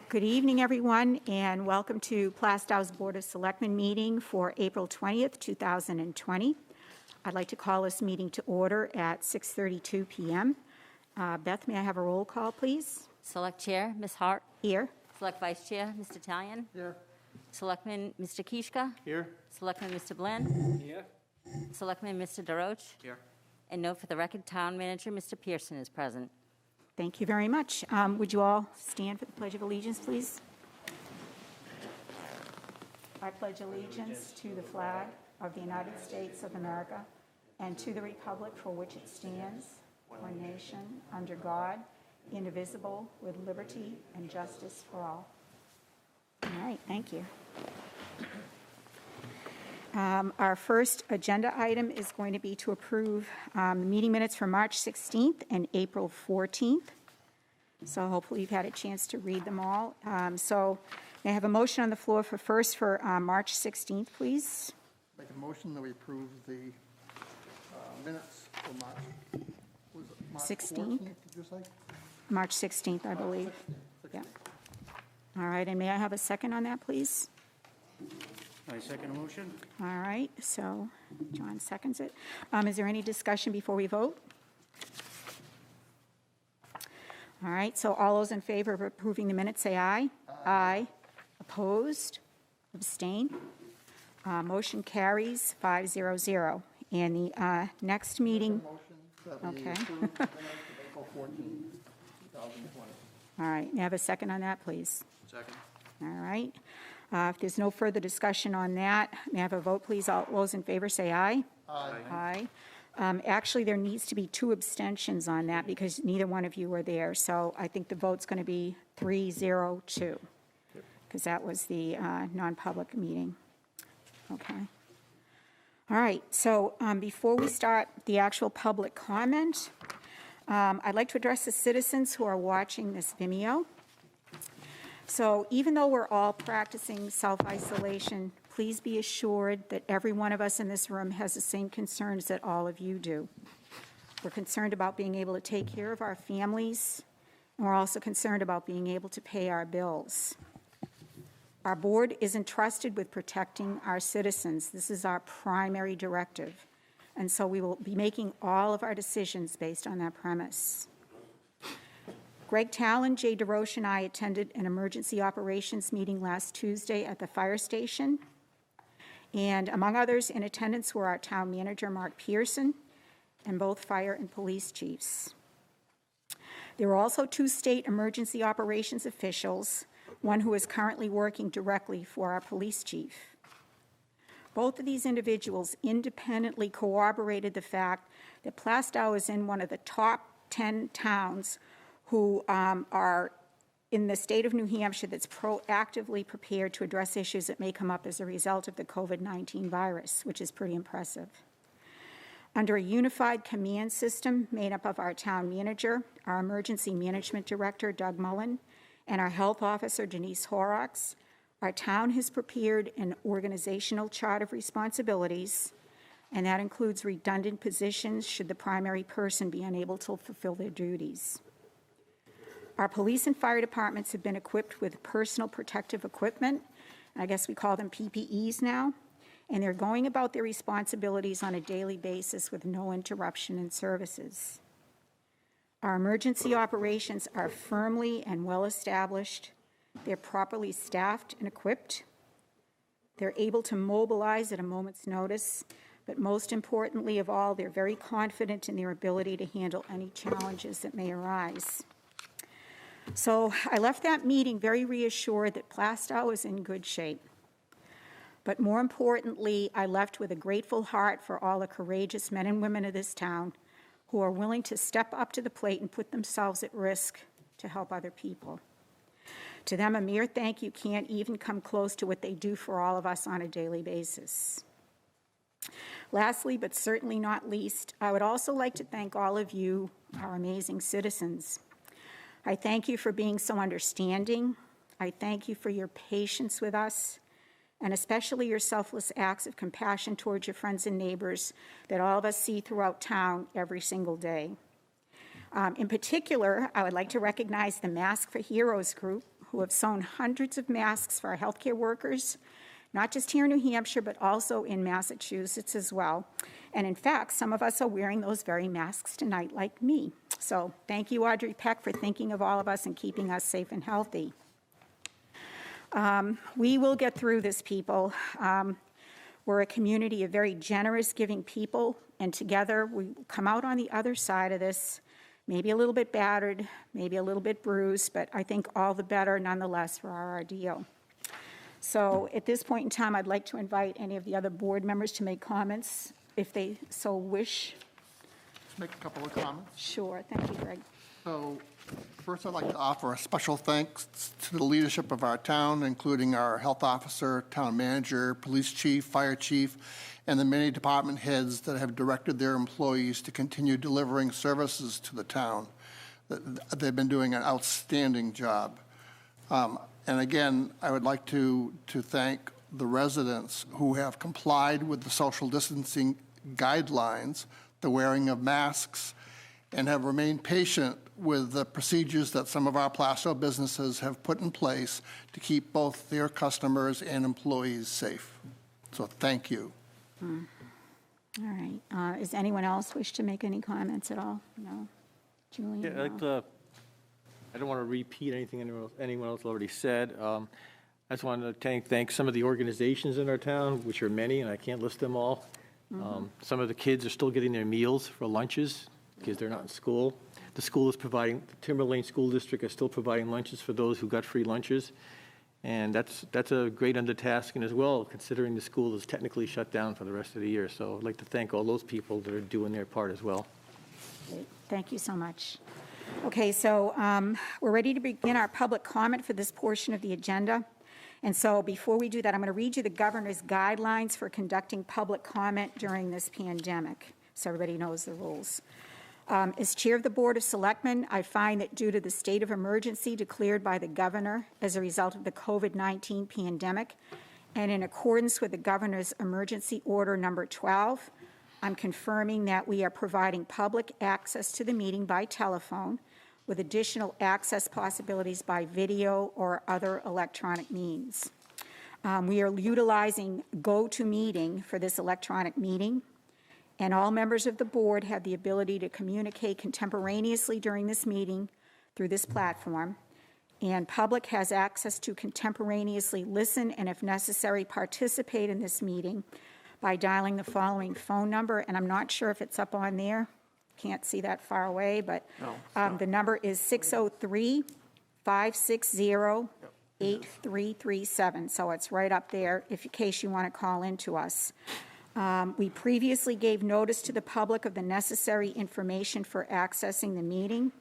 Good evening, everyone, and welcome to Plaistow's Board of Selectmen meeting for April 20th, 2020. I'd like to call this meeting to order at 6:32 p.m. Beth, may I have a roll call, please? Select Chair, Ms. Hart. Here. Select Vice Chair, Mr. Talion. Here. Selectman, Mr. Kishka. Here. Selectman, Mr. Bland. Here. Selectman, Mr. DeRoche. Here. And note for the record, Town Manager, Mr. Pearson is present. Thank you very much. Would you all stand for the Pledge of Allegiance, please? I pledge allegiance to the flag of the United States of America and to the republic for which it stands, one nation, under God, indivisible, with liberty and justice for all. All right, thank you. Our first agenda item is going to be to approve the meeting minutes for March 16th and April 14th. So hopefully you've had a chance to read them all. So may I have a motion on the floor for March 16th, please? Make a motion that we approve the minutes for March, was it March 16th? 14th, did you say? March 16th, I believe. 16th. Yeah. All right, and may I have a second on that, please? I second the motion. All right, so John seconds it. Is there any discussion before we vote? All right, so all those in favor of approving the minutes say aye. Aye. Opposed? Abstain? Motion carries 5-0-0. And the next meeting, Motion that we Okay. approve the minutes of April 14th, 2020. all right, may I have a second on that, please? Second. All right. If there's no further discussion on that, may I have a vote, please? All those in favor say aye. Aye. Aye. Actually, there needs to be 2 abstentions on that because neither one of you were there. So I think the vote's going to be 3-0-2 because that was the non-public meeting. Okay. All right. So before we start the actual public comment, I'd like to address the citizens who are watching this Vimeo. So even though we're all practicing self-isolation, please be assured that every one of us in this room has the same concerns that all of you do. We're concerned about being able to take care of our families, and we're also concerned about being able to pay our bills. Our board is entrusted with protecting our citizens. This is our primary directive, and so we will be making all of our decisions based on that premise. Greg Talon, Jay DeRoche, and I attended an emergency operations meeting last Tuesday at the fire station. And among others in attendance were our town manager, Mark Pearson, and both fire and police chiefs. There were also 2 state emergency operations officials, one who is currently working directly for our police chief. Both of these individuals independently corroborated the fact that Plaistow is in one of the top 10 towns who are in the state of New Hampshire that's proactively prepared to address issues that may come up as a result of the COVID-19 virus, which is pretty impressive. Under a unified command system made up of our town manager, our emergency management director, Doug Mullen, and our health officer, Denise Horrocks, our town has prepared an organizational chart of responsibilities, and that includes redundant positions should the primary person be unable to fulfill their duties. Our police and fire departments have been equipped with personal protective equipment. I guess we call them PPEs now. And they're going about their responsibilities on a daily basis with no interruption in services. Our emergency operations are firmly and well established. They're properly staffed and equipped. They're able to mobilize at a moment's notice. But most importantly of all, they're very confident in their ability to handle any challenges that may arise. So I left that meeting very reassured that Plaistow is in good shape. But more importantly, I left with a grateful heart for all the courageous men and women of this town who are willing to step up to the plate and put themselves at risk to help other people. To them, a mere thank you can't even come close to what they do for all of us on a daily basis. Lastly, but certainly not least, I would also like to thank all of you, our amazing citizens. I thank you for being so understanding. I thank you for your patience with us, and especially your selfless acts of compassion towards your friends and neighbors that all of us see throughout town every single day. In particular, I would like to recognize the Mask for Heroes group, who have sewn hundreds of masks for our healthcare workers, not just here in New Hampshire, but also in Massachusetts as well. And in fact, some of us are wearing those very masks tonight, like me. So thank you, Audrey Peck, for thinking of all of us and keeping us safe and healthy. We will get through this, people. We're a community of very generous, giving people, and together we come out on the other side of this, maybe a little bit battered, maybe a little bit bruised, but I think all the better nonetheless for our ordeal. So at this point in time, I'd like to invite any of the other board members to make comments if they so wish. Let's make a couple of comments. Sure, thank you, Greg. So first, I'd like to offer a special thanks to the leadership of our town, including our health officer, town manager, police chief, fire chief, and the many department heads that have directed their employees to continue delivering services to the town. They've been doing an outstanding job. And again, I would like to thank the residents who have complied with the social distancing guidelines, the wearing of masks, and have remained patient with the procedures that some of our Plaistow businesses have put in place to keep both their customers and employees safe. So thank you. All right. Does anyone else wish to make any comments at all? No? Julian? Yeah, No? I don't want to repeat anything anyone else already said. I just wanted to thank some of the organizations in our town, which are many, and I can't list them all. Some of the kids are still getting their meals for lunches because they're not in school. The school is providing, the Timber Lane School District is still providing lunches for those who got free lunches. And that's a great undertaking as well, considering the school is technically shut down for the rest of the year. So I'd like to thank all those people that are doing their part as well. Great. Thank you so much. Okay, so we're ready to begin our public comment for this portion of the agenda. And so before we do that, I'm going to read you the governor's guidelines for conducting public comment during this pandemic, so everybody knows the rules. As chair of the Board of Selectmen, I find that due to the state of emergency declared by the governor as a result of the COVID-19 pandemic, and in accordance with the governor's emergency order number 12, I'm confirming that we are providing public access to the meeting by telephone with additional access possibilities by video or other electronic means. We are utilizing GoToMeeting for this electronic meeting, and all members of the board have the ability to communicate contemporaneously during this meeting through this platform, and public has access to contemporaneously listen and, if necessary, participate in this meeting by dialing the following phone number, and I'm not sure if it's up on there. Can't see that far away, but the number is 603-560-8337, so it's right up there in case you want to call in to us. We previously gave notice to the public of the necessary information for accessing the meeting,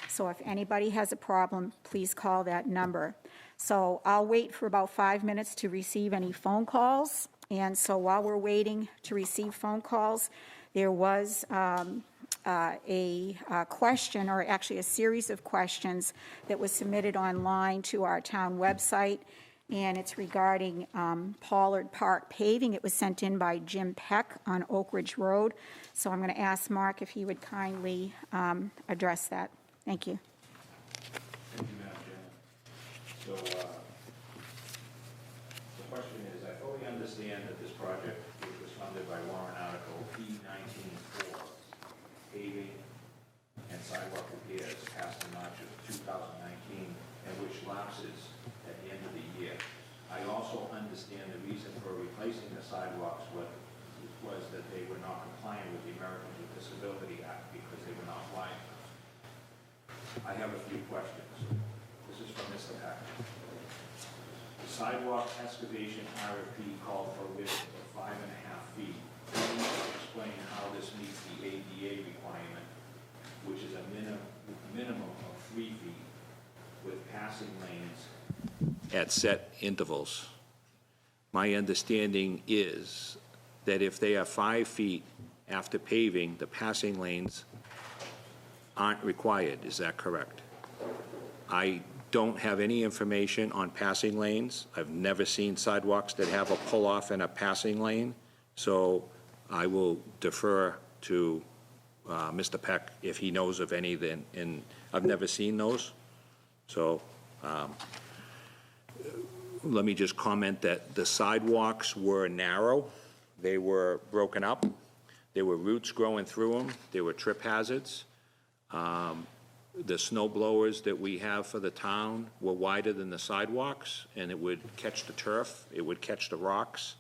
so if anybody has a problem, please call that number. So I'll wait for about 5 minutes to receive any phone calls, and so while we're waiting to receive phone calls, there was a question, or actually a series of questions that was submitted online to our town website, and it's regarding Pollard Park paving. It was sent in by Jim Peck on Oak Ridge Road. So I'm going to ask Mark if he would kindly address that. Thank you. Thank you, Madam Chairman. So the question is, I fully understand that this project, which was funded by warrant article P-19-4, paving and sidewalk repairs, passed in March of 2019, and which lapses at the end of the year. I also understand the reason for replacing the sidewalks was that they were not compliant with the Americans with Disability Act because they were not wide enough. I have a few questions. This is from Mr. Peck. The sidewalk excavation RFP called for a width of 5.5 feet. Please explain how this meets the ADA requirement, which is a minimum of 3 feet with passing lanes at set intervals. My understanding is that if they are 5 feet after paving, the passing lanes aren't required. Is that correct? I don't have any information on passing lanes. I've never seen sidewalks that have a pull-off and a passing lane, so I will defer to Mr. Peck if he knows of any, then, and I've never seen those. So let me just comment that the sidewalks were narrow. They were broken up. There were roots growing through them. There were trip hazards. The snow blowers that we have for the town were wider than the sidewalks, and it would catch the turf, it would catch the rocks,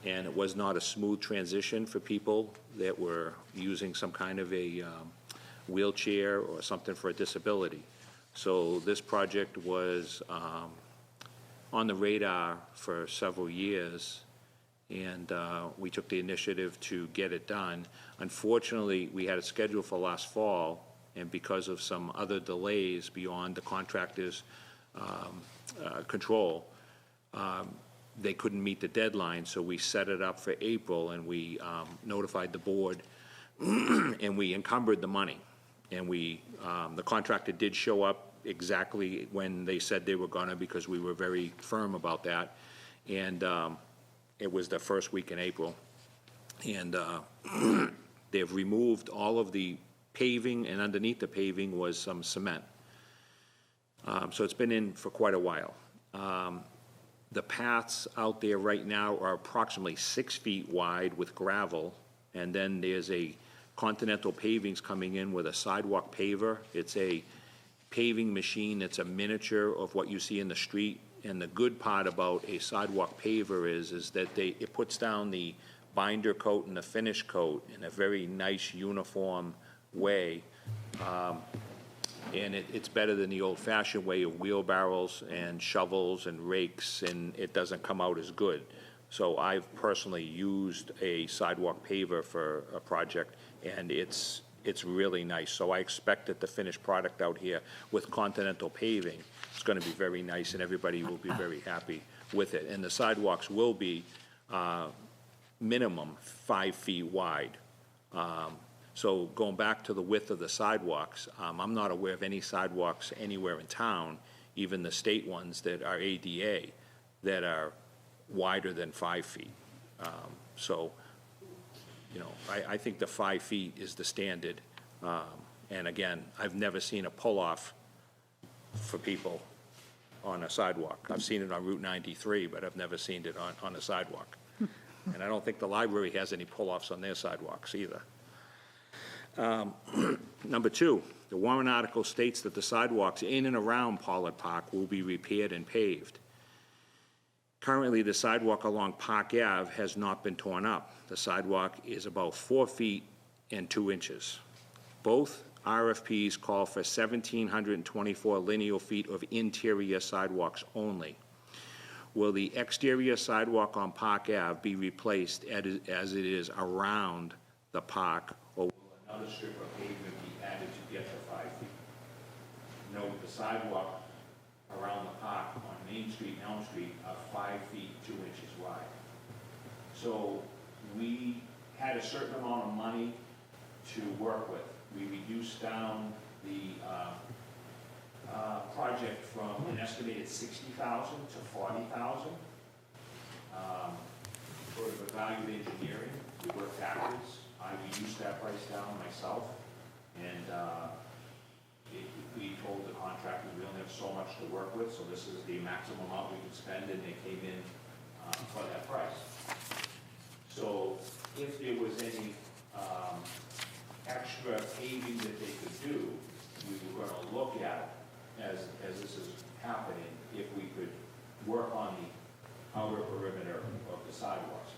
and it was not a smooth transition for people that were using some kind of a wheelchair or something for a disability. So this project was on the radar for several years, and we took the initiative to get it done. Unfortunately, we had it scheduled for last fall, and because of some other delays beyond the contractor's control, they couldn't meet the deadline, so we set it up for April, and we notified the board, and we encumbered the money. And we, the contractor did show up exactly when they said they were gonna, because we were very firm about that. And it was the first week in April. And they've removed all of the paving, and underneath the paving was some cement. So it's been in for quite a while. The paths out there right now are approximately 6 feet wide with gravel, and then there's a Continental Pavings coming in with a sidewalk paver. It's a paving machine that's a miniature of what you see in the street. And the good part about a sidewalk paver is that it puts down the binder coat and the finish coat in a very nice uniform way. And it's better than the old-fashioned way of wheelbarrows and shovels and rakes, and it doesn't come out as good. So I've personally used a sidewalk paver for a project, and it's really nice. So I expect that the finished product out here with Continental Paving is going to be very nice, and everybody will be very happy with it. And the sidewalks will be minimum 5 feet wide. So going back to the width of the sidewalks, I'm not aware of any sidewalks anywhere in town, even the state ones that are ADA, that are wider than 5 feet. So, you know, I think the 5 feet is the standard. And again, I've never seen a pull-off for people on a sidewalk. I've seen it on Route 93, but I've never seen it on a sidewalk. And I don't think the library has any pull-offs on their sidewalks either. Number two, the warrant article states that the sidewalks in and around Pollard Park will be repaired and paved. Currently, the sidewalk along Park Ave has not been torn up. The sidewalk is about 4 feet and 2 inches. Both RFPs call for 1,724 linear feet of interior sidewalks only. Will the exterior sidewalk on Park Ave be replaced as it is around the park, or will another strip of pavement be added to get to 5 feet? Note the sidewalk around the park on Main Street and Elm Street are 5 feet 2 inches wide. So we had a certain amount of money to work with. We reduced down the project from an estimated $60,000 to $40,000. Sort of evaluated engineering, we worked backwards. I reduced that price down myself, and we told the contractors we only have so much to work with, so this is the maximum amount we can spend, and they came in for that price. So if there was any extra paving that they could do, we were going to look at, as this is happening, if we could work on the outer perimeter of the sidewalks.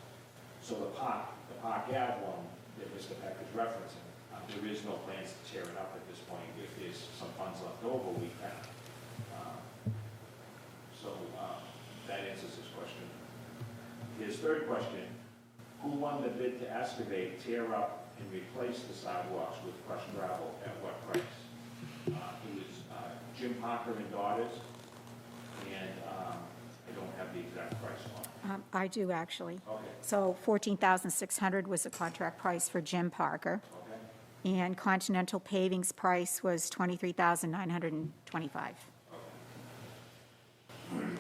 So the Park Ave one that Mr. Peck is referencing, there is no plans to tear it up at this point. If there's some funds left over, we can. So that answers his question. His third question, who won the bid to excavate, tear up, and replace the sidewalks with crushed gravel at what price? It was Jim Parker and Daughters, and I don't have the exact price on it. I do, actually. Okay. So $14,600 was the contract price for Jim Parker. Okay. And Continental Paving's price was $23,925. And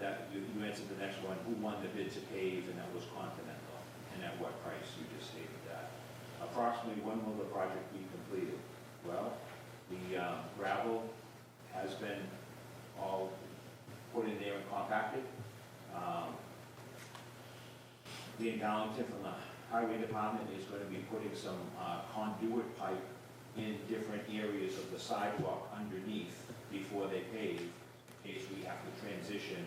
that, you answered the next one, who won the bid to pave, and that was Continental, and at what price? You just stated that. approximately when will the project be completed? Well, the gravel has been all put in there and compacted. Dean Darlington from the Highway Department is going to be putting some conduit pipe in different areas of the sidewalk underneath before they pave, in case we have to transition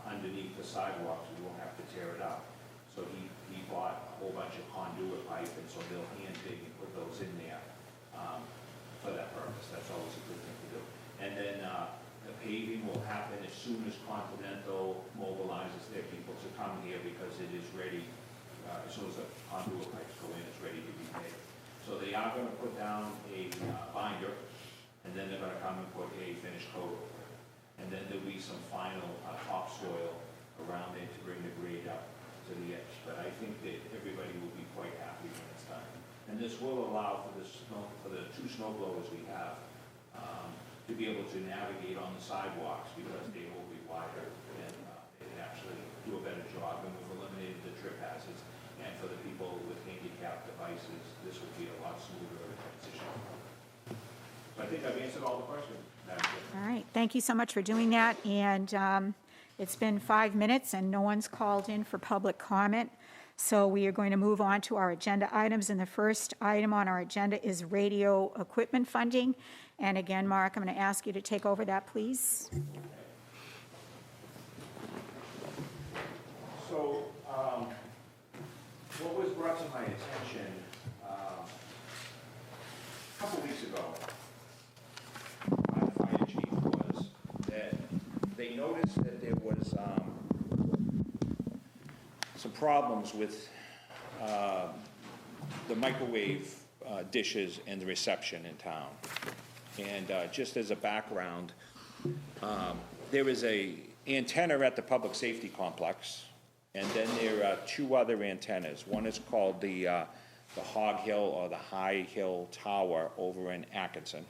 underneath the sidewalks, we won't have to tear it up. So he bought a whole bunch of conduit pipe, and so they'll hand dig and put those in there for that purpose. That's always a good thing to do. And then the paving will happen as soon as Continental mobilizes their people to come here, because it is ready, as soon as the conduit pipes go in, it's ready to be paved. So they are going to put down a binder, and then they're going to come and put a finished coat over it. And then there'll be some final topsoil around it to bring the grade up to the edge. But I think that everybody will be quite happy when it's done. And this will allow for the two snow blowers we have to be able to navigate on the sidewalks, because they will be wider and they can actually do a better job. And we've eliminated the trip hazards. And for the people with handicap devices, this will be a lot smoother transition. So I think I've answered all the questions, Madam Chair. All right, thank you so much for doing that, and it's been 5 minutes, and no one's called in for public comment, so we are going to move on to our agenda items, and the first item on our agenda is radio equipment funding, and again, Mark, I'm going to ask you to take over that, please. So, what was brought to my attention a couple weeks ago by the fire chief was that they noticed that there was some problems with the microwave dishes and the reception in town. And just as a background, there is a antenna at the public safety complex, and then there are two other antennas. One is called the Hog Hill or the High Hill Tower over in Atkinson,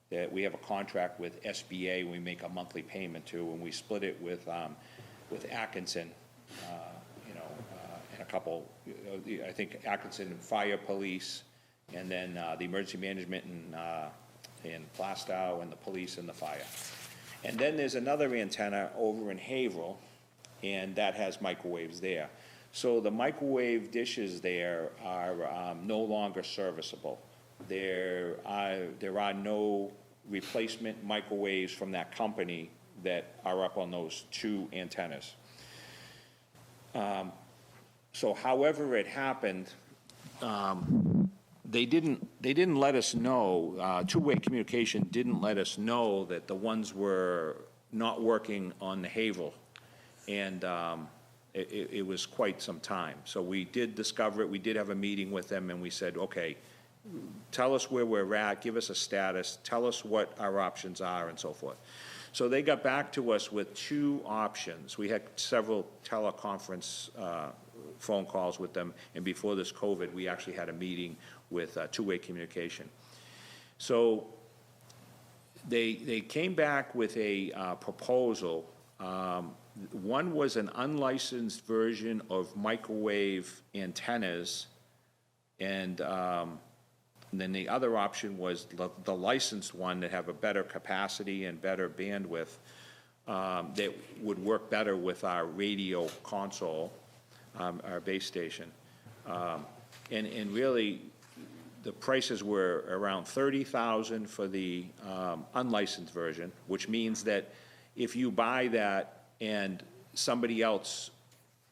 that we have a contract with SBA. We make a monthly payment to, and we split it with Atkinson, and a couple, I think Atkinson Fire Police, and then the emergency management in Plaistow, and the police and the fire. And then there's another antenna over in Haverhill, and that has microwaves there. So the microwave dishes there are no longer serviceable. There are no replacement microwaves from that company that are up on those two antennas. So however it happened, they didn't let us know, two-way communication didn't let us know that the ones were not working on the Haverhill. And it was quite some time. So we did discover it. We did have a meeting with them, and we said, okay, tell us where we're at, give us a status, tell us what our options are, and so forth. So they got back to us with two options. We had several teleconference phone calls with them, and before this COVID, we actually had a meeting with two-way communication. So they came back with a proposal. One was an unlicensed version of microwave antennas, and then the other option was the licensed one that have a better capacity and better bandwidth that would work better with our radio console, our base station. And really, the prices were around $30,000 for the unlicensed version, which means that if you buy that and somebody else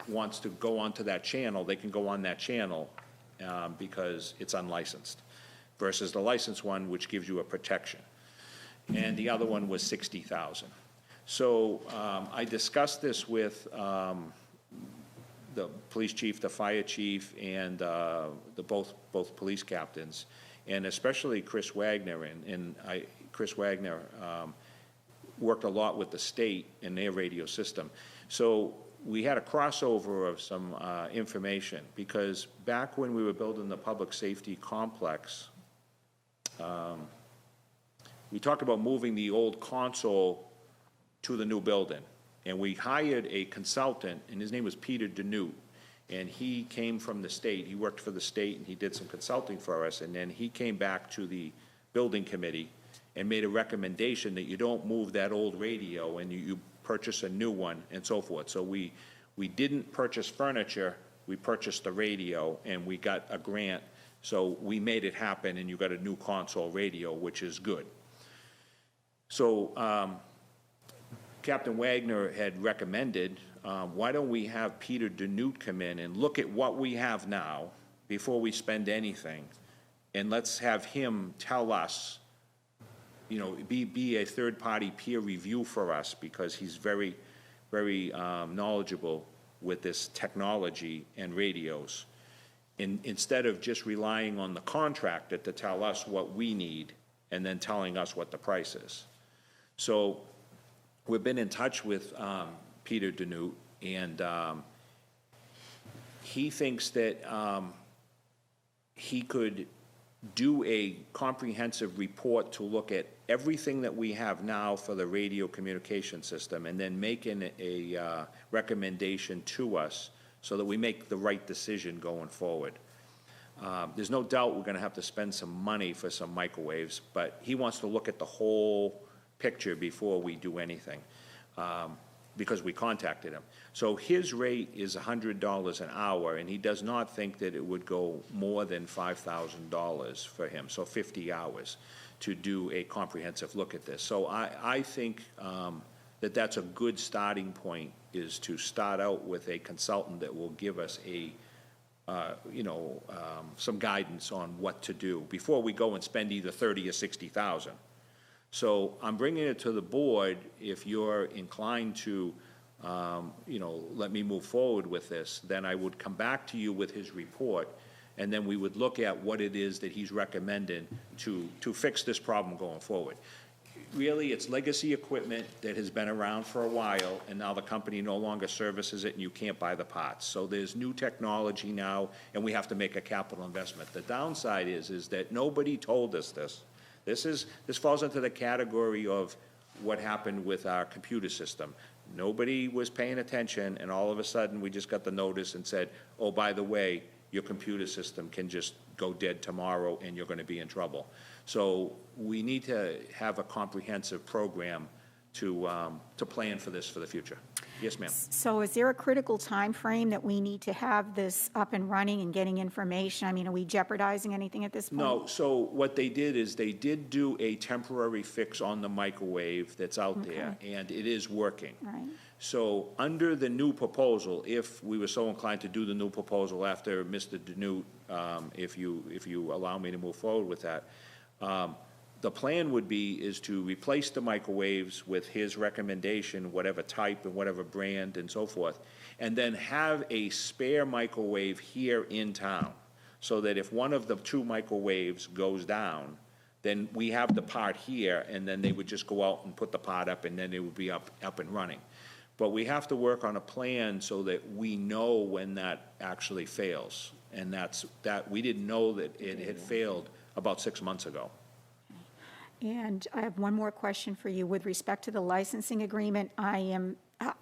wants to go onto that channel, they can go on that channel because it's unlicensed, versus the licensed one, which gives you a protection. And the other one was $60,000. So I discussed this with the police chief, the fire chief, and both police captains, and especially Chris Wagner. Chris Wagner worked a lot with the state and their radio system. So we had a crossover of some information, because back when we were building the public safety complex, we talked about moving the old console to the new building. And we hired a consultant, and his name was Peter Danute. And he came from the state, he worked for the state, and he did some consulting for us, and then he came back to the building committee and made a recommendation that you don't move that old radio and you purchase a new one and so forth. So we didn't purchase furniture, we purchased the radio, and we got a grant. So we made it happen, and you got a new console radio, which is good. So Captain Wagner had recommended, why don't we have Peter Danute come in and look at what we have now before we spend anything, and let's have him tell us, you know, be a third-party peer review for us, because he's very, very knowledgeable with this technology and radios, instead of just relying on the contractor to tell us what we need and then telling us what the price is. So we've been in touch with Peter Danute, and he thinks that he could do a comprehensive report to look at everything that we have now for the radio communication system, and then making a recommendation to us so that we make the right decision going forward. There's no doubt we're gonna have to spend some money for some microwaves, but he wants to look at the whole picture before we do anything, because we contacted him. So his rate is $100 an hour, and he does not think that it would go more than $5,000 for him, so 50 hours, to do a comprehensive look at this. So I think that that's a good starting point, is to start out with a consultant that will give us some guidance on what to do before we go and spend either 30 or 60,000. So I'm bringing it to the board, if you're inclined to, let me move forward with this, then I would come back to you with his report, and then we would look at what it is that he's recommending to fix this problem going forward. Really, it's legacy equipment that has been around for a while, and now the company no longer services it, and you can't buy the parts. So there's new technology now, and we have to make a capital investment. The downside is that nobody told us this. This falls into the category of what happened with our computer system. Nobody was paying attention, and all of a sudden, we just got the notice and said, oh, by the way, your computer system can just go dead tomorrow, and you're gonna be in trouble. So we need to have a comprehensive program to plan for this for the future. Yes, ma'am. So is there a critical time frame that we need to have this up and running and getting information? I mean, are we jeopardizing anything at this point? No, so what they did is they did do a temporary fix on the microwave that's out there, and it is working. Right. So under the new proposal, if we were so inclined to do the new proposal after Mr. Danute, if you allow me to move forward with that, the plan would be is to replace the microwaves with his recommendation, whatever type and whatever brand and so forth, and then have a spare microwave here in town, so that if one of the two microwaves goes down, then we have the part here, and then they would just go out and put the part up, and then it would be up and running. But we have to work on a plan so that we know when that actually fails, and that we didn't know that it had failed about 6 months ago. And I have one more question for you. With respect to the licensing agreement,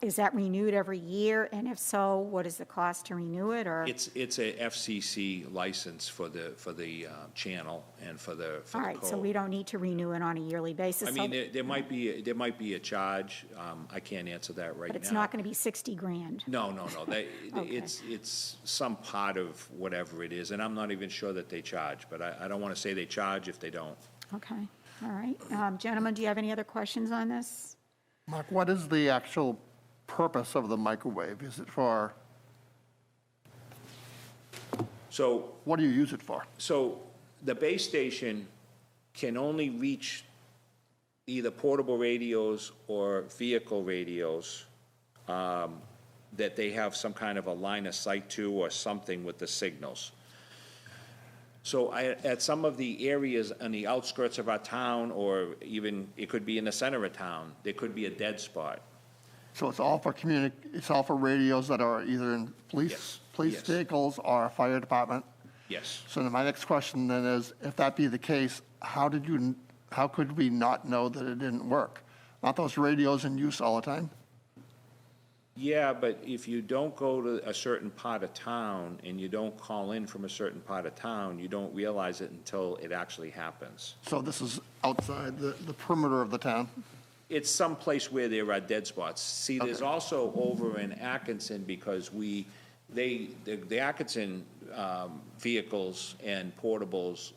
is that renewed every year? And if so, what is the cost to renew it, or? It's a FCC license for the channel and for the All right, so code. we don't need to renew it on a yearly basis? I mean, there might be a charge. I can't answer that right now. But it's not going to be 60 grand? No. Okay. It's some part of whatever it is, and I'm not even sure that they charge, but I don't want to say they charge if they don't. Okay, all right. Gentlemen, do you have any other questions on this? Mark, what is the actual purpose of the microwave? Is it for, So what do you use it for? So the base station can only reach either portable radios or vehicle radios that they have some kind of a line of sight to or something with the signals. So at some of the areas on the outskirts of our town, or even it could be in the center of town, there could be a dead spot. So it's all for it's all for radios that are either in Yes. police Yes. vehicles or fire department? Yes. So then my next question then is, if that be the case, how could we not know that it didn't work? Aren't those radios in use all the time? Yeah, but if you don't go to a certain part of town and you don't call in from a certain part of town, you don't realize it until it actually happens. So this is outside the perimeter of the town? It's someplace where there are dead spots. See, there's also over in Atkinson, because the Atkinson vehicles and portables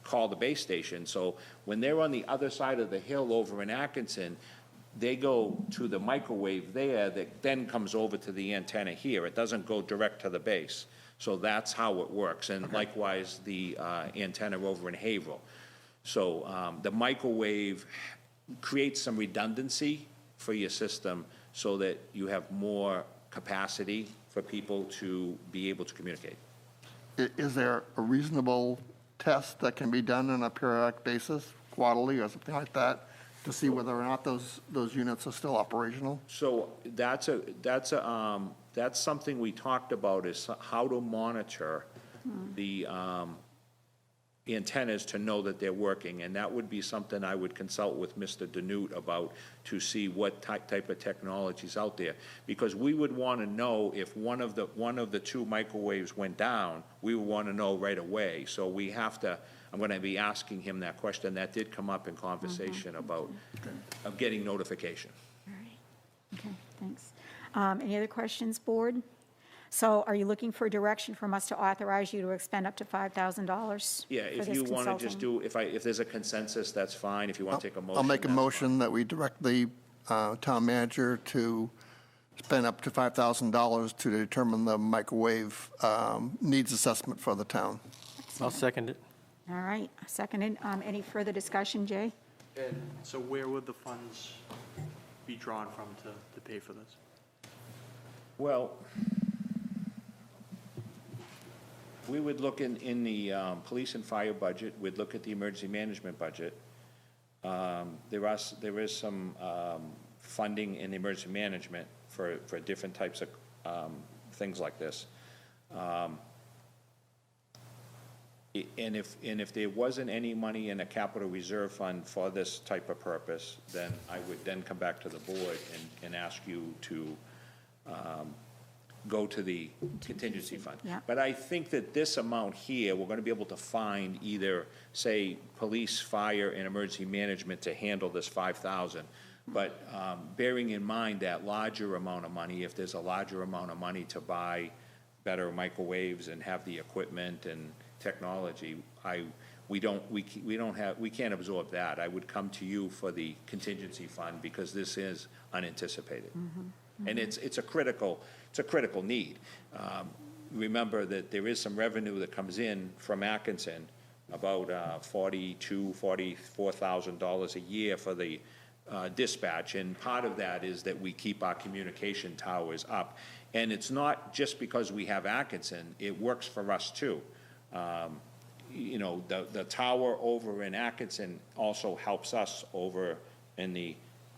call the base station. So when they're on the other side of the hill over in Atkinson, they go to the microwave there that then comes over to the antenna here. It doesn't go direct to the base. So that's how it works. And likewise, the antenna over in Haverhill. So the microwave creates some redundancy for your system so that you have more capacity for people to be able to communicate. Is there a reasonable test that can be done on a periodic basis, quarterly or something like that, to see whether or not those units are still operational? So that's something we talked about, is how to monitor the antennas to know that they're working, and that would be something I would consult with Mr. Danute about, to see what type of technology's out there. Because we would want to know if one of the two microwaves went down, we would want to know right away. So we have to, I'm going to be asking him that question. That did come up in conversation about of getting notification. All right. Okay, thanks. Any other questions, board? So are you looking for direction from us to authorize you to expend up to $5,000? Yeah, if you want to just do, if there's a consensus, that's fine. If you want to take a motion, I'll make a that's motion that we direct the town manager to spend up to $5,000 to determine the microwave needs assessment for the town. I'll second it. All right, seconded. Any further discussion, Jay? So where would the funds be drawn from to pay for this? Well, we would look in the police and fire budget, we'd look at the emergency management budget. There is some funding in emergency management for different types of things like this. And if there wasn't any money in a capital reserve fund for this type of purpose, then I would then come back to the board and ask you to go to the contingency fund. Yeah. But I think that this amount here, we're gonna be able to find either, say, police, fire, and emergency management to handle this 5,000. But bearing in mind that larger amount of money, if there's a larger amount of money to buy better microwaves and have the equipment and technology, we can't absorb that. I would come to you for the contingency fund, because this is unanticipated. And it's a critical need. Remember that there is some revenue that comes in from Atkinson, about $44,000 a year for the dispatch, and part of that is that we keep our communication towers up. And it's not just because we have Atkinson, it works for us too. You know, the tower over in Atkinson also helps us over in the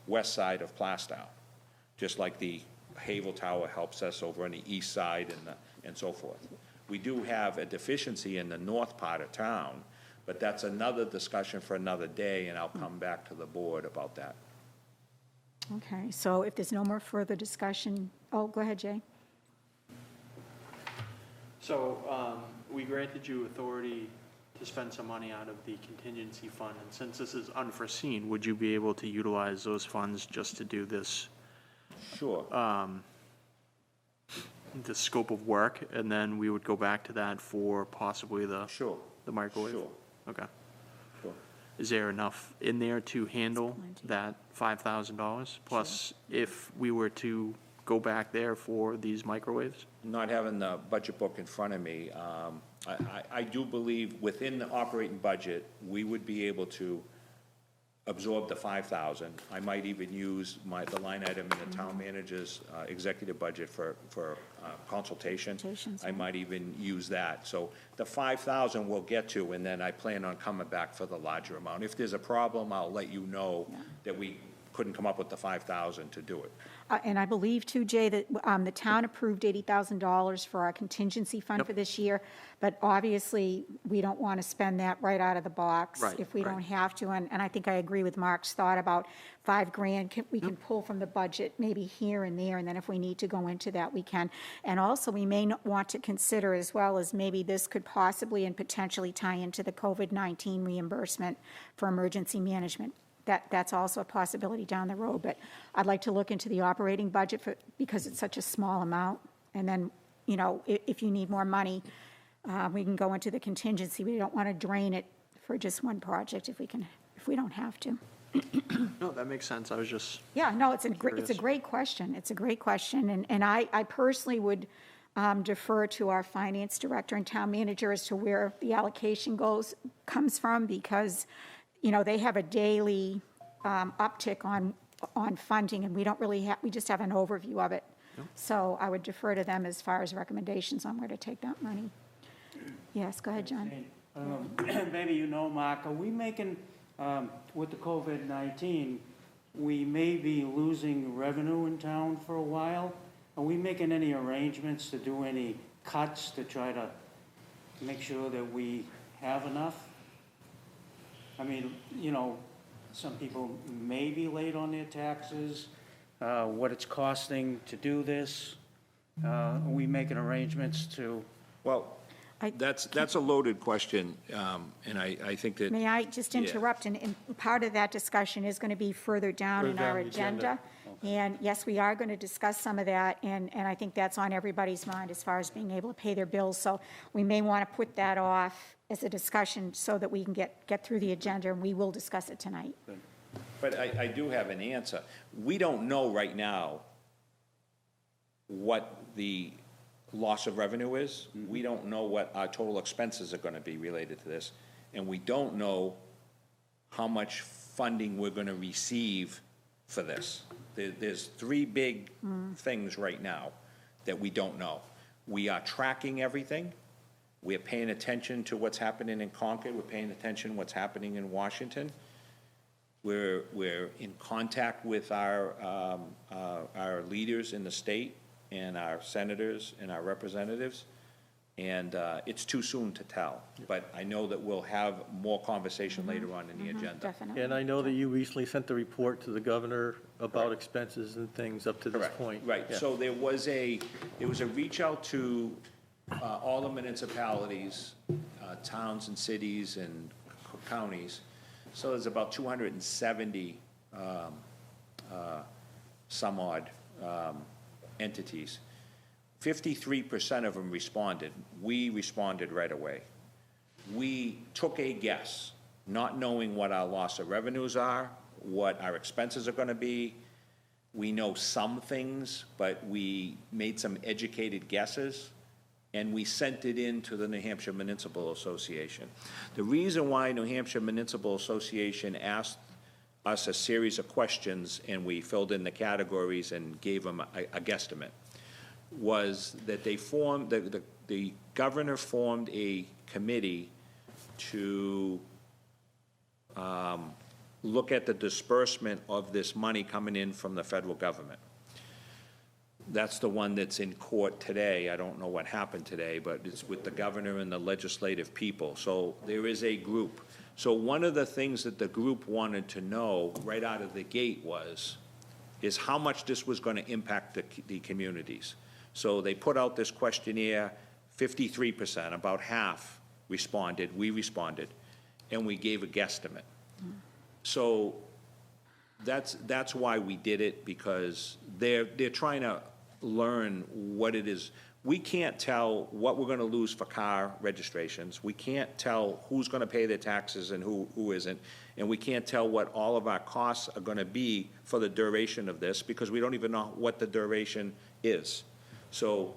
west side of Plaistow, just like the Havel Tower helps us over on the east side and so forth. We do have a deficiency in the north part of town, but that's another discussion for another day, and I'll come back to the board about that. Okay, so if there's no more further discussion, oh, go ahead, Jay. So we granted you authority to spend some money out of the contingency fund, and since this is unforeseen, would you be able to utilize those funds just to do this, Sure. the scope of work, and then we would go back to that for possibly the Sure. the microwave? Sure. Okay. Sure. Is there enough in there to handle that $5,000? Plus, if we were to go back there for these microwaves? Not having the budget book in front of me, I do believe within the operating budget, we would be able to absorb the 5,000. I might even use the line item in the town manager's executive budget for consultation. Consultations, I might even use that. So the 5,000 we'll get to, and then I plan on coming back for the larger amount. If there's a problem, I'll let you know that we couldn't come up with the 5,000 to do it. And I believe too, Jay, that the town approved $80,000 for our contingency fund for this year, but obviously, we don't want to spend that right out of the box Right, if we right. don't have to. And I think I agree with Mark's thought about $5,000, we can pull from the budget maybe here and there, and then if we need to go into that, we can. And also, we may not want to consider as well as maybe this could possibly and potentially tie into the COVID-19 reimbursement for emergency management. That's also a possibility down the road, but I'd like to look into the operating budget because it's such a small amount. And then, you know, if you need more money, we can go into the contingency. We don't want to drain it for just one project if we don't have to. No, that makes sense. I was just, Yeah, no, it's a Curious. great question. It's a great question. And I personally would defer to our finance director and town manager as to where the allocation comes from, because, you know, they have a daily uptick on funding, and we don't really have, we just have an overview of it. So I would defer to them as far as recommendations on where to take that money. Yes, go ahead, John. Maybe you know, Mark, are we making, with the COVID-19, we may be losing revenue in town for a while? Are we making any arrangements to do any cuts to try to make sure that we have enough? I mean, you know, some people may be late on their taxes, what it's costing to do this. Are we making arrangements to? Well, that's a loaded question, and I think that. May I just Yeah. interrupt? And part of that discussion is going to be further down in Further our down the agenda. agenda. And yes, we are going to discuss some of that, and I think that's on everybody's mind as far as being able to pay their bills. So we may want to put that off as a discussion so that we can get through the agenda, and we will discuss it tonight. But I do have an answer. We don't know right now what the loss of revenue is. We don't know what our total expenses are going to be related to this. And we don't know how much funding we're going to receive for this. There's three big things right now that we don't know. We are tracking everything. We're paying attention to what's happening in Concord. We're paying attention to what's happening in Washington. We're in contact with our leaders in the state and our senators and our representatives, and it's too soon to tell. But I know that we'll have more conversation later on in the agenda. Definitely. And I know that you recently sent the report to the governor about expenses and things up to this Correct. point. Right, Yeah. so there was a reach out to all the municipalities, towns and cities and counties. So there's about 270 some odd entities. 53% of them responded. We responded right away. We took a guess, not knowing what our loss of revenues are, what our expenses are going to be. We know some things, but we made some educated guesses, and we sent it in to the New Hampshire Municipal Association. The reason why New Hampshire Municipal Association asked us a series of questions, and we filled in the categories and gave them a guesstimate, was that they formed, the governor formed a committee to look at the disbursement of this money coming in from the federal government. That's the one that's in court today. I don't know what happened today, but it's with the governor and the legislative people. So there is a group. So one of the things that the group wanted to know right out of the gate is how much this was going to impact the communities. So they put out this questionnaire, 53%, about half responded, we responded, and we gave a guesstimate. So that's why we did it, because they're trying to learn what it is. We can't tell what we're going to lose for car registrations. We can't tell who's going to pay their taxes and who isn't. And we can't tell what all of our costs are going to be for the duration of this, because we don't even know what the duration is. So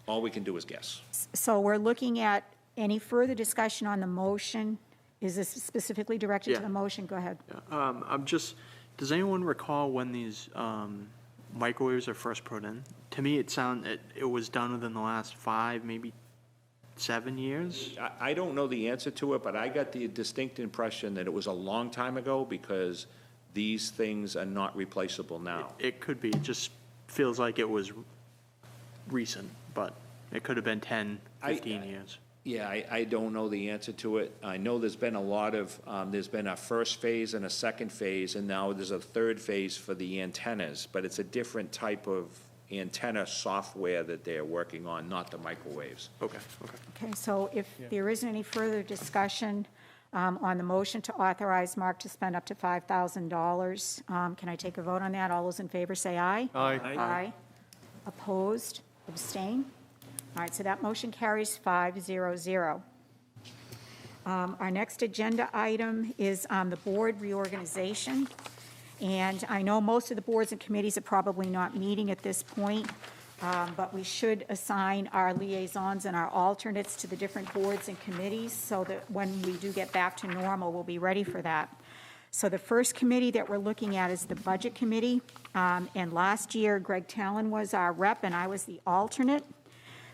all we can do is guess. So we're looking at any further discussion on the motion. Is this specifically directed to Yeah. the motion? Go ahead. I'm just, does anyone recall when these microwaves are first put in? To me, it was done within the last 5, maybe 7 years. I don't know the answer to it, but I got the distinct impression that it was a long time ago, because these things are not replaceable now. It could be, it just feels like it was recent, but it could have been 10, 15 years. Yeah, I don't know the answer to it. I know there's been a lot of, there's been a first phase and a second phase, and now there's a third phase for the antennas, but it's a different type of antenna software that they're working on, not the microwaves. Okay. Okay, so if there isn't any further discussion on the motion to authorize Mark to spend up to $5,000, can I take a vote on that? All those in favor say aye. Aye. Aye. Opposed? Abstain? All right, so that motion carries 5-0-0. Our next agenda item is the board reorganization. And I know most of the boards and committees are probably not meeting at this point, but we should assign our liaisons and our alternates to the different boards and committees so that when we do get back to normal, we'll be ready for that. So the first committee that we're looking at is the Budget Committee. And last year, Greg Talon was our rep and I was the alternate.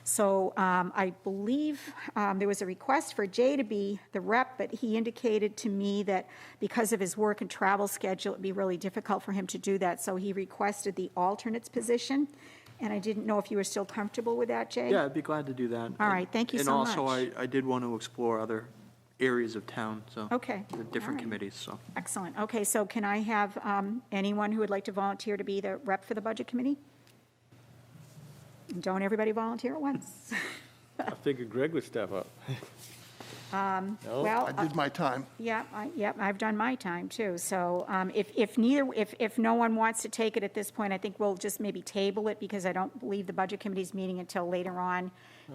So I believe there was a request for Jay to be the rep, but he indicated to me that because of his work and travel schedule, it'd be really difficult for him to do that. So he requested the alternate's position. And I didn't know if you were still comfortable with that, Jay? Yeah, I'd be glad to do that. All right, thank you so much. And also, I did want to explore other areas of town, so. Okay, The all different right. committees, so. Excellent. Okay, so can I have anyone who would like to volunteer to be the rep for the Budget Committee? Don't everybody volunteer at once? I figured Greg would step up. No? Well, I did my time. yeah, I've done my time too. So if no one wants to take it at this point, I think we'll just maybe table it because I don't believe the Budget Committee's meeting until later on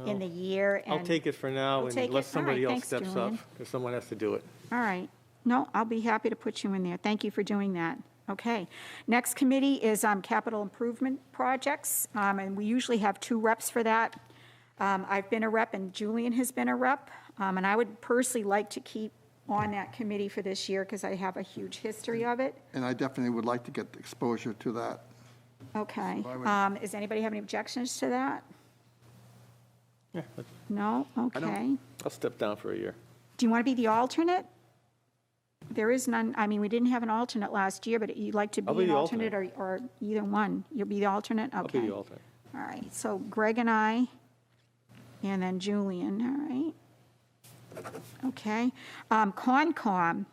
in the year. I'll and- take it for now You'll take unless it? All right, somebody else thanks, steps up, Julian. because someone has to do it. All right. No, I'll be happy to put you in there. Thank you for doing that. Okay. Next committee is capital improvement projects, and we usually have 2 reps for that. I've been a rep and Julian has been a rep, and I would personally like to keep on that committee for this year because I have a huge history of it. And I definitely would like to get the exposure to that. Okay. I would- Does anybody have any objections to that? Yeah, No? Okay. I'll step down for a year. Do you want to be the alternate? There is none, I mean, we didn't have an alternate last year, but you'd like to I'll be be an the alternate or either one? You'll be the alternate? I'll Okay. be the alternate. All right, so Greg and I, and then Julian, all right? Okay. Concom,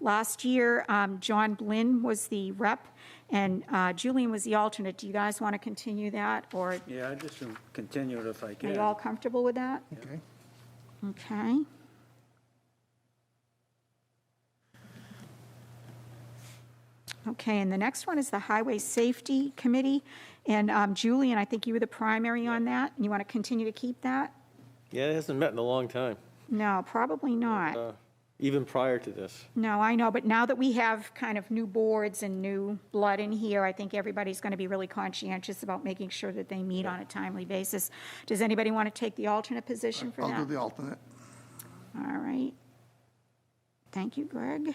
last year, John Blinn was the rep, and Julian was the alternate. Do you guys want to continue that, or Yeah, I just continue it if I are can. you all comfortable with that? Okay. Okay. Okay, and the next one is the Highway Safety Committee. And Julian, I think you were the primary on that. And you want to continue to keep that? Yeah, it hasn't met in a long time, No, probably not. even prior to this. No, I know, but now that we have kind of new boards and new blood in here, I think everybody's going to be really conscientious about making sure that they meet on a timely basis. Does anybody want to take the alternate position for that? I'll do the alternate. All right. Thank you, Greg.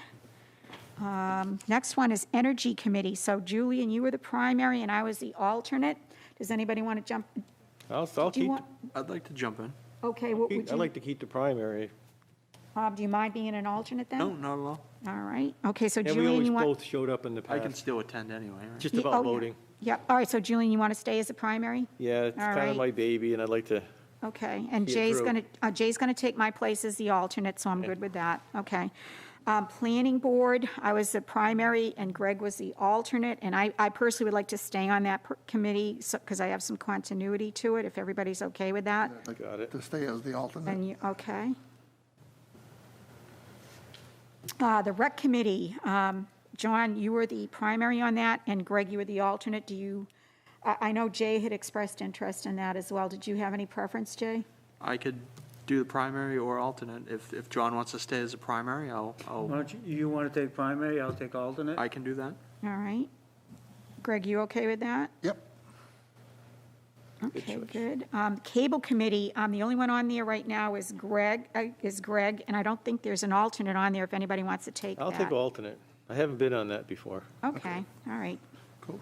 Next one is Energy Committee. So Julian, you were the primary and I was the alternate. Does anybody want to jump? I'll Do you keep, want, I'd like to jump in. okay, what would I'd you, like to keep the primary. do you mind being an alternate then? No, not at all. All right. Okay, so And we Julian, always you want? both showed up in the I can past, still attend anyway, right? just Yeah, about oh, yeah. voting. Yep. All right, so Julian, you want to stay as a primary? Yeah, it's All kind right. of my baby, and I'd like to, Okay, and See it through. Jay's going to take my place as the alternate, so I'm good with that. Okay. Planning Board, I was the primary and Greg was the alternate, and I personally would like to stay on that committee because I have some continuity to it, if everybody's okay with that. I'd like Got it. to stay as the alternate. And you, okay. The Rec Committee, John, you were the primary on that, and Greg, you were the alternate. Do you, I know Jay had expressed interest in that as well. Did you have any preference, Jay? I could do the primary or alternate. If John wants to stay as a primary, Why don't you want to take primary, I'll take alternate? I can do that. All right. Greg, you okay with that? Yep. Okay, good. Cable Committee, the only one on there right now is Greg, and I don't think there's an alternate on there if anybody wants to take that. I'll take alternate. I haven't been on that before. Okay, all right. Cool.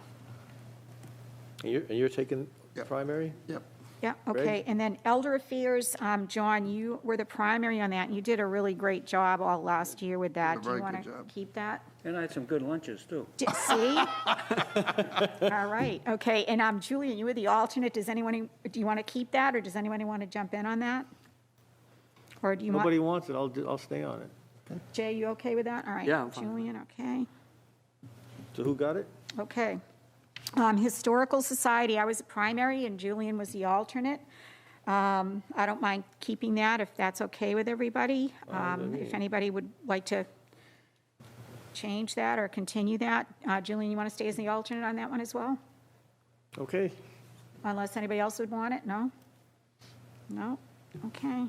And you're taking Yep. primary? Yep. Yeah, okay. And then Elder Affairs, John, you were the primary on that, and you did a really great job all last year with that. Did a Do you very want good to job. keep that? And I had some good lunches, too. See? All right, okay. And Julian, you were the alternate. Do you want to keep that, or does anybody want to jump in on that? Or do you want, Nobody wants it, I'll stay on it. Jay, you okay with that? All right. Yeah, I'm fine. Julian, okay. So who got it? Okay. Historical Society, I was the primary and Julian was the alternate. I don't mind keeping that if that's okay with everybody. If anybody would like to change that or continue that. Julian, you want to stay as the alternate on that one as well? Okay. Unless anybody else would want it? No? No? Okay.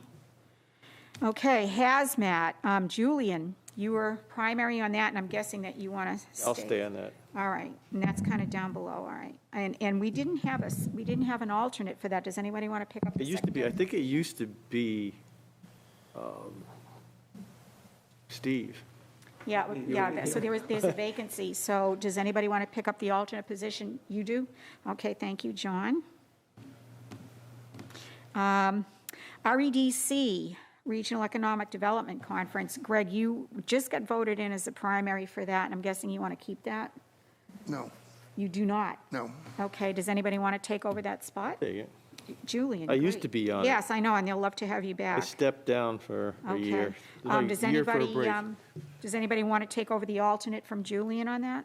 Okay, Hazmat, Julian, you were primary on that, and I'm guessing that you want to stay. I'll stay on that. All right, and that's kind of down below, all right. And we didn't have an alternate for that. Does anybody want to pick up the It used to be, I secretary? think it used to be Steve. Yeah, so there's a vacancy. So does anybody want to pick up the alternate position? You do? Okay, thank you, John. REDC, Regional Economic Development Conference. Greg, you just got voted in as the primary for that, and I'm guessing you want to keep that? No, You do not? no. Okay, does anybody want to take over that spot? Take it. Julian? I used great. to be on it. Yes, I know, and they'll love to have you I back. stepped down for a Okay. year. Does A year for a anybody, break. does anybody want to take over the alternate from Julian on that?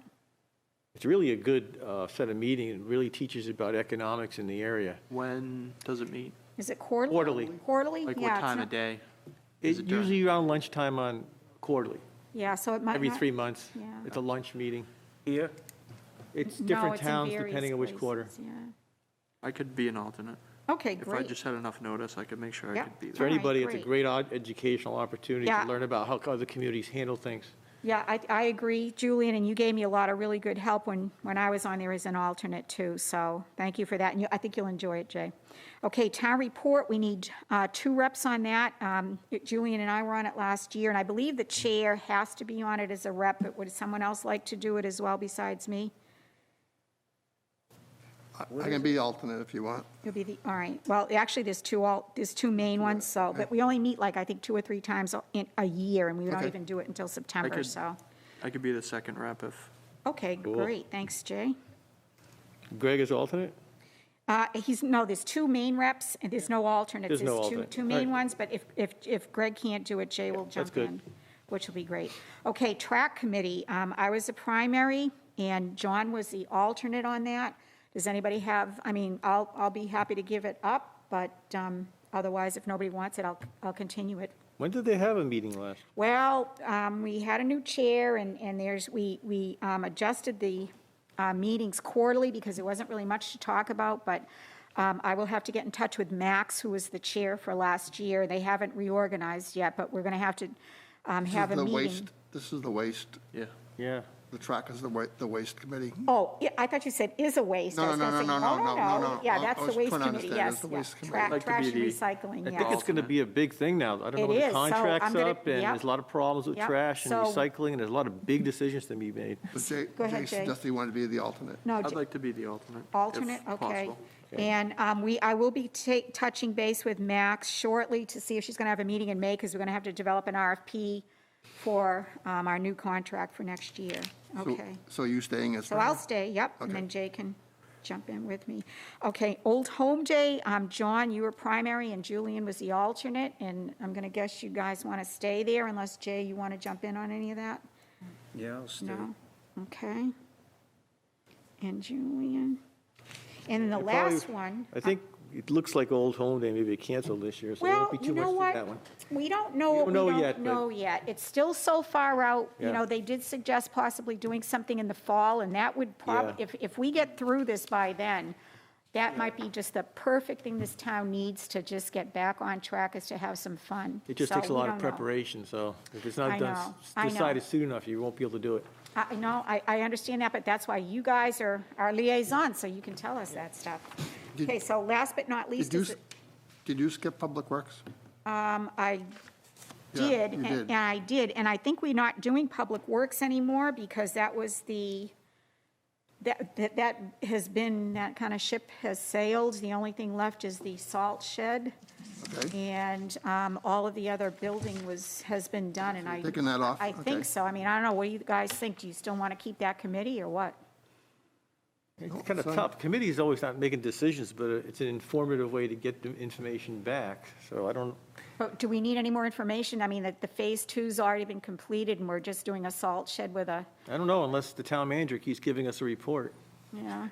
It's really a good set of meetings. It really teaches about economics in the area. When does it meet? Is it quarterly? Quarterly. Quarterly? Like Yeah, what it's time not- of day? It's Is it during- usually around lunchtime on quarterly, Yeah, so it might every not- 3 months. Yeah. It's a lunch meeting. Here? It's No, different it's in towns various depending on which quarter. places, yeah. I could be an alternate. Okay, If I great. just had enough notice, I could make sure I Yeah. could be For there. All right, anybody, it's a great. great educational opportunity Yeah. to learn about how other communities handle things. Yeah, I agree, Julian, and you gave me a lot of really good help when I was on there as an alternate too, so thank you for that, and I think you'll enjoy it, Jay. Okay, town report, we need 2 reps on that. Julian and I were on it last year, and I believe the chair has to be on it as a rep, but would someone else like to do it as well besides me? I can be alternate if you want. You'll be all right, well, actually, there's two main ones, so, but we only meet like, I think, 2 or 3 times in a year, and we don't Okay. even do it until September, could- so. I could be the second rep if, Okay, Cool. great, thanks, Jay. Greg is alternate? There's 2 main reps, and there's no alternates. There's no There's alternate. two All main right. ones, but if Greg can't do it, Jay will that's jump good. in, which will be great. Okay, track committee, I was the primary, and John was the alternate on that. Does anybody have, I'll be happy to give it up, but otherwise, if nobody wants it, I'll continue it. When did they have a meeting last? Well, we had a new chair, and we adjusted the meetings quarterly because there wasn't really much to talk about, but I will have to get in touch with Max, who was the chair for last year. They haven't reorganized yet, but we're going to have to have a The meeting. waste. This is the waste. yeah. Yeah. The track is the waste committee. Oh, yeah, I thought you said is a waste. I No, was no, gonna no, say, no, no. Yeah, I that's the was waste trying to committee, understand. yes. It's the yeah. waste committee. Trash I'd like to trash be and the- recycling, I yeah. think it's going to be a big thing now. I don't know It about the is, so I'm contracts gonna- up, and yep. there's a lot of problems with Yep. trash and So- recycling, and there's a lot of big decisions to be made. But Jay Go ahead, Jay. suggested he wanted to be the alternate. No, I'd like to be the alternate. if alternate, okay. possible. And I will be touching base with Max shortly to see if she's going to have a meeting in May, because we're going to have to develop an RFP for our new contract for next year. So- Okay. So you staying as? So I'll stay, yep, and Okay. then Jay can jump in with me. Okay, Old Home Day, John, you were primary, and Julian was the alternate, and I'm going to guess you guys want to stay there unless, Jay, you want to jump in on any of that? Yeah, I'll stay. No? Okay. And Julian. And then the Probably- last one. I think it looks like Old Home Day maybe canceled this year, so there Well, won't be you too much know to what? that one. We don't know. We don't know yet, but- know yet. It's still so far out. You Yeah. know, they did suggest possibly doing something in the fall, and that would probably, Yeah. if we get through this by then, that might be just the perfect thing this town needs to just get back on track, is to have some fun. It just So takes a we lot of don't know. preparation, so if it's I not done, know, I know. decided soon enough, you won't be able to do it. I know, I understand that, but that's why you guys are our liaisons, so you can tell us that stuff. Did- Okay, so last but not least Did you, is, did you skip Public Works? I Yeah, did, you and did. and I did, and I think we're not doing Public Works anymore, because that was the That has been, that kind of ship has sailed. The only thing left is the salt shed. Okay. And all of the other building has been done, and Taking that off? I think Okay. so. I mean, I don't know, what do you guys think? Do you still want to keep that committee, or what? It's kind of sorry. tough. Committee is always not making decisions, but it's an informative way to get the information back. So I don't, But do we need any more information? I mean, that the Phase 2's already been completed, and we're just doing a salt shed with a, I don't know unless the town manager keeps giving us a report. yeah.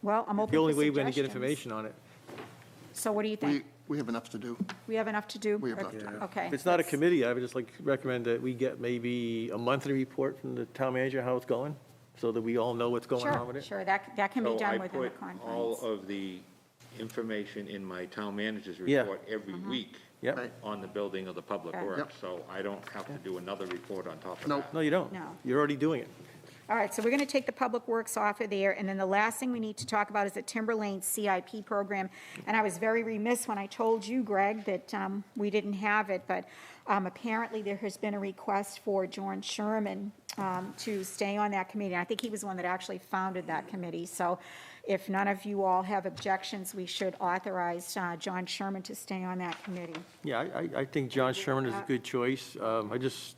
Well, I'm open The for only way we're going to get suggestions. information on it. So what do you think? We have enough to do. We have enough to do? We have enough to do. Okay. If it's not a committee, I would just like to recommend that we get maybe a monthly report from the town manager, how it's going, so that we all know what's going on with Sure, it. sure, that can be So done I within the put confines. all of the information in my town manager's Yeah. report every week Yep. Right. on the building of the public Okay. works, Yep. so I don't have to do another report on top of Nope. that. No, you don't. No. You're already doing it. All right, so we're going to take the Public Works off of there, and then the last thing we need to talk about is the Timber Lane CIP program. And I was very remiss when I told you, Greg, that we didn't have it, but apparently there has been a request for John Sherman to stay on that committee. I think he was the one that actually founded that committee. So if none of you all have objections, we should authorize John Sherman to stay on that committee. Yeah, I think John Sherman is a good choice.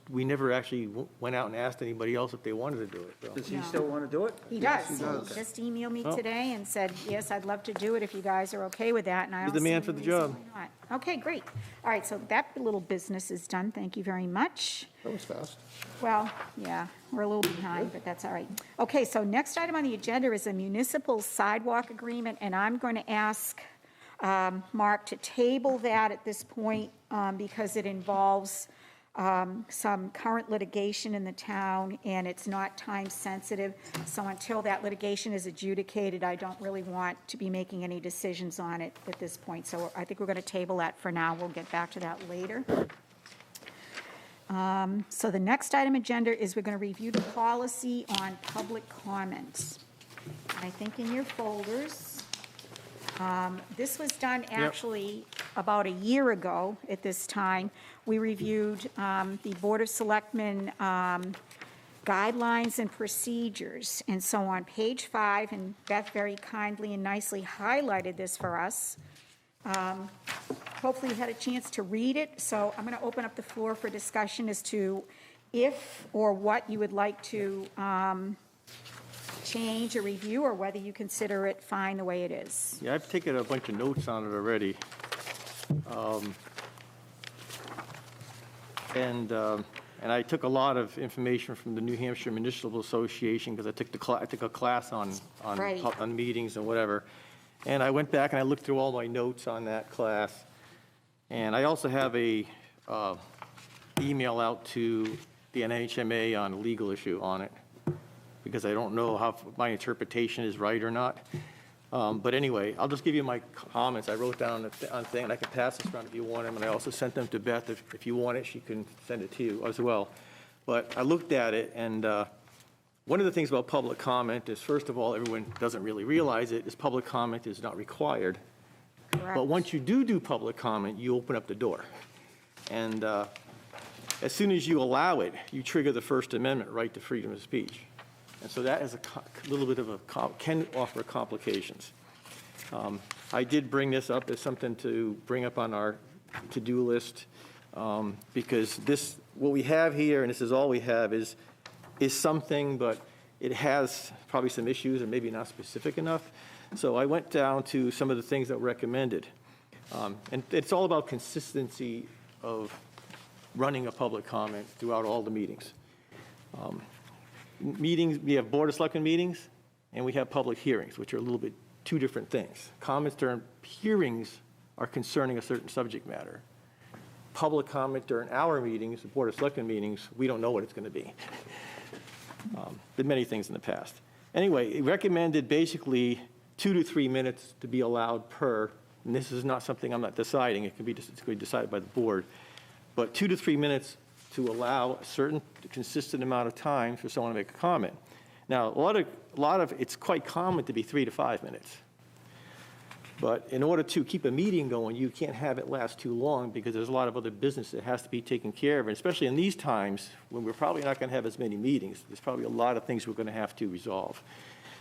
We never actually went out and asked anybody else if they wanted to do it, so. Does he still want to do it? He does. he does. He just emailed me Oh. today and said, yes, I'd love to do it if you guys are okay with that, and I He's don't the see man any for the reason job. why not. Okay, great. All right, so that little business is done. Thank you very much. That was fast. Well, yeah, we're a little behind, but that's all right. Okay, so next item on the agenda is a municipal sidewalk agreement, and I'm going to ask Mark to table that at this point because it involves some current litigation in the town, and it's not time-sensitive. So until that litigation is adjudicated, I don't really want to be making any decisions on it at this point. So I think we're going to table that for now. We'll get back to that later. So the next item agenda is we're going to review the policy on public comments. I think in your folders, this was done actually about a year ago at this time. We reviewed the Board of Selectmen guidelines and procedures. And so on page 5, and Beth very kindly and nicely highlighted this for us. Hopefully you had a chance to read it, so I'm going to open up the floor for discussion as to if or what you would like to change or review, or whether you consider it fine the way it is. Yeah, I've taken a bunch of notes on it already. And I took a lot of information from the New Hampshire Municipal Association, because I took a class on Right. on meetings and whatever. And I went back and I looked through all my notes on that class. And I also have a email out to the NHMA on a legal issue on it, because I don't know how my interpretation is right or not. But anyway, I'll just give you my comments. I wrote down on thing, and I can pass this around if you want them, and I also sent them to Beth. If you want it, she can send it to you as well. But I looked at it, and one of the things about public comment is, first of all, everyone doesn't really realize it, is public comment is not required. Correct. But once you do public comment, you open up the door. And as soon as you allow it, you trigger the First Amendment right to freedom of speech. And so that is a little bit of can offer complications. I did bring this up as something to bring up on our to-do list, because what we have here, and this is all we have, is something, but it has probably some issues and maybe not specific enough. So I went down to some of the things that were recommended. And it's all about consistency of running a public comment throughout all the meetings. Meetings, we have Board of Selectmen meetings, and we have public hearings, which are a little bit two different things. Comments during hearings are concerning a certain subject matter. Public comment during our meetings, the Board of Selectmen meetings, we don't know what it's going to be. Been many things in the past. Anyway, it recommended basically 2 to 3 minutes to be allowed per, and this is not something I'm not deciding, it's going to be decided by the board, but 2 to 3 minutes to allow a certain consistent amount of time for someone to make a comment. Now, a lot of it's quite common to be 3 to 5 minutes. But in order to keep a meeting going, you can't have it last too long, because there's a lot of other business that has to be taken care of, and especially in these times when we're probably not going to have as many meetings. There's probably a lot of things we're going to have to resolve.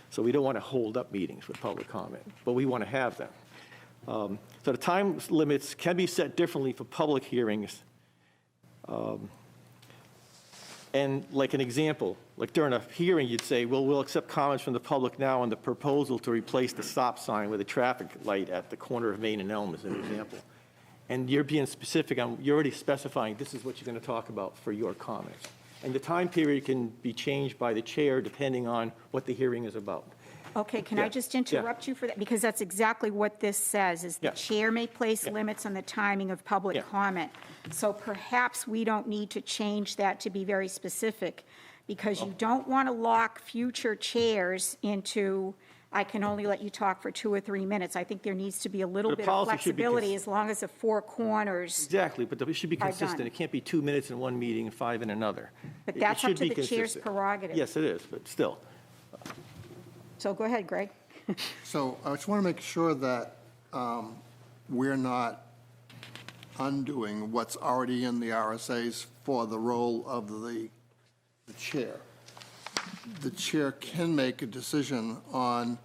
So we don't want to hold up meetings with public comment, but we want to have them. So the time limits can be set differently for public hearings. And like an example, like during a hearing, you'd say, well, we'll accept comments from the public now on the proposal to replace the stop sign with a traffic light at the corner of Main and Elm as an example. And you're being specific on, you're already specifying this is what you're going to talk about for your comments. And the time period can be changed by the chair depending on what the hearing is about. Okay, can I Yeah, just yeah. interrupt you for that? Because that's exactly what this says, is the Yeah. chair may place limits on the timing of public Yeah. comment. So perhaps we don't need to change that to be very specific, because Oh. you don't want to lock future chairs into, I can only let you talk for 2 or 3 minutes. I think there needs to be a little But the bit of policy should be flexibility as long as the 4 corners, Exactly, but it should be Are consistent. done. It can't be 2 minutes in one meeting and 5 in another. but It that's up should to be the chair's consistent. prerogative. Yes, it is, but still. So go ahead, Greg. So I just want to make sure that we're not undoing what's already in the RSAs for the role of the chair. The chair can make a decision on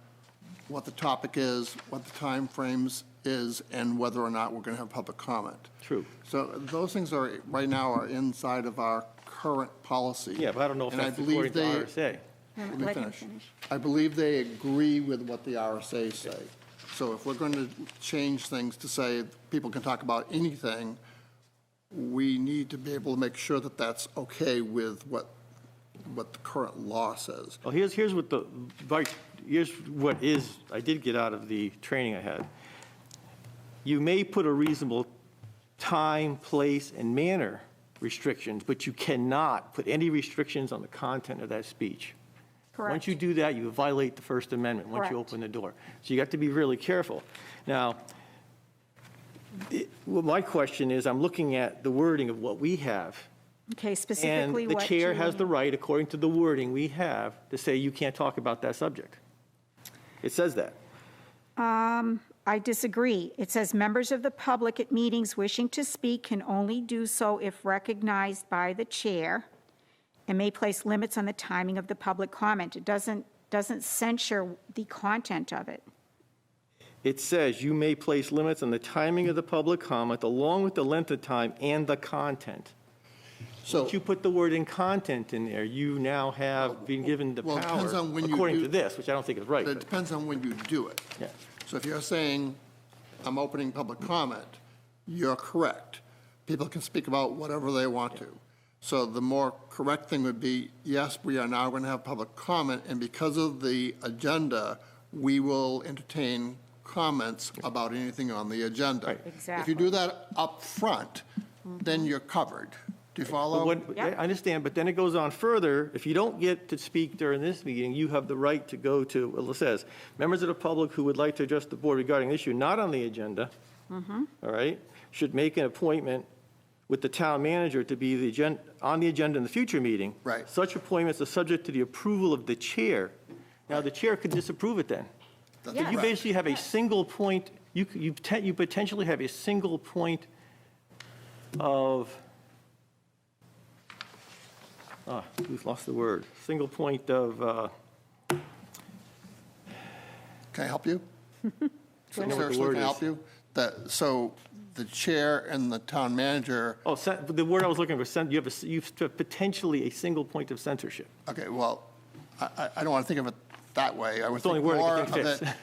what the topic is, what the timeframes is, and whether or not we're going to have public comment. True. So those things are, right now, are inside of our current policy. Yeah, but I don't know if And I that's believe according to they- RSA. Let me Let him finish. I believe they agree with what the RSA say. So if we're going to change things to say people can talk about anything, we need to be able to make sure that that's okay with what the current law says. Well, here's what I did get out of the training I had. You may put a reasonable time, place, and manner restrictions, but you cannot put any restrictions on the content of that speech. Correct. Once you do that, you violate the First Amendment, once you Correct. open the door. So you have to be really careful. Now, well, my question is, I'm looking at the wording of what we have, Okay, and specifically the what chair has Julie- the right, according to the wording we have, to say you can't talk about that subject. It says that. I disagree. It says members of the public at meetings wishing to speak can only do so if recognized by the chair and may place limits on the timing of the public comment. It doesn't censure the content of it. It says you may place limits on the timing of the public comment along with the length of time and the content. So, Once you put the word in content in there, you now have been given the Well, it depends power, on when you according do- to this, which I don't think is right. it but- depends on when you do it. Yeah. So if you're saying, I'm opening public comment, you're correct. People can speak about whatever they want to. So the more correct thing would be, yes, we are now going to have public comment, and because of the agenda, we will entertain comments about anything on the agenda. Right. If Exactly. you do that up front, then you're covered. Do you But follow? what- I Yep. understand, but then it goes on further. If you don't get to speak during this meeting, you have the right to go to, well, it says, members of the public who would like to address the board regarding an issue not on the agenda, all right, should make an appointment with the town manager to be on the agenda in the future meeting. Right. Such appointments are subject to the approval of the chair. Now, the chair could disapprove it then. That's Yes. You correct. basically have a single point, you potentially have a single point of, we've lost the word, single point of, Can I help you? know what the Seriously, word can I is. help you? So the chair and the town manager, the word I was looking for, you have potentially a single point of censorship. okay, well, I don't want to think of it that way. I would It's the only think word I more can of think it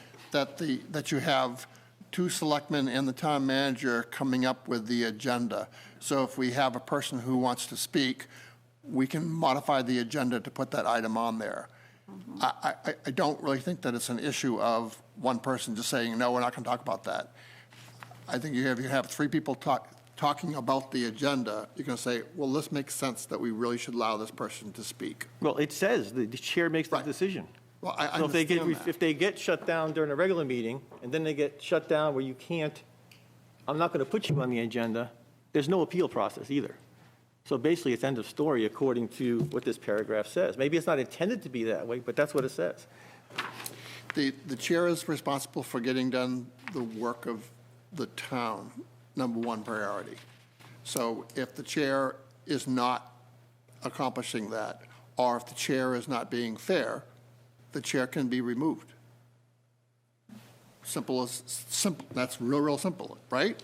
fits. that you have 2 selectmen and the town manager coming up with the agenda. So if we have a person who wants to speak, we can modify the agenda to put that item on there. I don't really think that it's an issue of one person just saying, no, we're not going to talk about that. I think you have 3 people talking about the agenda, you're going to say, well, this makes sense that we really should allow this person to speak. Well, it says the chair makes the Right. decision. Well, I So understand that. if they get shut down during a regular meeting, and then they get shut down where you can't, I'm not going to put you on the agenda, there's no appeal process either. So basically, it's end of story according to what this paragraph says. Maybe it's not intended to be that way, but that's what it says. The chair is responsible for getting done the work of the town, number 1 priority. So if the chair is not accomplishing that, or if the chair is not being fair, the chair can be removed. Simple, that's real simple, right?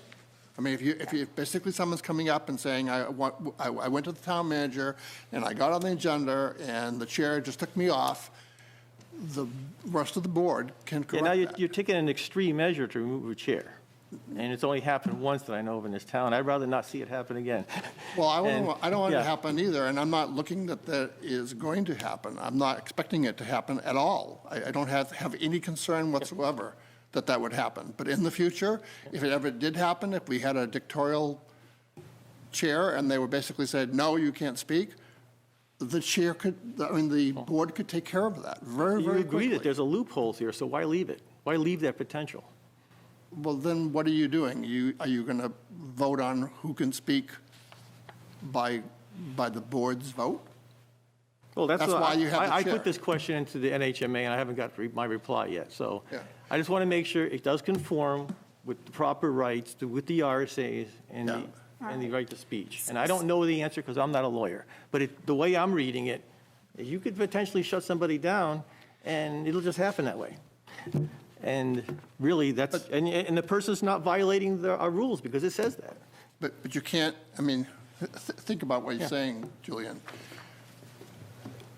I mean, if basically someone's coming up and saying, I went to the town manager and I got on the agenda and the chair just took me off, the rest of the board can Yeah, now correct that. you're taking an extreme measure to remove a chair. And it's only happened once that I know of in this town. I'd rather not see it happen again. Well, I And- don't want it to yeah. happen either, and I'm not looking that is going to happen. I'm not expecting it to happen at all. I don't have any concern whatsoever that would happen. But in the future, if it ever did happen, if we had a dictatorial chair and they were basically said, no, you can't speak, the chair could, the board could take care of that very, You very agree quickly. that there's a loophole here, so why leave it? Why leave that potential? Well, then what are you doing? Are you going to vote on who can speak by the board's vote? Well, that's That's what why you have the I chair. put this question into the NHMA, and I haven't got my reply yet. So Yeah. I just want to make sure it does conform with the proper rights, with the RSAs and Yeah. the right to speech. And I don't know the answer because I'm not a lawyer. But the way I'm reading it, is you could potentially shut somebody down, and it'll just happen that way. And really, and the person's not violating our rules because it says that. But you can't, I mean, think about what you're Yeah. saying, Julian.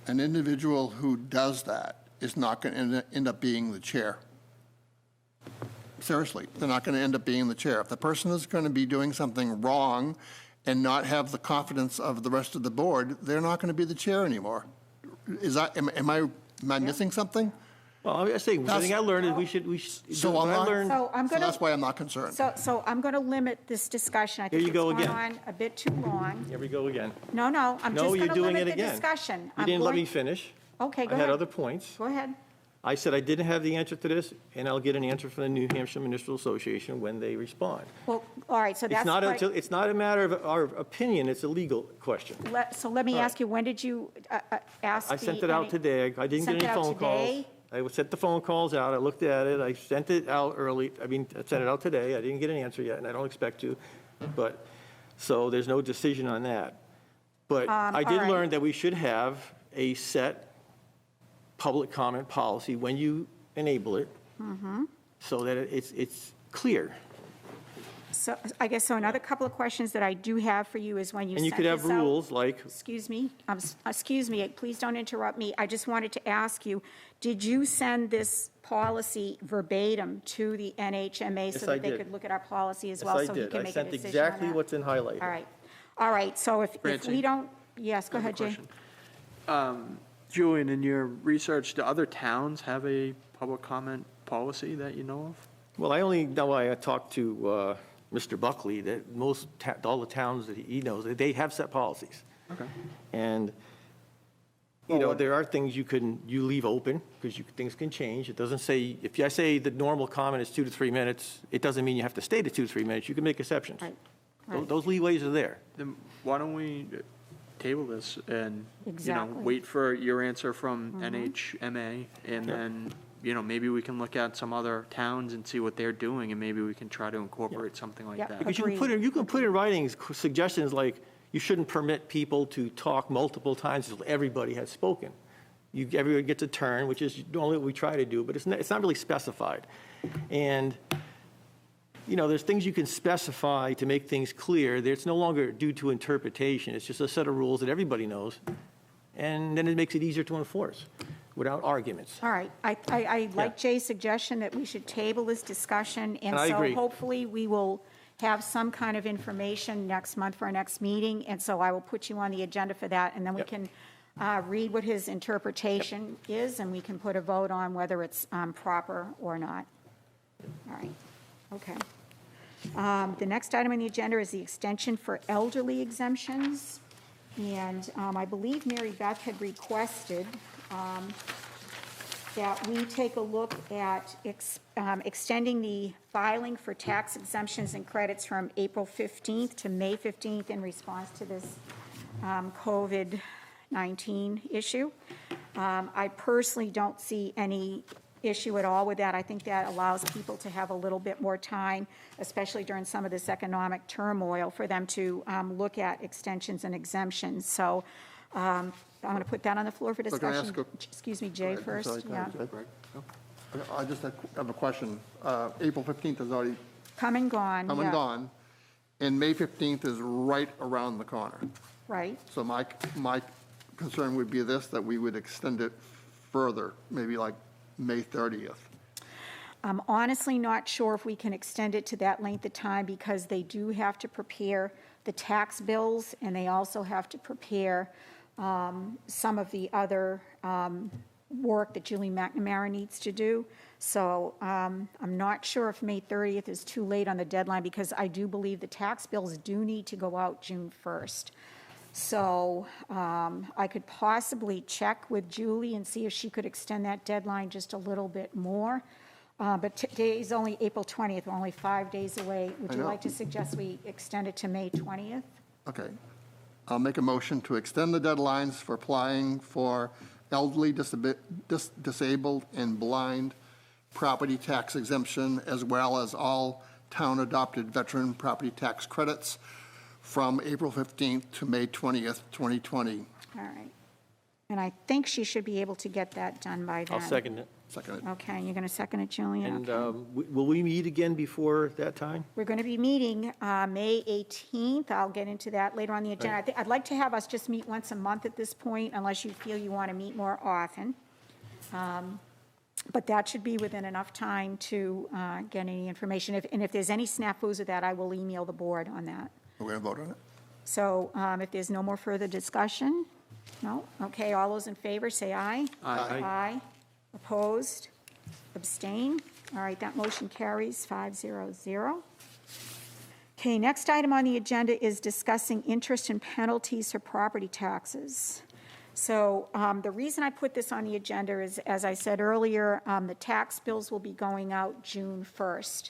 An individual who does that is not going to end up being the chair. Seriously, they're not going to end up being the chair. If the person is going to be doing something wrong and not have the confidence of the rest of the board, they're not going to be the chair anymore. Am I missing something? Well, I'm just saying, the thing I learned is So what I'm I not, learned. So I'm so going that's to, why I'm not concerned. so I'm going to limit this discussion. I Here think you it's go gone again. on a bit too long. Here we go again. No, I'm No, just you're going to doing it limit the again. discussion. You I'm didn't let going- me finish. Okay, go I had ahead. other points. Go ahead. I said I didn't have the answer to this, and I'll get an answer from the New Hampshire Municipal Association when they respond. Well, all right, so that's It's not a matter of our opinion, it's a legal question. So let me All right. ask you, when did you ask I sent it out today. I didn't get Sent it any out phone calls. today? I sent the phone calls out, I looked at it, I sent it out early, I sent it out today, I didn't get an answer yet, and I don't expect to, but, so there's no decision on that. But I did all right. learn that we should have a set public comment policy when you enable it, Mm-hmm. so that it's clear. So I guess, so another couple of questions that I do have for you is when you And you sent could have this out- rules like, Excuse me, please don't interrupt me. I just wanted to ask you, did you send this policy verbatim to the NHMA Yes, so that I they did. could look at our policy as yes, well? I So he did. can I make a sent decision on exactly that? what's in highlighted. All right, so if we Francie? don't, yes, go I have a ahead, Jay. question. Julian, in your research, do other towns have a public comment policy that you know of? Well, I only know, I talked to Mr. Buckley, that all the towns that he knows, they have set policies. Okay. And, there are things you leave open, because things can change. It doesn't say, if I say the normal comment is 2 to 3 minutes, it doesn't mean you have to stay to 2 to 3 minutes. You can make exceptions. Right, Those- right. Those leeways are there. Then why don't we table this and, Exactly. wait for your answer from NHMA, and then, maybe we can look at some other towns and see what they're doing, and maybe we can try to incorporate something like Yep. that. Because Agreed. you can put in writing suggestions like, you shouldn't permit people to talk multiple times until everybody has spoken. Everyone gets a turn, which is normally what we try to do, but it's not really specified. And, there's things you can specify to make things clear. It's no longer due to interpretation. It's just a set of rules that everybody knows. And then it makes it easier to enforce without arguments. All right, I like Jay's suggestion that we should table this discussion. And I agree. So hopefully we will have some kind of information next month for our next meeting. And so I will put you on the agenda for that. And then we Yep. can read what his interpretation is, and we can put a vote on whether it's proper or not. All right, okay. The next item on the agenda is the extension for elderly exemptions. And I believe Mary Beth had requested that we take a look at extending the filing for tax exemptions and credits from April 15th to May 15th in response to this COVID-19 issue. I personally don't see any issue at all with that. I think that allows people to have a little bit more time, especially during some of this economic turmoil, for them to look at extensions and exemptions. So I'm going to put that on the floor for So can I discussion. ask Excuse me, Jay, Go ahead. I'm sorry, first. go Yeah. ahead, Jay. I just have a question. April 15th is already Come and gone. come and yeah. gone, and May 15th is right around the corner. Right. So my concern would be this, that we would extend it further, maybe like May 30th. I'm honestly not sure if we can extend it to that length of time because they do have to prepare the tax bills and they also have to prepare some of the other work that Julie McNamara needs to do. So I'm not sure if May 30th is too late on the deadline because I do believe the tax bills do need to go out June 1st. So I could possibly check with Julie and see if she could extend that deadline just a little bit more. But today is only April 20th, we're only 5 days away. Would I you know. like to suggest we extend it to May 20th? Okay. I'll make a motion to extend the deadlines for applying for elderly, disabled, and blind property tax exemption, as well as all town-adopted veteran property tax credits from April 15th to May 20th, 2020. All right. And I think she should be able to get that done by then. I'll second it. Seconded. Okay, you're going to second it, Julian? And Okay. will we meet again before that time? We're going to be meeting May 18th. I'll get into that later on the agenda. I'd like to have us just meet once a month at this point, unless you feel you want to meet more often. But that should be within enough time to get any information. And if there's any snafus with that, I will email the board on that. We're going to vote on it? So if there's no more further discussion, no? Okay, all those in favor, say aye. Aye. Aye. Opposed? Abstain? All right, that motion carries 500. Okay, next item on the agenda is discussing interest and penalties for property taxes. So the reason I put this on the agenda is, as I said earlier, the tax bills will be going out June 1st.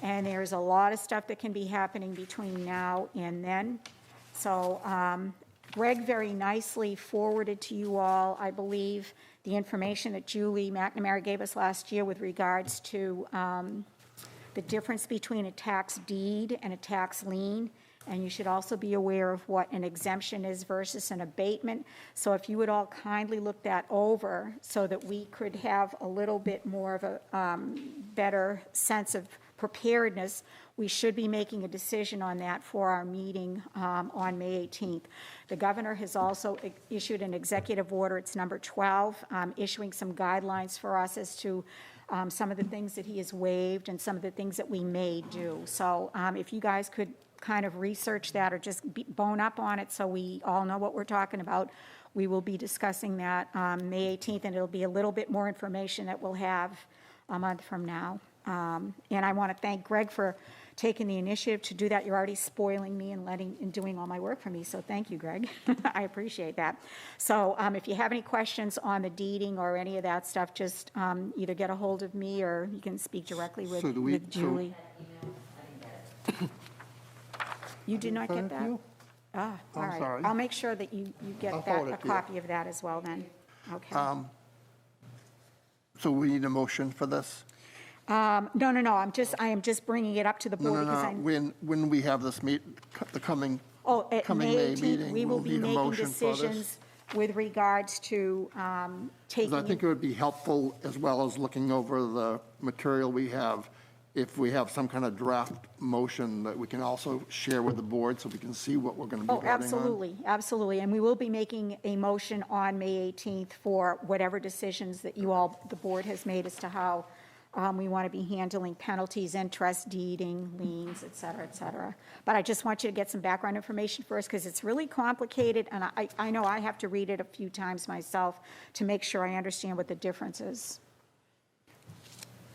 And there's a lot of stuff that can be happening between now and then. So Greg very nicely forwarded to you all, I believe, the information that Julie McNamara gave us last year with regards to the difference between a tax deed and a tax lien. And you should also be aware of what an exemption is versus an abatement. So if you would all kindly look that over so that we could have a little bit more of a better sense of preparedness, we should be making a decision on that for our meeting on May 18th. The governor has also issued an executive order, it's number 12, issuing some guidelines for us as to some of the things that he has waived and some of the things that we may do. So if you guys could kind of research that or just bone up on it so we all know what we're talking about, we will be discussing that May 18th, and it'll be a little bit more information that we'll have a month from now. And I want to thank Greg for taking the initiative to do that. You're already spoiling me and doing all my work for me, so thank you, Greg. I appreciate that. So if you have any questions on the deeding or any of that stuff, just either get a hold of me or you can speak directly with, So do we- with Julie. You did not get that? Thank you. Ah, all I'm right. sorry. I'll make sure that you I'll get forward that, a it to you. copy of that as well then. Okay. So we need a motion for this? No, I am just bringing it up to the No, board no, because no. I'm. When we have this the coming At coming May May 18th, meeting, we will we'll be need a making motion for this. decisions with regards to Because I think taking, it would be helpful, as well as looking over the material we have, if we have some kind of draft motion that we can also share with the board so we can see what we're going to be voting on. absolutely, absolutely. And we will be making a motion on May 18th for whatever decisions that you all, the board has made as to how we want to be handling penalties, interest, deeding, liens, et cetera, et cetera. But I just want you to get some background information first because it's really complicated, and I know I have to read it a few times myself to make sure I understand what the difference is.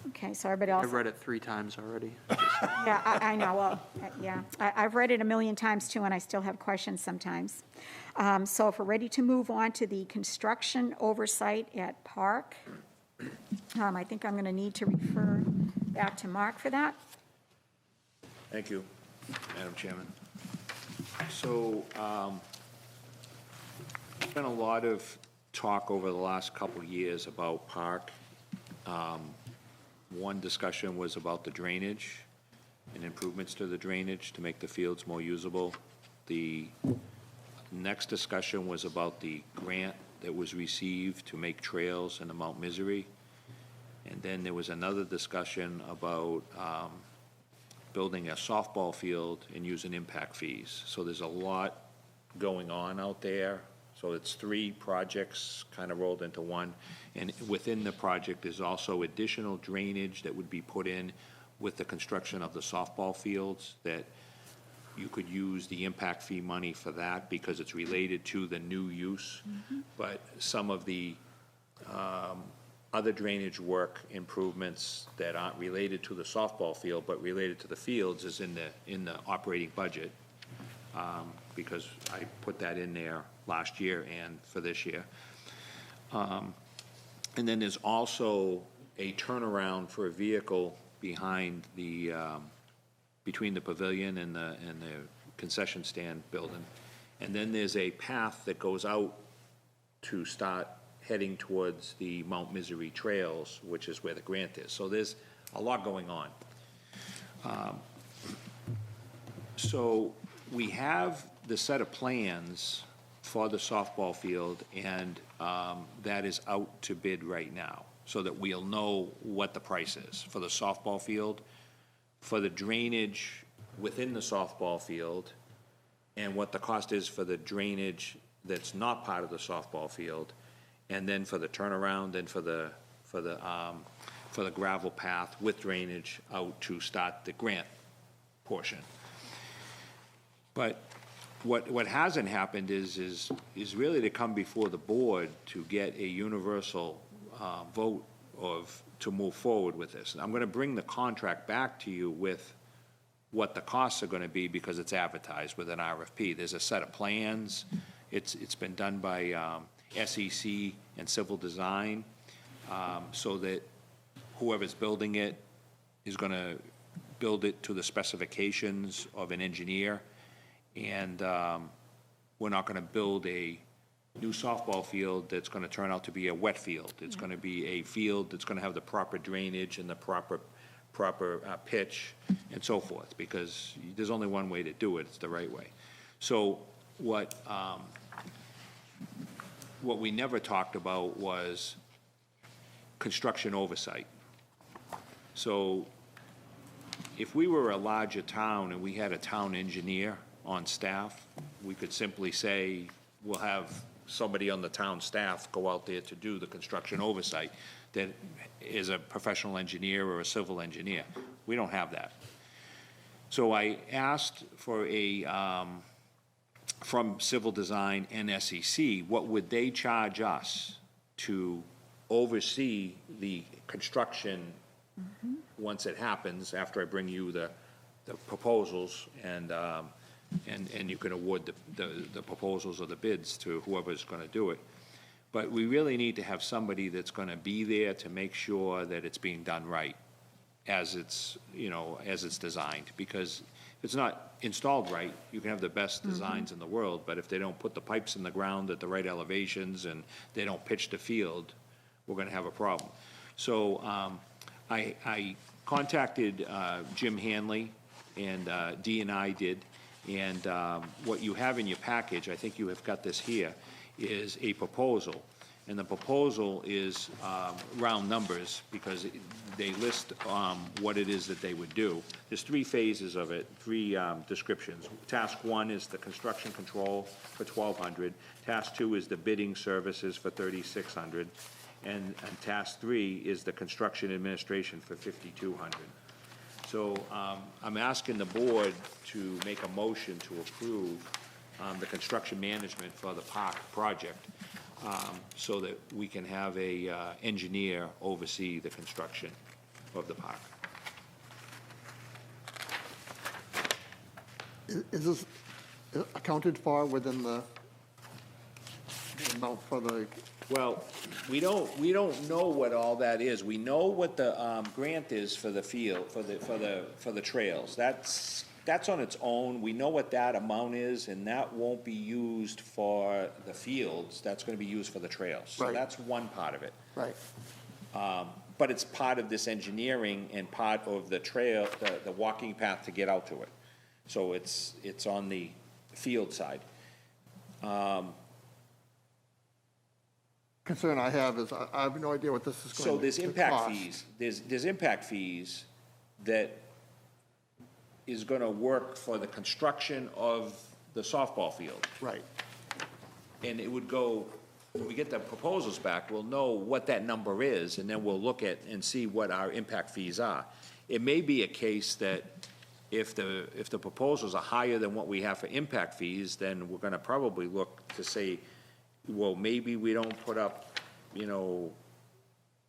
Okay, so everybody else? I've read it 3 times already. Yeah, I know, well, yeah. I've read it a million times too, and I still have questions sometimes. So if we're ready to move on to the construction oversight at Park, I think I'm going to need to refer back to Mark for that. Thank you, Madam Chairman. So, there's been a lot of talk over the last couple of years about Park. One discussion was about the drainage and improvements to the drainage to make the fields more usable. The next discussion was about the grant that was received to make trails in the Mount Misery. And then there was another discussion about building a softball field and using impact fees. So there's a lot going on out there. So it's 3 projects kind of rolled into one. And within the project is also additional drainage that would be put in with the construction of the softball fields, that you could use the impact fee money for that because it's related to the new use. But some of the other drainage work improvements that aren't related to the softball field but related to the fields is in the operating budget, because I put that in there last year and for this year. And then there's also a turnaround for a vehicle behind the, between the pavilion and the concession stand building. And then there's a path that goes out to start heading towards the Mount Misery Trails, which is where the grant is. So there's a lot going on. So we have the set of plans for the softball field, and that is out to bid right now, so that we'll know what the price is for the softball field, for the drainage within the softball field, and what the cost is for the drainage that's not part of the softball field, and then for the turnaround and for the gravel path with drainage out to start the grant portion. But what hasn't happened is really to come before the board to get a universal vote to move forward with this. And I'm gonna bring the contract back to you with what the costs are gonna be, because it's advertised with an RFP. There's a set of plans. It's been done by SEC and Civil Design, so that whoever's building it is gonna build it to the specifications of an engineer. And we're not gonna build a new softball field that's gonna turn out to be a wet field. It's gonna be a field that's gonna have the proper drainage and the proper pitch and so forth, because there's only one way to do it, it's the right way. So what we never talked about was construction oversight. So if we were a larger town and we had a town engineer on staff, we could simply say, we'll have somebody on the town staff go out there to do the construction oversight that is a professional engineer or a civil engineer. We don't have that. So I asked for from Civil Design and SEC, what would they charge us to oversee the construction once it happens, after I bring you the proposals, and you can award the proposals or the bids to whoever's gonna do it. But we really need to have somebody that's gonna be there to make sure that it's being done right, as it's designed. Because if it's not installed right, you can have the best designs in the world, but if they don't put the pipes in the ground at the right elevations and they don't pitch the field, we're gonna have a problem. So I contacted Jim Hanley, and D&I did, and what you have in your package, I think you have got this here, is a proposal. And the proposal is round numbers, because they list what it is that they would do. There's 3 phases of it, 3 descriptions. Task 1 is the construction control for $1,200. Task 2 is the bidding services for $3,600. And task 3 is the construction administration for $5,200. So I'm asking the board to make a motion to approve the construction management for the park project, so that we can have a engineer oversee the construction of the park. Is this accounted for within the amount for the, Well, we don't know what all that is. We know what the grant is for the field, for the trails. That's on its own. We know what that amount is, and that won't be used for the fields. That's gonna be used for the trails. So Right. that's one part of it. right? But it's part of this engineering and part of the trail, the walking path to get out to it. So it's on the field side. Concern I have is I have no idea what this is So going there's to impact cost. fees, there's impact fees that is gonna work for the construction of the softball field. Right. And it would go, when we get the proposals back, we'll know what that number is, and then we'll look at and see what our impact fees are. It may be a case that if the proposals are higher than what we have for impact fees, then we're gonna probably look to say, well, maybe we don't put up, you know,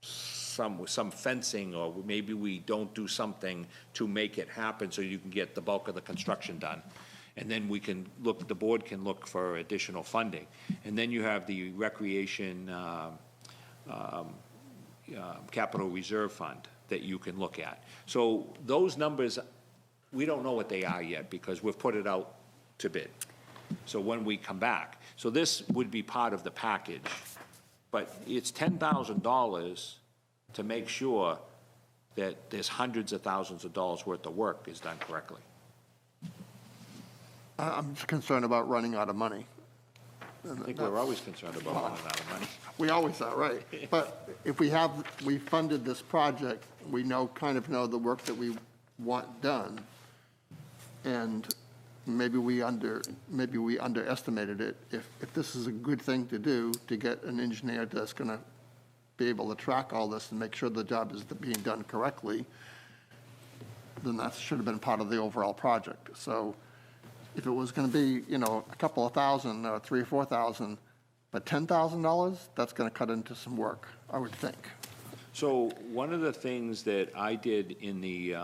some fencing, or maybe we don't do something to make it happen so you can get the bulk of the construction done. And then we can look, the board can look for additional funding. And then you have the recreation capital reserve fund that you can look at. So those numbers, we don't know what they are yet because we've put it out to bid. So when we come back, so this would be part of the package, but it's $10,000 to make sure that there's hundreds of thousands of dollars worth of work is done correctly. I'm just concerned about running out of money. I think we're always concerned about running out of money. We always are, right? But if we funded this project, we kind of know the work that we want done. And maybe we underestimated it. If this is a good thing to do, to get an engineer that's gonna be able to track all this and make sure the job is being done correctly, then that should have been part of the overall project. So if it was gonna be, a couple of thousand, or $3,000 or $4,000, but $10,000, that's gonna cut into some work, I would think. So one of the things that I did in the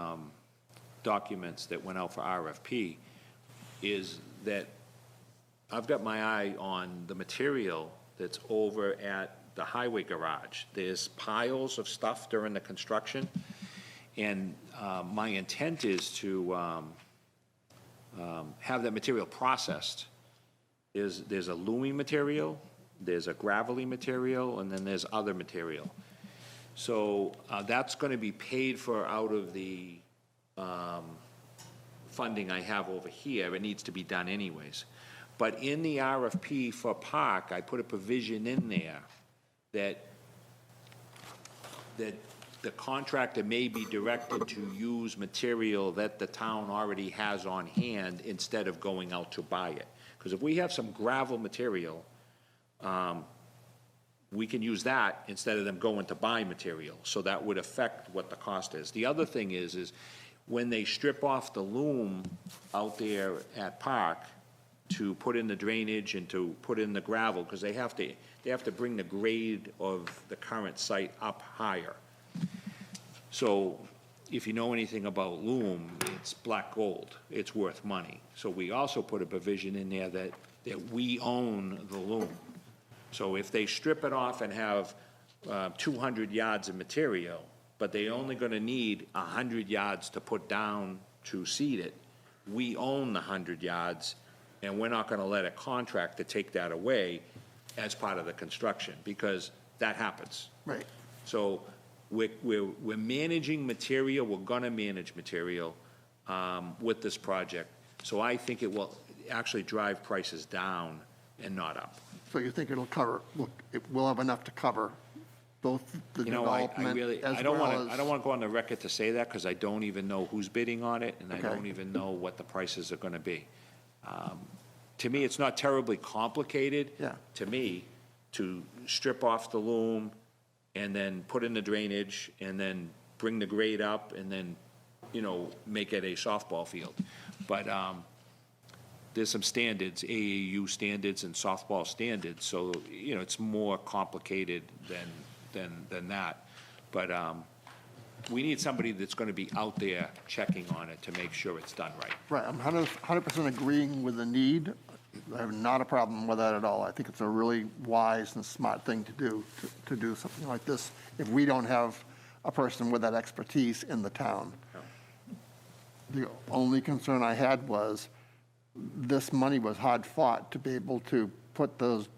documents that went out for RFP is that I've got my eye on the material that's over at the highway garage. There's piles of stuff during the construction, and my intent is to have that material processed. There's a loamy material, there's a gravelly material, and then there's other material. So that's going to be paid for out of the funding I have over here. It needs to be done anyways. But in the RFP for Park, I put a provision in there that the contractor may be directed to use material that the town already has on hand instead of going out to buy it. Because if we have some gravel material, we can use that instead of them going to buy material. So that would affect what the cost is. The other thing is when they strip off the loom out there at Park to put in the drainage and to put in the gravel, because they have to bring the grade of the current site up higher. So if you know anything about loom, it's black gold. It's worth money. So we also put a provision in there that we own the loom. So if they strip it off and have 200 yards of material, but they're only going to need 100 yards to put down to seed it, we own the 100 yards, and we're not going to let a contractor take that away as part of the construction, because that happens. Right. So we're managing material, we're going to manage material with this project. So I think it will actually drive prices down and not up. So you think we'll have enough to cover both the You know, I development really, as I don't well want to, I don't want to go on the record to say that, because I don't even know who's bidding on it, and I Okay. don't even know what the prices are going to be. To me, it's not terribly complicated. Yeah. To me, to strip off the loom and then put in the drainage and then bring the grade up and then, make it a softball field. But there's some standards, AAU standards and softball standards, so, it's more complicated than that. But we need somebody that's going to be out there checking on it to make sure it's done right. Right, I'm 100% agreeing with the need. I have not a problem with that at all. I think it's a really wise and smart thing to do, to do something like this, if we don't have a person with that expertise in the town. The only concern I had was, this money was hard fought to be able to put those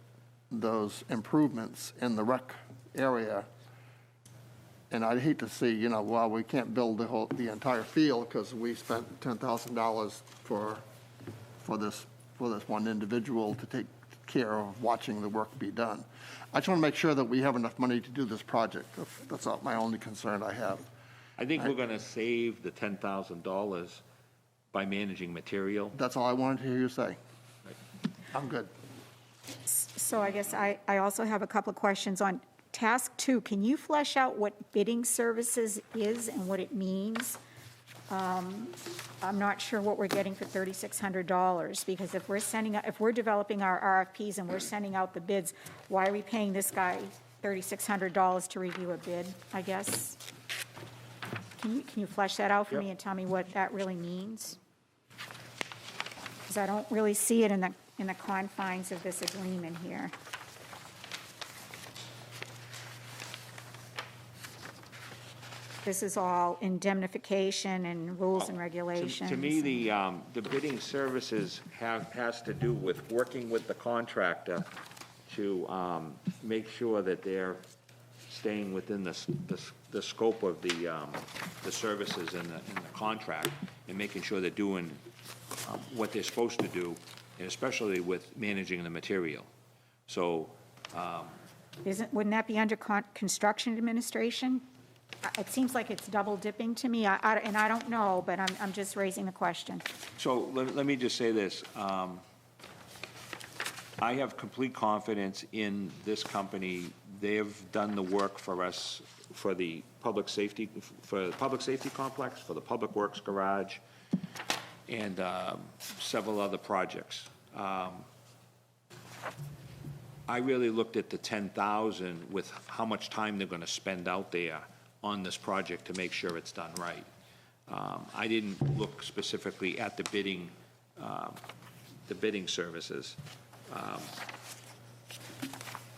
improvements in the rec area. And I'd hate to see, well, we can't build the entire field because we spent $10,000 for this one individual to care of watching the work be done. I just want to make sure that we have enough money to do this project. That's my only concern I have. I think we're gonna save the $10,000 by managing material. That's all I wanted to hear you say. I'm good. So I guess I also have a couple of questions on task 2. Can you flesh out what bidding services is and what it means? I'm not sure what we're getting for $3,600, because if we're developing our RFPs and we're sending out the bids, why are we paying this guy $3,600 to review a bid, I guess? Can you flesh that out for me and tell me what that really means? Because I don't really see it in the confines of this agreement here. This is all indemnification and rules and regulations. To me, the bidding services has to do with working with the contractor to make sure that they're staying within the scope of the services in the contract, and making sure they're doing what they're supposed to do, and especially with managing the material. So, Wouldn't that be under construction administration? It seems like it's double dipping to me, and I don't know, but I'm just raising the question. so let me just say this. I have complete confidence in this company. They've done the work for us for the public safety complex, for the public works garage, and several other projects. I really looked at the 10,000 with how much time they're gonna spend out there on this project to make sure it's done right. I didn't look specifically at the bidding services.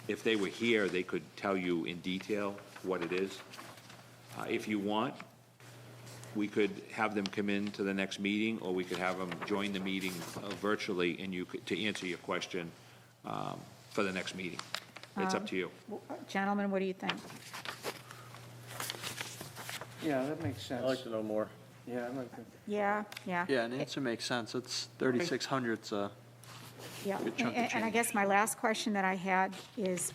If they were here, they could tell you in detail what it is. If you want, we could have them come in to the next meeting, or we could have them join the meeting virtually, and to answer your question for the next meeting. It's up to you. Gentlemen, what do you think? Yeah, that makes sense. I'd like to know more. Yeah, I'd like to. Yeah. Yeah, an answer makes sense. It's 3,600's a Yeah, good chunk of and I change. guess my last question that I had is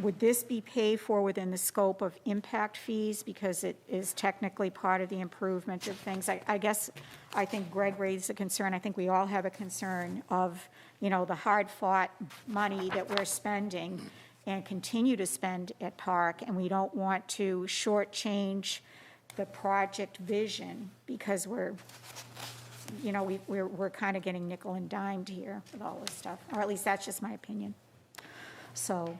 would this be paid for within the scope of impact fees, because it is technically part of the improvement of things? I guess, I think Greg raised a concern, I think we all have a concern of, the hard-fought money that we're spending and continue to spend at Park, and we don't want to shortchange the project vision, because we're kind of getting nickel and dimed here with all this stuff, or at least that's just my opinion. So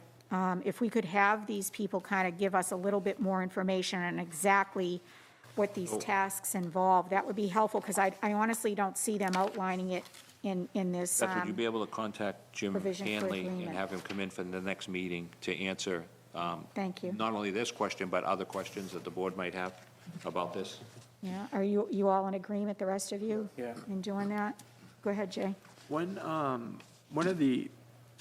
if we could have these people kind of give us a little bit more information on exactly what these tasks involve, that would be helpful, because I honestly don't see them outlining it in this. Beth, would you be able to contact Jim provision for Hanley and agreement. have him come in for the next meeting to answer Thank you. not only this question, but other questions that the board might have about this? Yeah, are you all in agreement, the rest of you? Yeah. In doing that? Go ahead, Jay. When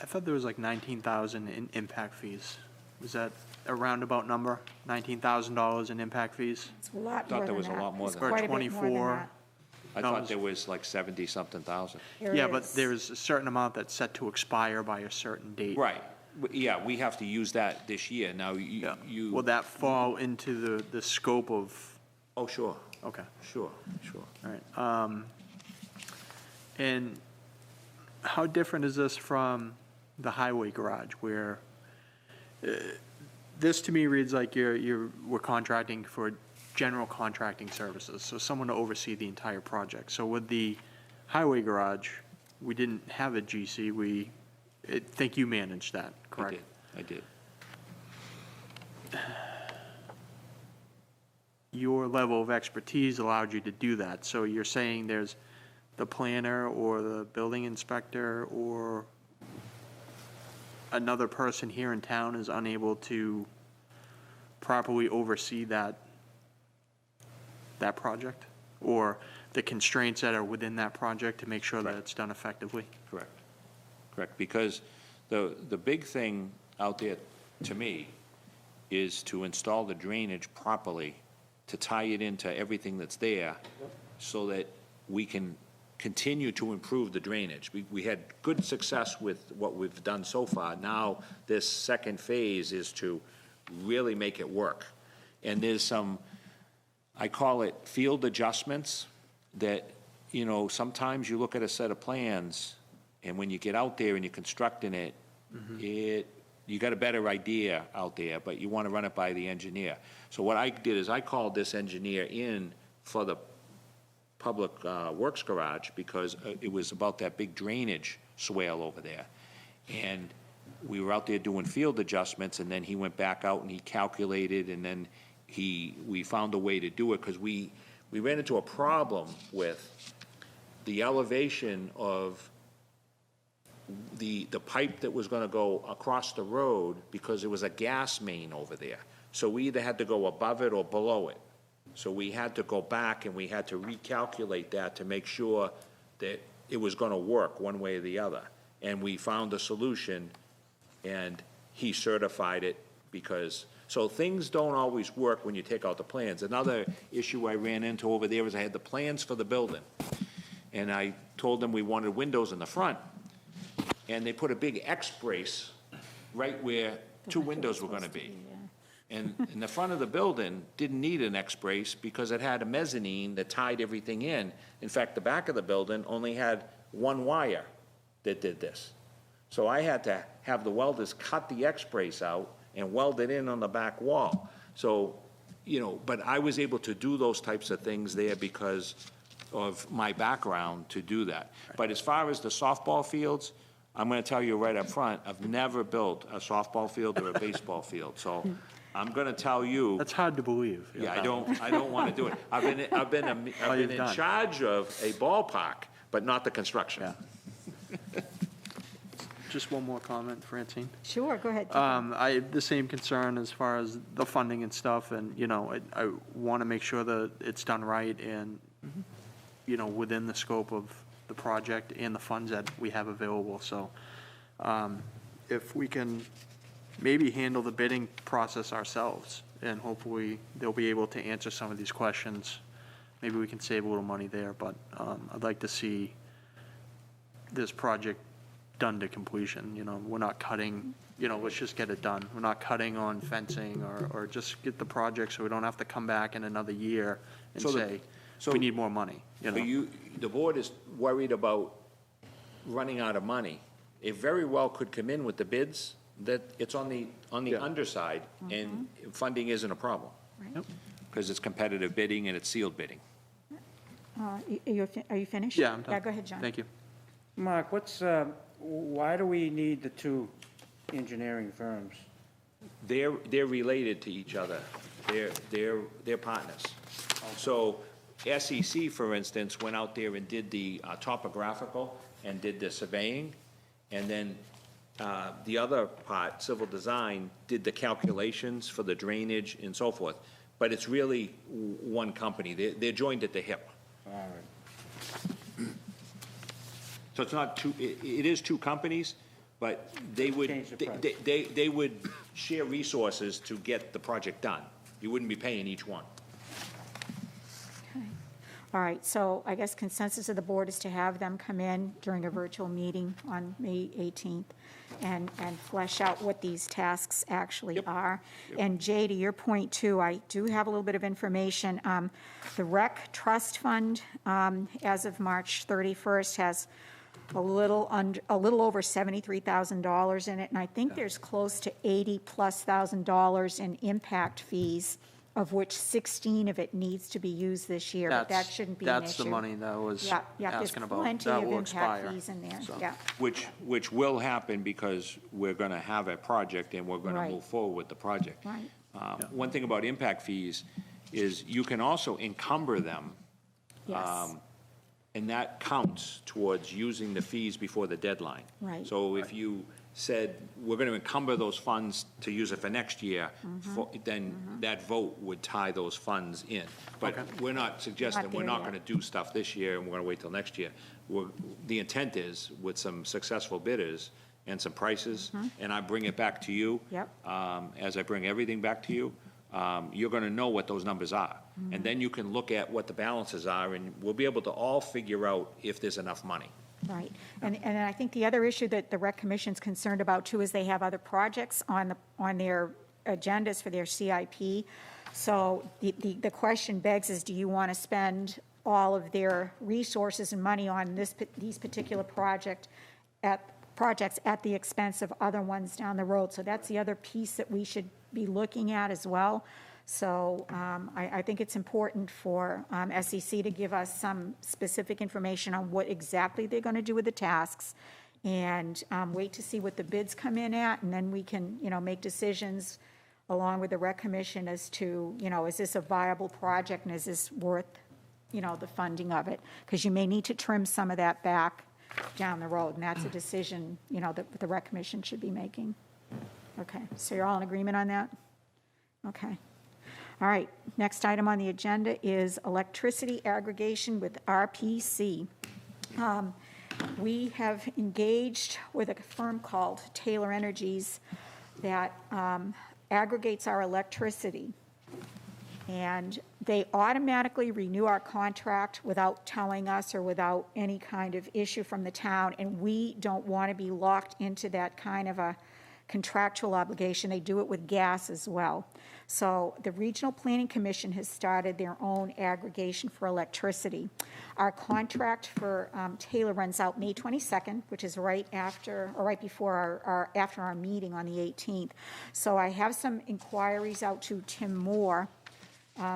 I thought there was like 19,000 in impact fees. Was that a roundabout number? $19,000 in impact fees? It's a lot Thought more there than was a that. lot more It's than quite that. a bit more than 24. that. I No, thought it's- there was like 70-something thousand. There Yeah, but is. there's a certain amount that's set to expire by a certain date. Right. Yeah, we have to use that this year. Now, Yeah. you. Will that fall into the scope of, Oh, sure, okay, sure. all right. And how different is this from the highway garage, where this to me reads like we're contracting for general contracting services, so someone to oversee the entire project. So with the highway garage, we didn't have a GC, I think you managed that, correct? I did. Your level of expertise allowed you to do that, so you're saying there's the planner or the building inspector or another person here in town is unable to properly oversee that project? Or the constraints that are within that project to make sure that it's done effectively? Correct, because the big thing out there, to me, is to install the drainage properly, to tie it into everything that's there, so that we can continue to improve the drainage. We had good success with what we've done so far. Now, this second phase is to really make it work. And there's some, I call it field adjustments that, you know, sometimes you look at a set of plans, and when you get out there and you're constructing it, you got a better idea out there, but you want to run it by the engineer. So what I did is I called this engineer in for the public works garage because it was about that big drainage swale over there. And we were out there doing field adjustments, and then he went back out and he calculated, and then we found a way to do it, because we ran into a problem with the elevation of the pipe that was gonna go across the road, because there was a gas main over there. So we either had to go above it or below it. So we had to go back and we had to recalculate that to make sure that it was gonna work one way or the other. And we found a solution, and he certified it, because, so things don't always work when you take out the plans. Another issue I ran into over there was I had the plans for the building, and I told them we wanted windows in the front, and they put a big X brace right where two windows were gonna be. And in the front of the building didn't need an X brace because it had a mezzanine that tied everything in. In fact, the back of the building only had one wire that did this. So I had to have the welders cut the X brace out and weld it in on the back wall. So, you know, but I was able to do those types of things there because of my background to do that. But as far as the softball fields, I'm gonna tell you right up front, I've never built a softball field or a baseball field. So I'm gonna tell you. That's hard to believe. Yeah, I don't wanna do it. I've been in done. charge of a ballpark, but not the construction. Yeah. Just one more comment, Francine. Sure, go ahead. I have the same concern as far as the funding and stuff, and, you know, I want to make sure that it's done right and, you know, within the scope of the project and the funds that we have available. So if we can maybe handle the bidding process ourselves, and hopefully they'll be able to answer some of these questions, maybe we can save a little money there, but I'd like to see this project done to completion. You know, we're not cutting, you know, let's just get it done. We're not cutting on fencing or just get the project so we don't have to come back in another year and So say, we need more money, you But know? the board is worried about running out of money. It very well could come in with the bids that it's on the Yeah. underside, and funding isn't a problem. Yep. Because it's competitive bidding and it's sealed bidding. Are you finished? Yeah, I'm done. Yeah, go ahead, John. Thank you. Mark, why do we need the two engineering firms? They're related to each other. They're partners. So SEC, for instance, went out there and did the topographical and did the surveying, and then the other part, civil design, did the calculations for the drainage and so forth. But it's really one company. They're joined at the hip. All right. So it's not two, it is two companies, but they would, Change the price. they would share resources to get the project done. You wouldn't be paying each one. Okay. All right, so I guess consensus of the board is to have them come in during a virtual meeting on May 18th and flesh out what these tasks actually are. And Jay, to your point too, I do have a little bit of information. The Rec Trust Fund, as of March 31st, has a little over $73,000 in it, and I think there's close to $80,000+ in impact fees, of which 16 of it needs to be used this year, but that shouldn't be an issue. That's the money that I was Yeah, there's asking about. plenty That of will impact expire. fees in there, So- yeah. Which will happen because we're gonna have a project and we're gonna Right. move forward with the project. Right. One thing about impact fees is you can also encumber them. Yes, And that counts towards using the fees before the deadline. Right. So if you said, we're going to encumber those funds to use it for next year, then that vote would tie those funds in. But we're not suggesting, we're there not yet. going to do stuff this year, and we're going to wait till next year. The intent is, with some successful bidders and some prices, and I bring it back to you. Yep. As I bring everything back to you, you're gonna know what those numbers are. And then you can look at what the balances are, and we'll be able to all figure out if there's enough money. Right. And I think the other issue that the Rec Commission's concerned about too is they have other projects on their agendas for their CIP. So the question begs is, do you want to spend all of their resources and money on these particular projects at the expense of other ones down the road? So that's the other piece that we should be looking at as well. So I think it's important for SEC to give us some specific information on what exactly they're going to do with the tasks, and wait to see what the bids come in at, and then we can, make decisions along with the Rec Commission as to, is this a viable project, and is this worth, the funding of it? Because you may need to trim some of that back down the road, and that's a decision, that the Rec Commission should be making. Okay, so you're all in agreement on that? Okay. All right, next item on the agenda is electricity aggregation with RPC. We have engaged with a firm called Taylor Energies that aggregates our electricity. And they automatically renew our contract without telling us or without any kind of issue from the town, and we don't want to be locked into that kind of a contractual obligation. They do it with gas as well. So the Regional Planning Commission has started their own aggregation for electricity. Our contract for Taylor runs out May 22nd, which is right before after our meeting on the 18th. So I have some inquiries out to Tim Moore,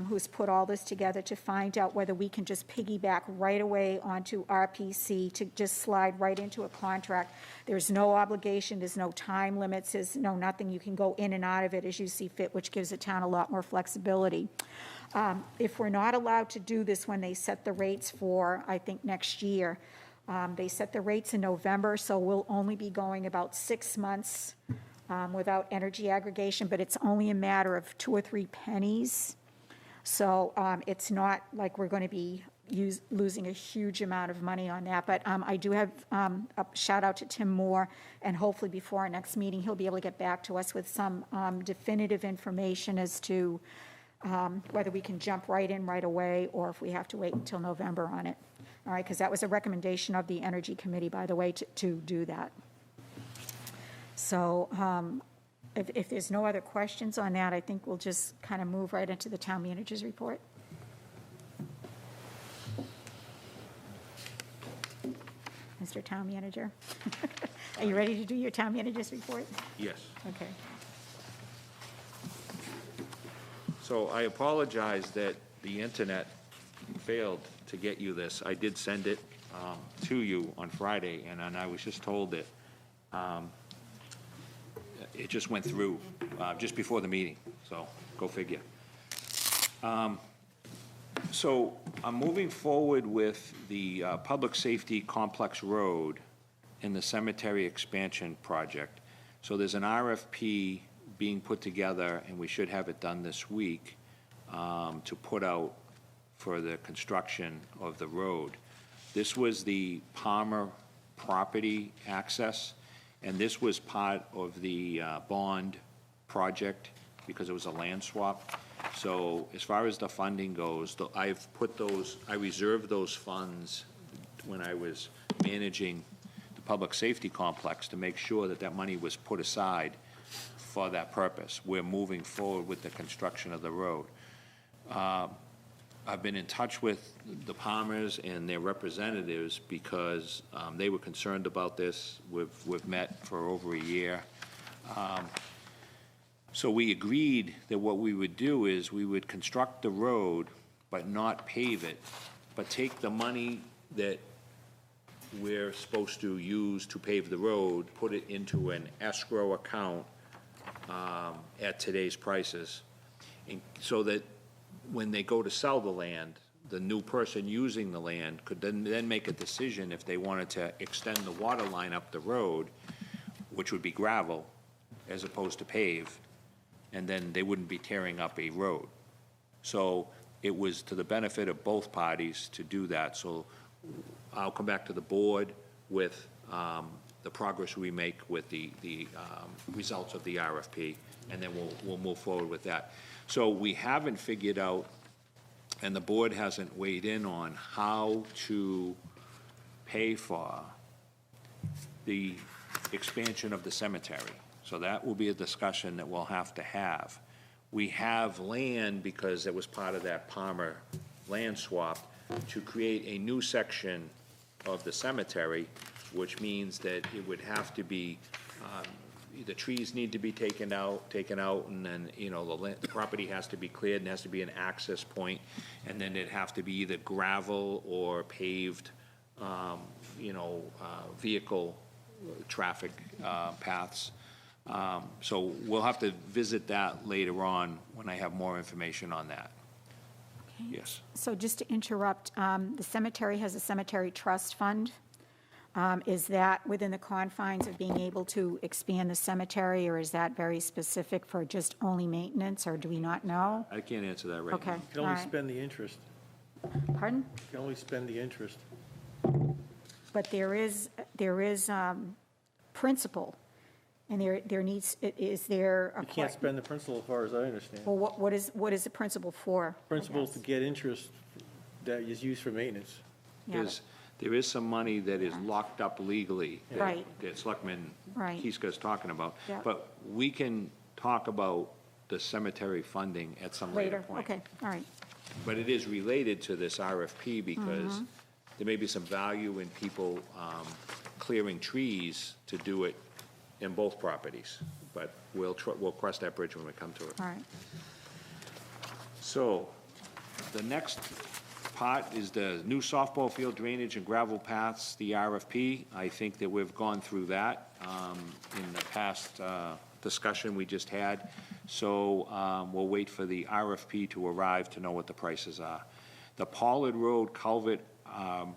who's put all this together, to find out whether we can just piggyback right away onto RPC to just slide right into a contract. There's no obligation, there's no time limits, there's no nothing. You can go in and out of it as you see fit, which gives the town a lot more flexibility. If we're not allowed to do this when they set the rates for, I think, next year, they set the rates in November, so we'll only be going about 6 months without energy aggregation, but it's only a matter of 2 or 3 pennies. So it's not like we're going to be losing a huge amount of money on that. But I do have a shout out to Tim Moore, and hopefully before our next meeting, he'll be able to get back to us with some definitive information as to whether we can jump right in right away or if we have to wait until November on it. All right, because that was a recommendation of the Energy Committee, by the way, to do that. So if there's no other questions on that, I think we'll just kind of move right into the town manager's report. Mr. Town Manager, are you ready to do your town manager's report? Yes. Okay. So I apologize that the internet failed to get you this. I did send it to you on Friday, and I was just told that it just went through just before the meeting, so go figure. So I'm moving forward with the Public Safety Complex Road and the Cemetery Expansion Project. So there's an RFP being put together, and we should have it done this week, to put out for the construction of the road. This was the Palmer property access, and this was part of the bond project because it was a land swap. So as far as the funding goes, I reserved those funds when I was managing the public safety complex to make sure that that money was put aside for that purpose. We're moving forward with the construction of the road. I've been in touch with the Palmers and their representatives because they were concerned about this. We've met for over a year. So we agreed that what we would do is we would construct the road but not pave it, but take the money that we're supposed to use to pave the road, put it into an escrow account at today's prices, and so that when they go to sell the land, the new person using the land could then make a decision if they wanted to extend the water line up the road, which would be gravel as opposed to pave, and then they wouldn't be tearing up a road. So it was to the benefit of both parties to do that. So I'll come back to the board with the progress we make with the results of the RFP, and then we'll move forward with that. So we haven't figured out, and the board hasn't weighed in on how to pay for the expansion of the cemetery. So that will be a discussion that we'll have to have. We have land, because it was part of that Palmer land swap, to create a new section of the cemetery, which means that it would have to be, the trees need to be taken out, and then, the property has to be cleared, and has to be an access point, and then it'd have to be either gravel or paved, vehicle traffic paths. So we'll have to visit that later on when I have more information on that. Yes. So just to interrupt, the cemetery has a cemetery trust fund. Is that within the confines of being able to expand the cemetery, or is that very specific for just only maintenance, or do we not know? I can't answer that right now. Okay, You can all only right. spend the interest. Pardon? You can only spend the interest. But there is principal, and there needs, is there a... You can't spend the principal, as far as I understand. Well, what is the principal for? I Principal is to guess? get interest that is used for maintenance. Yeah, There is some money that is locked up legally. that- Right. That Selectman Right. Kiska's talking about. Yeah. But we can talk about the cemetery funding at some later Later, point. okay, all right. But it is related to this RFP, because Mm-hmm. there may be some value in people clearing trees to do it in both properties. But we'll cross that bridge when we come to it. All right. So, the next part is the new softball field drainage and gravel paths, the RFP. I think that we've gone through that in the past discussion we just had. So we'll wait for the RFP to arrive to know what the prices are. The Pollard Road Culvert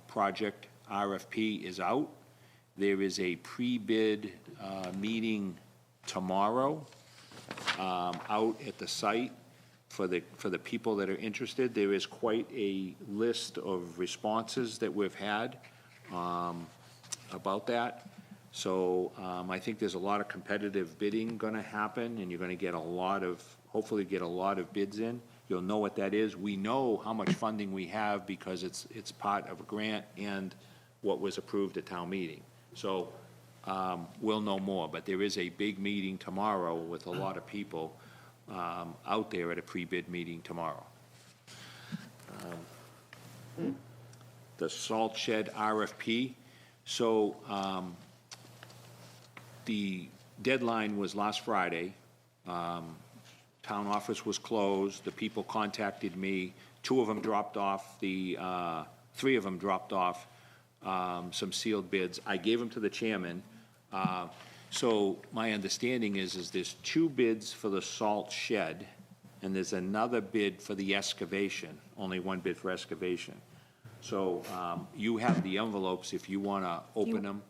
project RFP is out. There is a pre-bid meeting tomorrow out at the site for the people that are interested. There is quite a list of responses that we've had about that. So I think there's a lot of competitive bidding going to happen, and you're going to get hopefully get a lot of bids in. You'll know what that is. We know how much funding we have because it's part of a grant and what was approved at town meeting. So we'll know more, but there is a big meeting tomorrow with a lot of people out there at a pre-bid meeting tomorrow. The salt shed RFP. So the deadline was last Friday. Town office was closed. The people contacted me. 2 of them dropped off. 3 of them dropped off some sealed bids. I gave them to the chairman. So my understanding is there's 2 bids for the salt shed, and there's another bid for the excavation, only 1 bid for excavation. So you have the envelopes if you want to open them.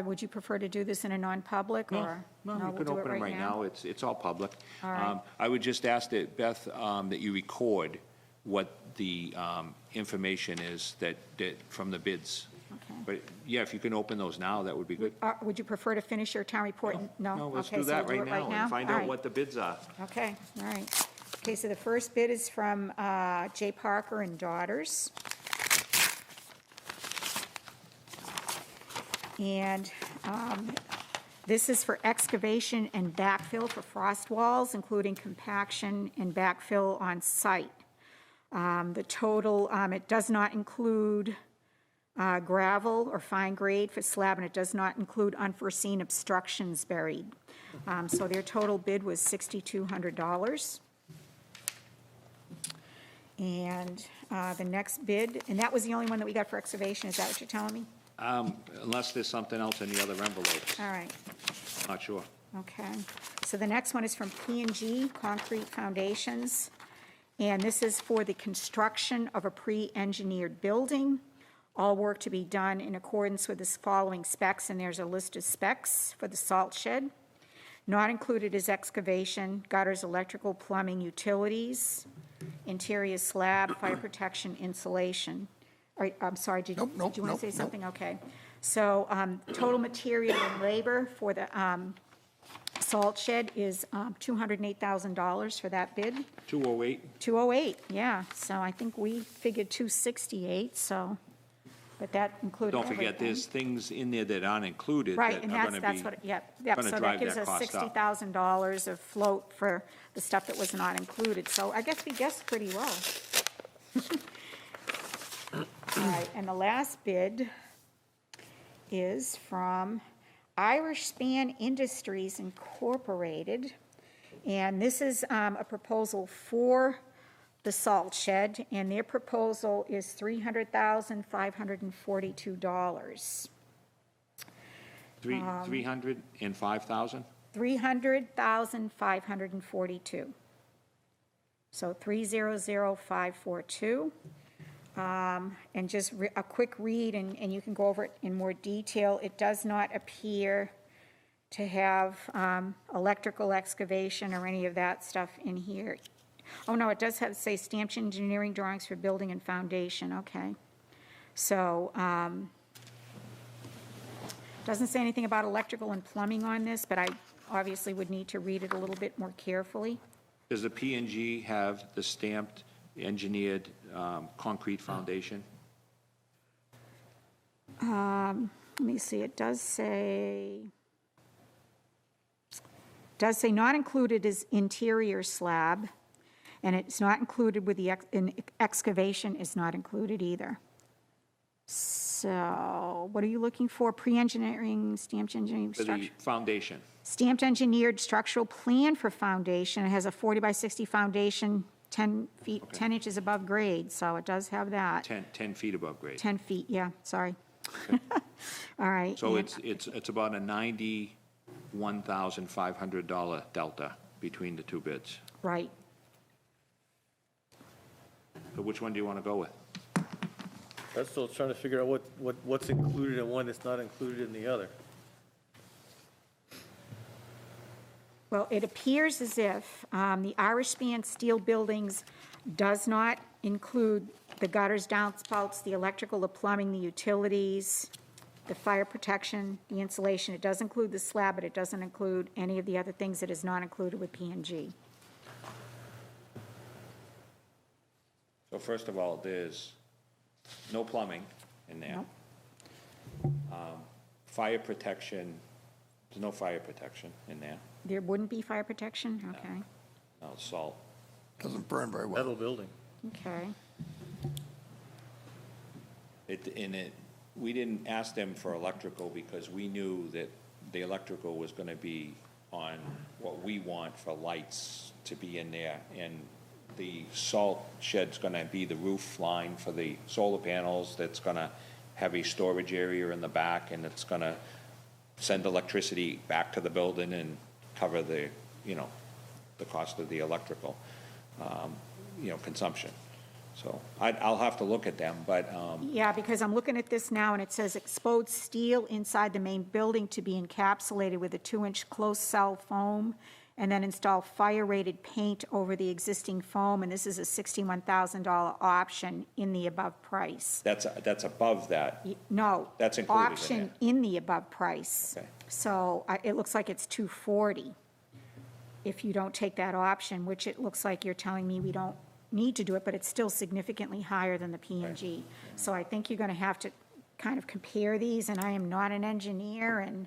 Would you prefer to do this in a non-public, or? No, you we'll can do it open them right now. It's all public. All right. I would just ask that, Beth, that you record what the information is that from the bids. Okay. But, yeah, if you can open those now, that would be good. Would you prefer to finish your town report? No? Let's Okay, do so that we'll right now and find All out right. what the bids are. Okay, all right. Okay, so the first bid is from J. Parker and Daughters. And this is for excavation and backfill for frost walls, including compaction and backfill on site. The total, it does not include gravel or fine grade for slab, and it does not include unforeseen obstructions buried. So their total bid was $6,200. And the next bid, and that was the only one that we got for excavation, is that what you're telling me? Unless there's something else in the other envelopes. All right, Not sure. okay. So the next one is from P&G Concrete Foundations, and this is for the construction of a pre-engineered building. All work to be done in accordance with the following specs, and there's a list of specs for the salt shed. Not included is excavation, gutters, electrical, plumbing, utilities, interior slab, fire protection, insulation. All right, I'm sorry, did you Nope, want to say nope. something? Okay. So total material and labor for the salt shed is $208,000 for that bid. 208? 208, yeah. So I think we figured 268, so, but that included Don't everything. forget, there's things in there that aren't included Right, that and are going to be. that's what, yep. gonna So that drive gives that us cost up. $60,000 of float for the stuff that was not included. So I guess we guessed pretty well. All right, and the last bid is from Irish Span Industries Incorporated. And this is a proposal for the salt shed, and their proposal is $300,542. 305,000? $300,542. So 300,542. And just a quick read, and you can go over it in more detail. It does not appear to have electrical excavation or any of that stuff in here. Oh, no, it does have, say, stamped engineering drawings for building and foundation, okay. So, doesn't say anything about electrical and plumbing on this, but I obviously would need to read it a little bit more carefully. Does the P&G have the stamped, engineered concrete foundation? Let me see, it does say not included is interior slab, and it's not included with the excavation is not included either. So, what are you looking for? Pre-engineering, stamped engineering For structure? the foundation? Stamped engineered structural plan for foundation. It has a 40 by 60 foundation, 10 feet, 10 inches above grade, so it does have that. 10 feet above grade. 10 feet, yeah, sorry. All right. So and- it's about a $91,500 delta between the two bids. Right. So which one do you want to go with? I'm still trying to figure out what's included in one that's not included in the other. Well, it appears as if the Irish Span Steel Buildings does not include the gutters, downspouts, the electrical, the plumbing, the utilities, the fire protection, the insulation. It does include the slab, but it doesn't include any of the other things that is not included with P&G. So first of all, there's no plumbing in there. Nope. Fire protection, there's no fire protection in there. There wouldn't be fire protection? Okay, No salt. Doesn't burn very well. Metal building. okay. We didn't ask them for electrical because we knew that the electrical was gonna be on what we want for lights to be in there. And the salt shed's gonna be the roof line for the solar panels, that's gonna have a storage area in the back, and it's gonna send electricity back to the building and cover the, the cost of the electrical, consumption. So I'll have to look at them, but, Yeah, because I'm looking at this now, and it says exposed steel inside the main building to be encapsulated with a 2-inch closed-cell foam, and then install fire-rated paint over the existing foam, and this is a $61,000 option in the above price. that's above that. No. That's included in Option there. in the above price. Okay. So it looks like it's $240 if you don't take that option, which it looks like you're telling me we don't need to do it, but it's still significantly higher than the P&G. So I think you're going to have to kind of compare these, and I am not an engineer, and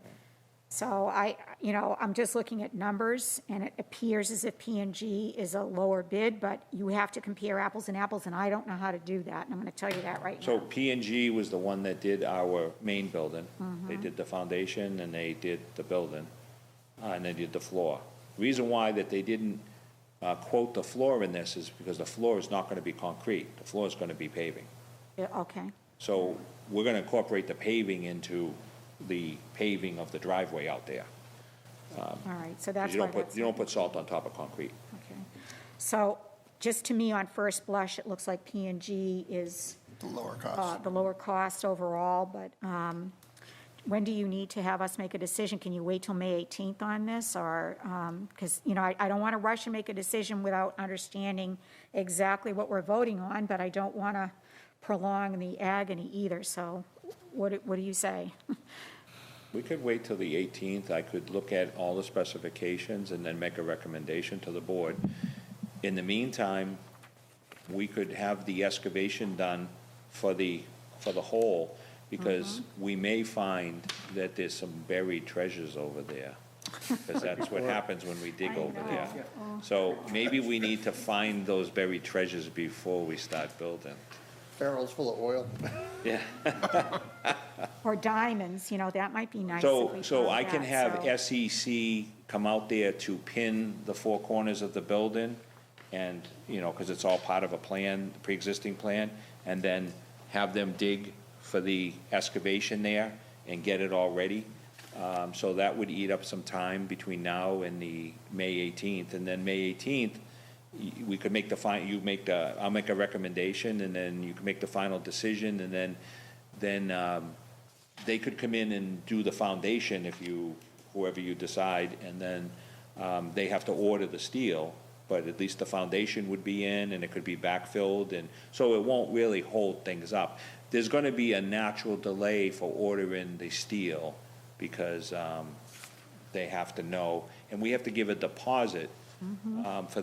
so I'm just looking at numbers, and it appears as if P&G is a lower bid, but you have to compare apples and apples, and I don't know how to do that, and I'm going to tell you that right now. So P&G was the one that did our main building. They did the foundation, and they did the building, and they did the floor. Reason why that they didn't quote the floor in this is because the floor is not gonna be concrete. The floor is gonna be paving. Yeah, okay, So we're gonna incorporate the paving into the paving of the driveway out there. all right, so 'Cause that's you why don't put, that's. you don't put salt on top of concrete. Okay. So just to me, on first blush, it looks like P&G is The lower cost. the lower cost overall, but when do you need to have us make a decision? Can you wait till May 18th on this, or, because, I don't want to rush and make a decision without understanding exactly what we're voting on, but I don't want to prolong the agony either, so what do you say? We could wait till the 18th. I could look at all the specifications and then make a recommendation to the board. In the meantime, we could have the excavation done for the hole, because we may find that there's some buried treasures over there. Because that's what happens when we dig over there. So maybe we need to find those buried treasures before we start building. Barrels full of oil. Yeah. Or diamonds, that might be nice if we So found I can that, have so- SEC come out there to pin the four corners of the building, and, because it's all part of a plan, pre-existing plan, and then have them dig for the excavation there and get it all ready. So that would eat up some time between now and the May 18th, and then May 18th, we could make I'll make a recommendation, and then you can make the final decision, and then they could come in and do the foundation whoever you decide, and then they have to order the steel, but at least the foundation would be in, and it could be backfilled, and so it won't really hold things up. There's gonna be a natural delay for ordering the steel, because they have to know, and we have to give a deposit for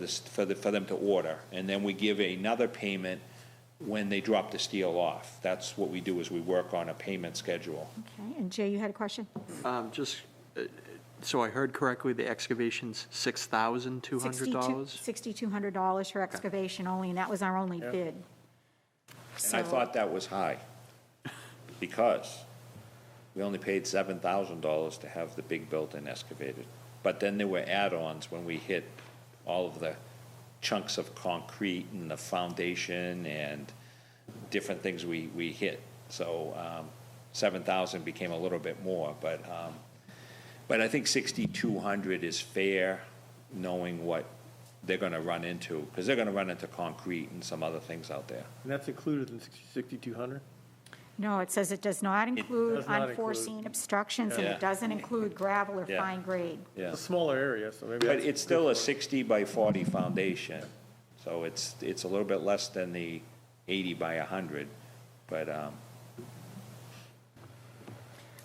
them to order, and then we give another payment when they drop the steel off. That's what we do, is we work on a payment schedule. Okay, and Jay, you had a question? So I heard correctly, the excavation's $6,200? $6,200 for excavation only, and that was our only bid. And I thought that was high, because we only paid $7,000 to have the big building excavated. But then there were add-ons when we hit all of the chunks of concrete and the foundation and different things we hit. So 7,000 became a little bit more, but I think 6,200 is fair, knowing what they're gonna run into, because they're gonna run into concrete and some other things out there. And that's included in 6,200? No, it says it does not include does not include- unforeseen obstructions, and Yeah. it doesn't include gravel or Yeah. fine grade. Yeah. It's a smaller area, so maybe But that's... it's still a 60 by 40 foundation, so it's a little bit less than the 80 by 100, but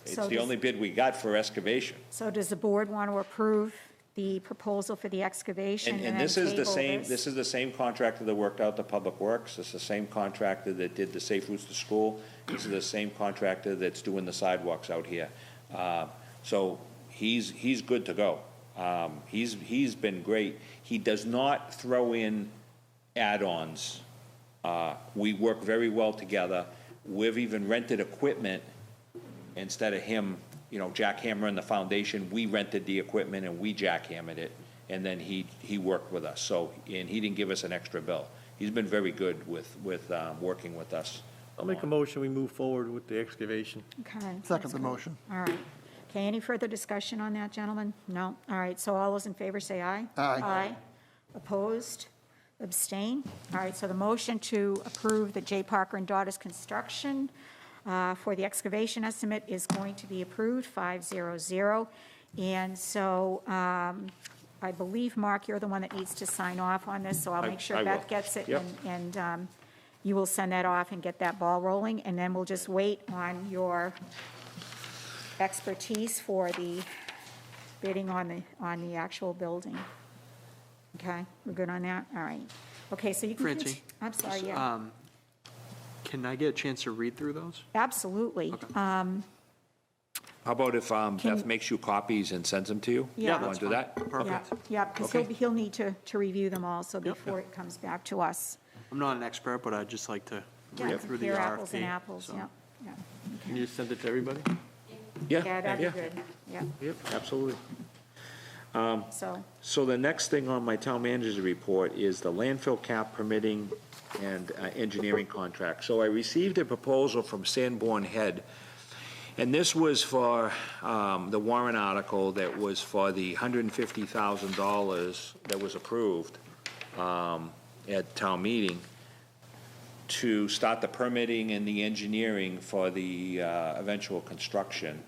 it's So the does- only bid we got for excavation. So does the board want to approve the proposal for the excavation And and then this is the table same, this? this is the same contractor that worked out the Public Works, it's the same contractor that did the Safe Routes to School, this is the same contractor that's doing the sidewalks out here. So he's good to go. He's been great. He does not throw in add-ons. We work very well together. We've even rented equipment instead of him, jackhammering the foundation. We rented the equipment and we jackhammered it, and then he worked with us. So, and he didn't give us an extra bill. He's been very good with working with us. I'll make a motion, we move forward with the excavation. Okay. Second that's the good. motion. All right. Okay, any further discussion on that, gentlemen? No? All right, so all those in favor say aye. Aye. Aye. Opposed? Abstain? All right, so the motion to approve the J. Parker and Daughters Construction for the excavation estimate is going to be approved, 500. And so I believe, Mark, you're the one that needs to sign off on this, so I'll make sure I will. Beth gets it. Yep. And you will send that off and get that ball rolling, and then we'll just wait on your expertise for the bidding on the actual building. Okay, we're good on that? All right. Okay, so you can... Francie? I'm sorry, yeah. Can I get a chance to read through those? Absolutely. How about if Beth makes you copies and sends them to you? Yeah. Want to do that? Yeah, Perfect. yeah, because Okay. he'll need to review them also before it comes back to us. I'm not an expert, but I'd just like to Yeah, read through the compare RFP. apples and apples, so. yeah, yeah. Can you send it to everybody? Yeah, that'd be good, yeah, Yep, absolutely. so, So the next thing on my town manager's report is the landfill cap permitting and engineering contract. So I received a proposal from Sanborn Head, and this was for the warrant article that was for the $150,000 that was approved at town meeting to start the permitting and the engineering for the eventual construction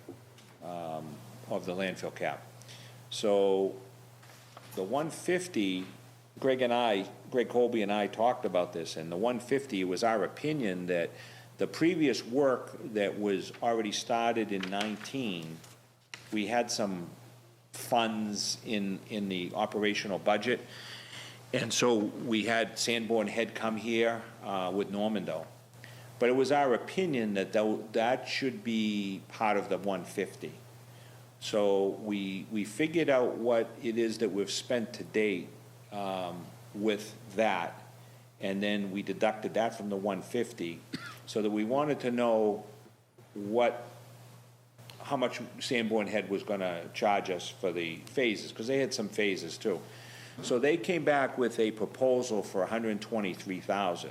of the landfill cap. So the 150, Greg Colby and I talked about this, and the 150 was our opinion that The previous work that was already started in 19, we had some funds in the operational budget. And so we had Sanborn Head come here with Normando. But it was our opinion that that should be part of the 150. So we figured out what it is that we've spent to date with that, and then we deducted that from the 150, so that we wanted to know how much Sanborn Head was gonna charge us for the phases, because they had some phases too. So they came back with a proposal for $123,000.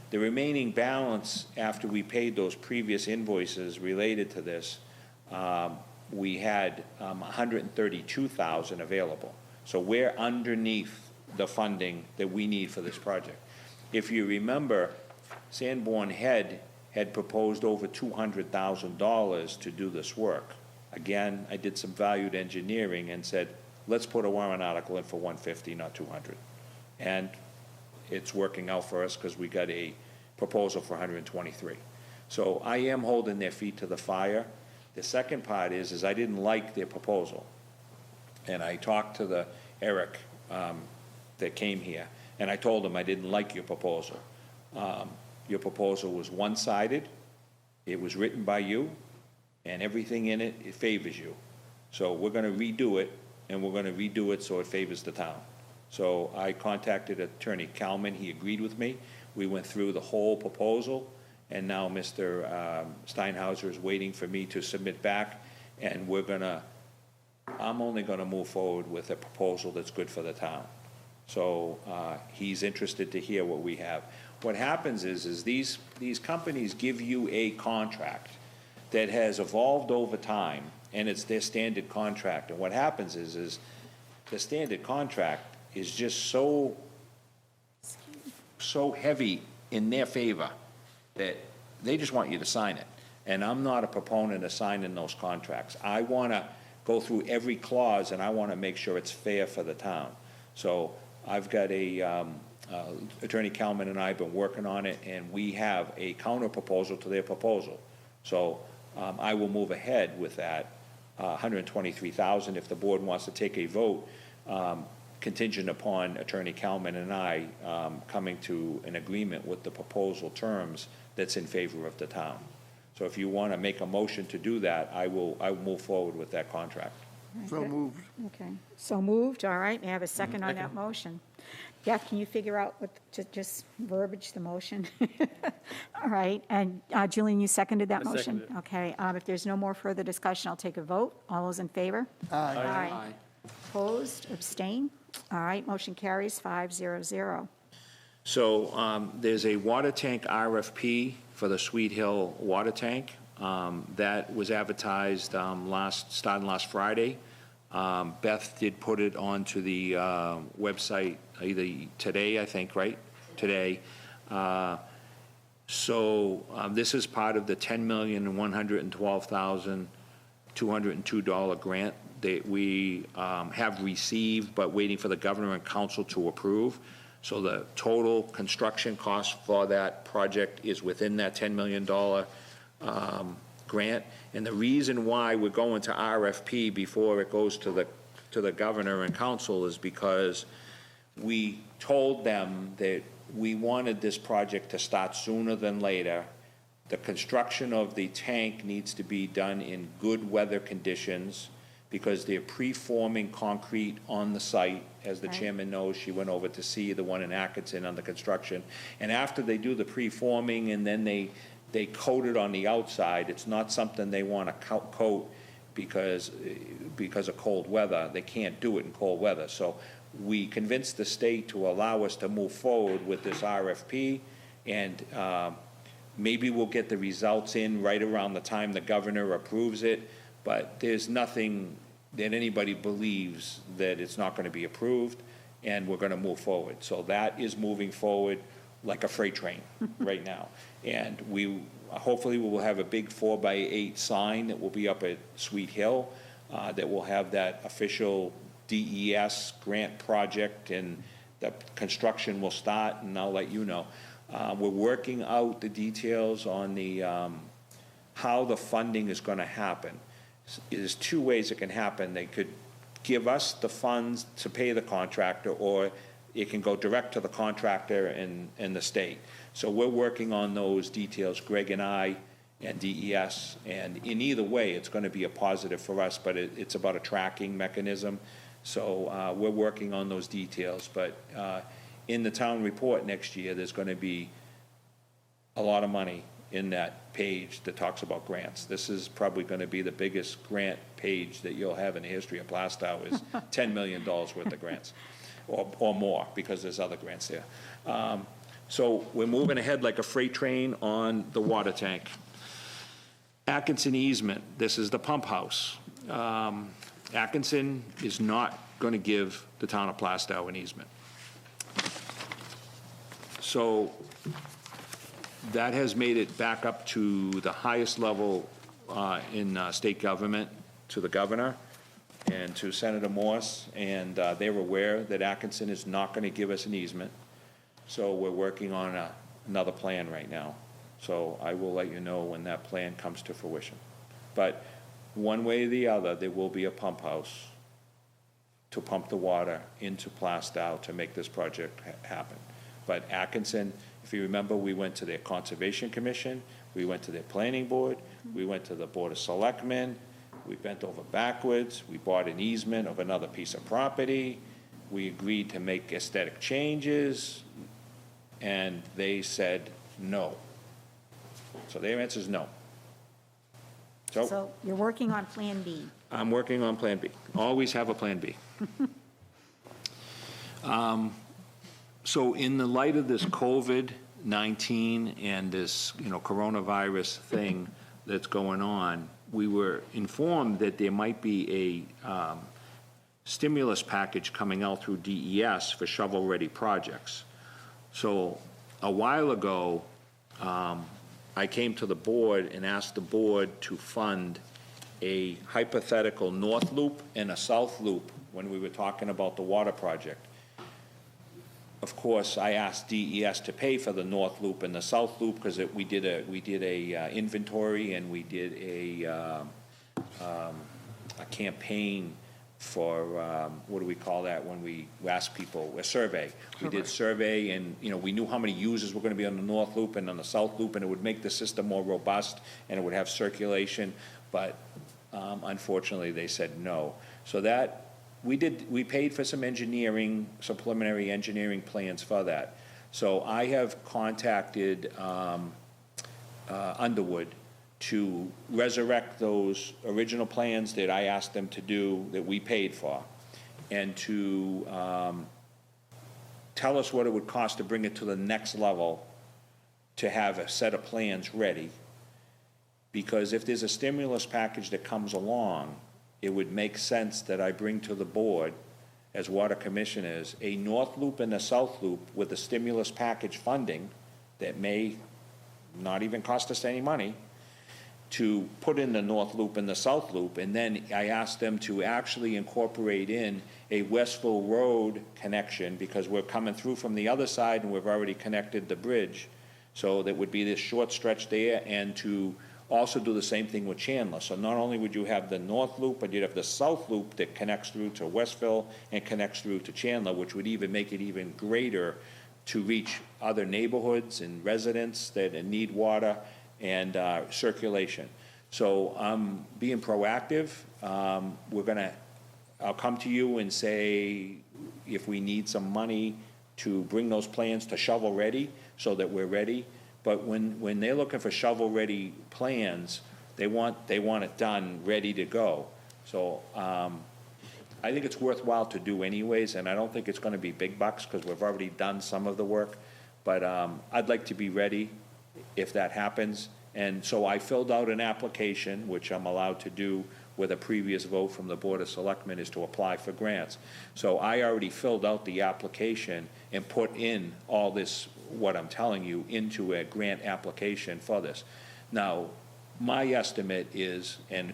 The remaining balance, after we paid those previous invoices related to this, we had $132,000 available. So we're underneath the funding that we need for this project. If you remember, Sanborn Head had proposed over $200,000 to do this work. Again, I did some valued engineering and said, let's put a warrant article in for 150, not 200. And it's working out for us because we got a proposal for 123. So I am holding their feet to the fire. The second part is I didn't like their proposal. And I talked to Eric that came here, and I told him I didn't like your proposal. Your proposal was one-sided, it was written by you, and everything in it favors you. So we're gonna redo it, and we're gonna redo it so it favors the town. So I contacted Attorney Kalman, he agreed with me. We went through the whole proposal, and now Mr. Steinhauser is waiting for me to submit back, and I'm only gonna move forward with a proposal that's good for the town. So he's interested to hear what we have. What happens is these companies give you a contract that has evolved over time, and it's their standard contract. And what happens is the standard contract is just so heavy in their favor that they just want you to sign it. And I'm not a proponent of signing those contracts. I want to go through every clause, and I want to make sure it's fair for the town. So I've got Attorney Kalman and I have been working on it, and we have a counter proposal to their proposal. So I will move ahead with that, $123,000 if the board wants to take a vote, contingent upon Attorney Kalman and I coming to an agreement with the proposal terms that's in favor of the town. So if you want to make a motion to do that, I will move forward with that contract. So moved. Okay, so moved, all right, may I have a second on that motion? Beth, can you figure out what, just verbiage the motion? All right, and Julian, you seconded that I motion? seconded it. Okay, if there's no more further discussion, I'll take a vote. All those in favor? Aye. Opposed, abstain? All right, motion carries 5-0-0. So there's a water tank RFP for the Sweet Hill water tank. That was advertised starting last Friday. Beth did put it onto the website either today, I think, right? Today. So this is part of the $10,112,202 grant that we have received, but waiting for the Governor and Council to approve. So the total construction cost for that project is within that $10 million grant. And the reason why we're going to RFP before it goes to the Governor and Council is because we told them that we wanted this project to start sooner than later. The construction of the tank needs to be done in good weather conditions because they're preforming concrete on the site. As the chairman knows, she went over to see the one in Atkinson on the construction. And after they do the preforming and then they coat it on the outside, it's not something they want to coat because of cold weather. They can't do it in cold weather. So we convinced the state to allow us to move forward with this RFP, and maybe we'll get the results in right around the time the governor approves it, but there's nothing that anybody believes that it's not going to be approved, and we're going to move forward. So that is moving forward like a freight train right now. And hopefully we will have a big 4x8 sign that will be up at Sweet Hill that will have that official DES grant project, and the construction will start, and I'll let you know. We're working out the details on the, how the funding is going to happen. There's two ways it can happen. They could give us the funds to pay the contractor, or it can go direct to the contractor and the state. So we're working on those details, Greg and I, and DES, and in either way, it's going to be a positive for us, but it's about a tracking mechanism. So we're working on those details, but in the town report next year, there's going to be a lot of money in that page that talks about grants. This is probably going to be the biggest grant page that you'll have in the history of Plaistow, is $10 million worth of grants, or more, because there's other grants there. So we're moving ahead like a freight train on the water tank. Atkinson easement, this is the pump house. Atkinson is not going to give the town of Plaistow an easement. So that has made it back up to the highest level in state government, to the governor and to Senator Morse, and they're aware that Atkinson is not going to give us an easement. So we're working on another plan right now. So I will let you know when that plan comes to fruition. But one way or the other, there will be a pump house to pump the water into Plaistow to make this project happen. But Atkinson, if you remember, we went to their Conservation Commission, we went to their Planning Board, we went to the Board of Selectmen, we bent over backwards, we bought an easement of another piece of property, we agreed to make aesthetic changes, and they said no. So their answer is no. So you're working on Plan B. I'm working on Plan B. Always have a Plan B. So in the light of this COVID-19 and this, coronavirus thing that's going on, we were informed that there might be a stimulus package coming out through DES for shovel-ready projects. So a while ago, I came to the board and asked the board to fund a hypothetical north loop and a south loop when we were talking about the water project. Of course, I asked DES to pay for the north loop and the south loop because we did a inventory, and we did a campaign for, what do we call that when we ask people, a survey. We did survey, and, we knew how many users were going to be on the north loop and on the south loop, and it would make the system more robust, and it would have circulation, but unfortunately, they said no. So that, we paid for some engineering, some preliminary engineering plans for that. So I have contacted Underwood to resurrect those original plans that I asked them to do, that we paid for, and to tell us what it would cost to bring it to the next level, to have a set of plans ready. Because if there's a stimulus package that comes along, it would make sense that I bring to the board, as water commissioners, a north loop and a south loop with a stimulus package funding that may not even cost us any money, to put in the north loop and the south loop, and then I asked them to actually incorporate in a Westville Road connection, because we're coming through from the other side and we've already connected the bridge. So that would be this short stretch there, and to also do the same thing with Chandler. So not only would you have the north loop, but you'd have the south loop that connects through to Westville and connects through to Chandler, which would even make it even greater to reach other neighborhoods and residents that need water and circulation. So I'm being proactive. I'll come to you and say if we need some money to bring those plans to shovel ready, so that we're ready. But when they're looking for shovel-ready plans, they want it done, ready to go. So I think it's worthwhile to do anyways, and I don't think it's going to be big bucks because we've already done some of the work. But I'd like to be ready if that happens. And so I filled out an application, which I'm allowed to do with a previous vote from the Board of Selectmen, is to apply for grants. So I already filled out the application and put in all this, what I'm telling you, into a grant application for this. Now, my estimate is, and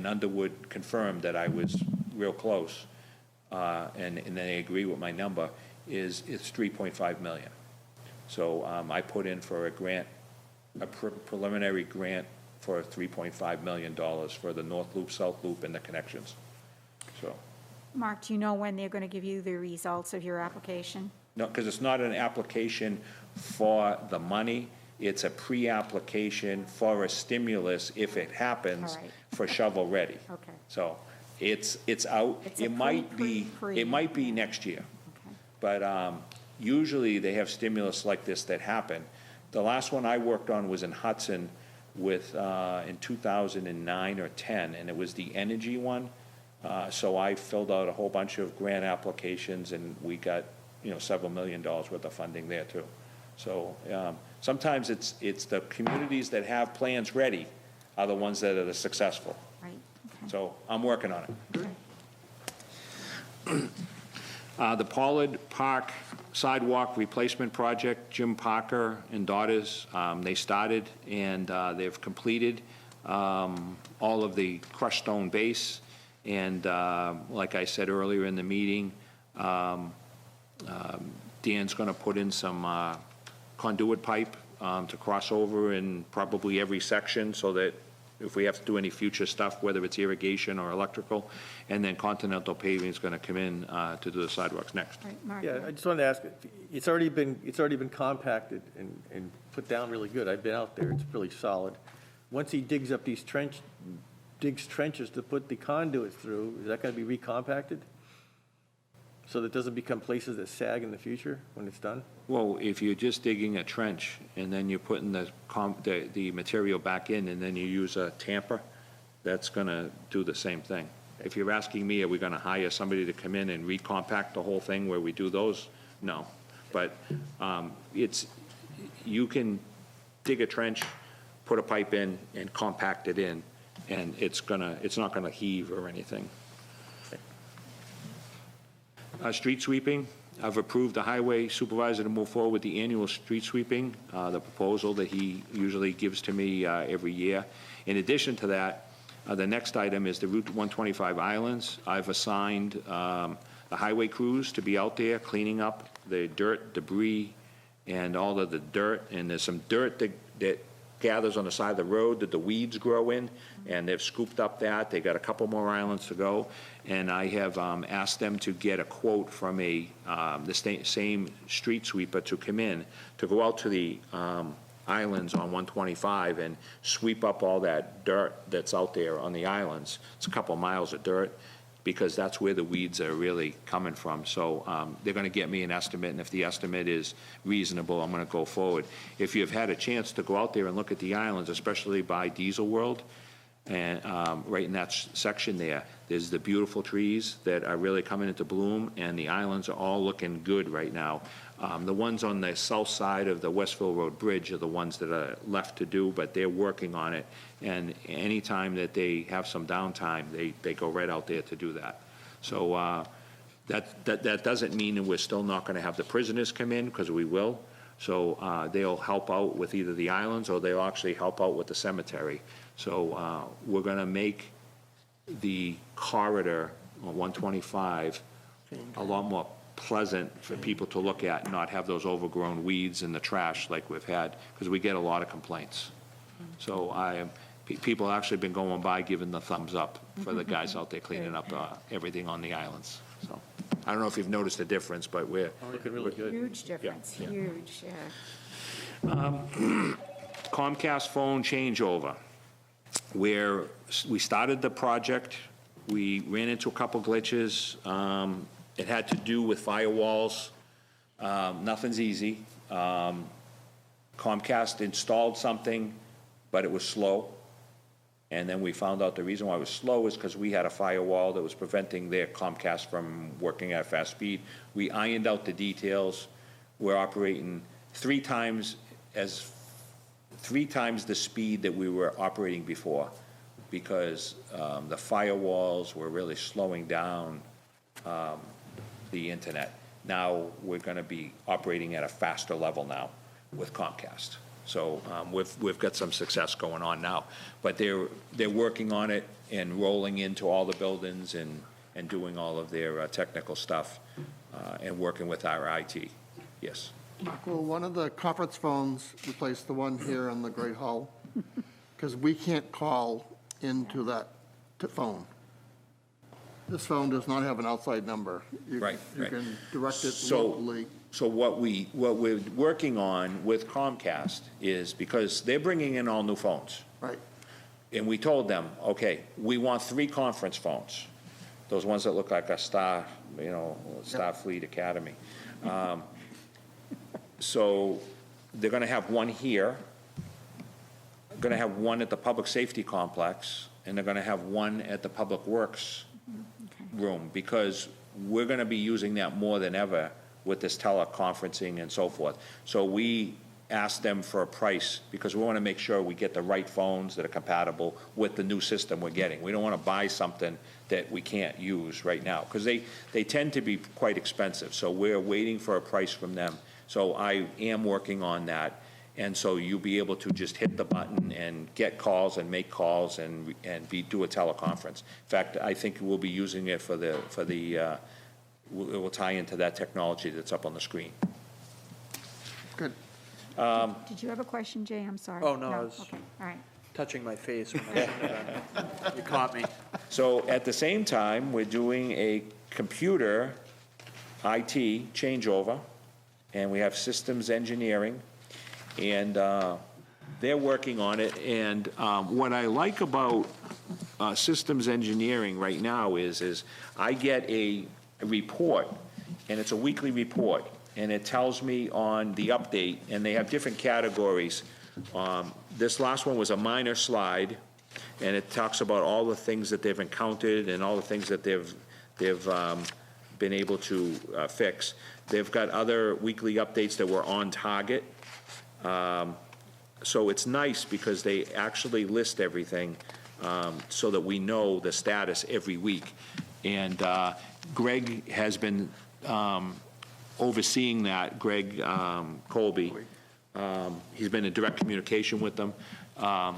Underwood confirmed that I was real close, and they agree with my number, is it's $3.5 million. So I put in for a grant, a preliminary grant for $3.5 million for the North Loop, South Loop, and the connections. So, Mark, do you know when they're going to give you the results of your application? no, because it's not an application for the money, it's a pre-application for a stimulus if it happens All right. for shovel-ready. Okay. So it's out. It's a It might be, pre- it might be next year. Okay. But usually they have stimulus like this that happen. The last one I worked on was in Hudson with, in 2009 or 10, and it was the energy one. So I filled out a whole bunch of grant applications, and we got, several $1 million worth of funding there too. So sometimes it's the communities that have plans ready are the ones that are the successful. Right, okay. So I'm working on it. The Pollard Park Sidewalk Replacement Project, Jim Parker and daughters, they started and they've completed all of the crushed stone base. And like I said earlier in the meeting, Dan's going to put in some conduit pipe to cross over in probably every section so that if we have to do any future stuff, whether it's irrigation or electrical, and then Continental Paving is going to come in to do the sidewalks next. All right, Mark. Yeah, I just wanted to ask, it's already been compacted and put down really good. I've been out there, it's really solid. Once he digs up these digs trenches to put the conduit through, is that going to be recompacted? So that it doesn't become places that sag in the future when it's done? Well, if you're just digging a trench and then you're putting the material back in and then you use a tamper, that's going to do the same thing. If you're asking me, are we going to hire somebody to come in and recompact the whole thing where we do those? No. But you can dig a trench, put a pipe in and compact it in, and it's not going to heave or anything. Street sweeping, I've approved the highway supervisor to move forward with the annual street sweeping, the proposal that he usually gives to me every year. In addition to that, the next item is the Route 125 islands. I've assigned the highway crews to be out there cleaning up the dirt, debris, and all of the dirt. And there's some dirt that gathers on the side of the road that the weeds grow in, and they've scooped up that. They got a couple more islands to go, and I have asked them to get a quote from the same street sweeper to come in to go out to the islands on 125 and sweep up all that dirt that's out there on the islands. It's a couple miles of dirt, because that's where the weeds are really coming from. So they're going to get me an estimate, and if the estimate is reasonable, I'm going to go forward. If you've had a chance to go out there and look at the islands, especially by Diesel World, and right in that section there's the beautiful trees that are really coming into bloom, and the islands are all looking good right now. The ones on the south side of the Westville Road Bridge are the ones that are left to do, but they're working on it. And anytime that they have some downtime, they go right out there to do that. So that doesn't mean that we're still not going to have the prisoners come in, because we will. So they'll help out with either the islands, or they'll actually help out with the cemetery. So we're going to make the corridor on 125 a lot more pleasant for people to look at, and not have those overgrown weeds in the trash like we've had, because we get a lot of complaints. So people actually been going by giving the thumbs up for the guys out there cleaning up everything on the islands. So I don't know if you've noticed a difference, but we're Looking really good. Huge difference, yeah. huge, yeah. Comcast phone changeover, where we started the project, we ran into a couple glitches. It had to do with firewalls. Nothing's easy. Comcast installed something, but it was slow. And then we found out the reason why it was slow is because we had a firewall that was preventing their Comcast from working at fast speed. We ironed out the details. We're operating three times the speed that we were operating before, because the firewalls were really slowing down the internet. Now we're going to be operating at a faster level now with Comcast. So we've got some success going on now, but they're working on it and rolling into all the buildings and doing all of their technical stuff and working with our IT. Yes. Will one of the conference phones replace the one here on the Great Hall? Because we can't call into that phone. This phone does not have an outside number. Right, You right. can direct it So- locally. So what we're working on with Comcast is, because they're bringing in all new phones, Right. and we told them, okay, we want 3 conference phones, those ones that look like a Star, Starfleet Academy. So they're gonna have one here, gonna have one at the Public Safety Complex, and they're gonna have one at the Public Works room, because we're gonna be using that more than ever with this teleconferencing and so forth. So we asked them for a price, because we wanna make sure we get the right phones that are compatible with the new system we're getting. We don't wanna buy something that we can't use right now, because they tend to be quite expensive, so we're waiting for a price from them. So I am working on that, and so you'll be able to just hit the button and get calls and make calls and do a teleconference. In fact, I think we'll be using it for the it will tie into that technology that's up on the screen. Good. Did you have a question, Jay? I'm sorry. Oh, no, I was- Okay, all right. Touching my face when I shouldn't have been. You caught me. So at the same time, we're doing a computer IT changeover, and we have systems engineering, and they're working on it. And what I like about systems engineering right now is I get a report, and it's a weekly report, and it tells me on the update, and they have different categories. This last one was a minor slide, and it talks about all the things that they've encountered and all the things that they've been able to fix. They've got other weekly updates that were on target. So it's nice because they actually list everything so that we know the status every week. And Greg has been overseeing that, Greg Colby. He's been in direct communication with them.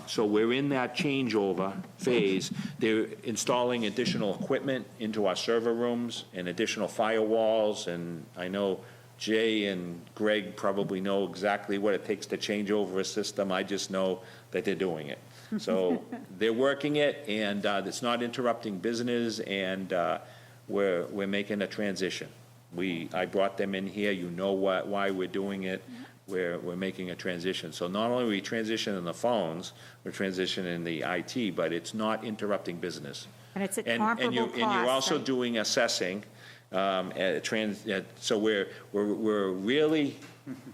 So we're in that changeover phase. They're installing additional equipment into our server rooms and additional firewalls, and I know Jay and Greg probably know exactly what it takes to change over a system. I just know that they're doing it. So they're working it, and it's not interrupting business, and we're making a transition. I brought them in here, you know why we're doing it. We're making a transition. So not only are we transitioning the phones, we're transitioning the IT, but it's not interrupting business. And it's at comparable cost. And you're also right? doing assessing, so we're really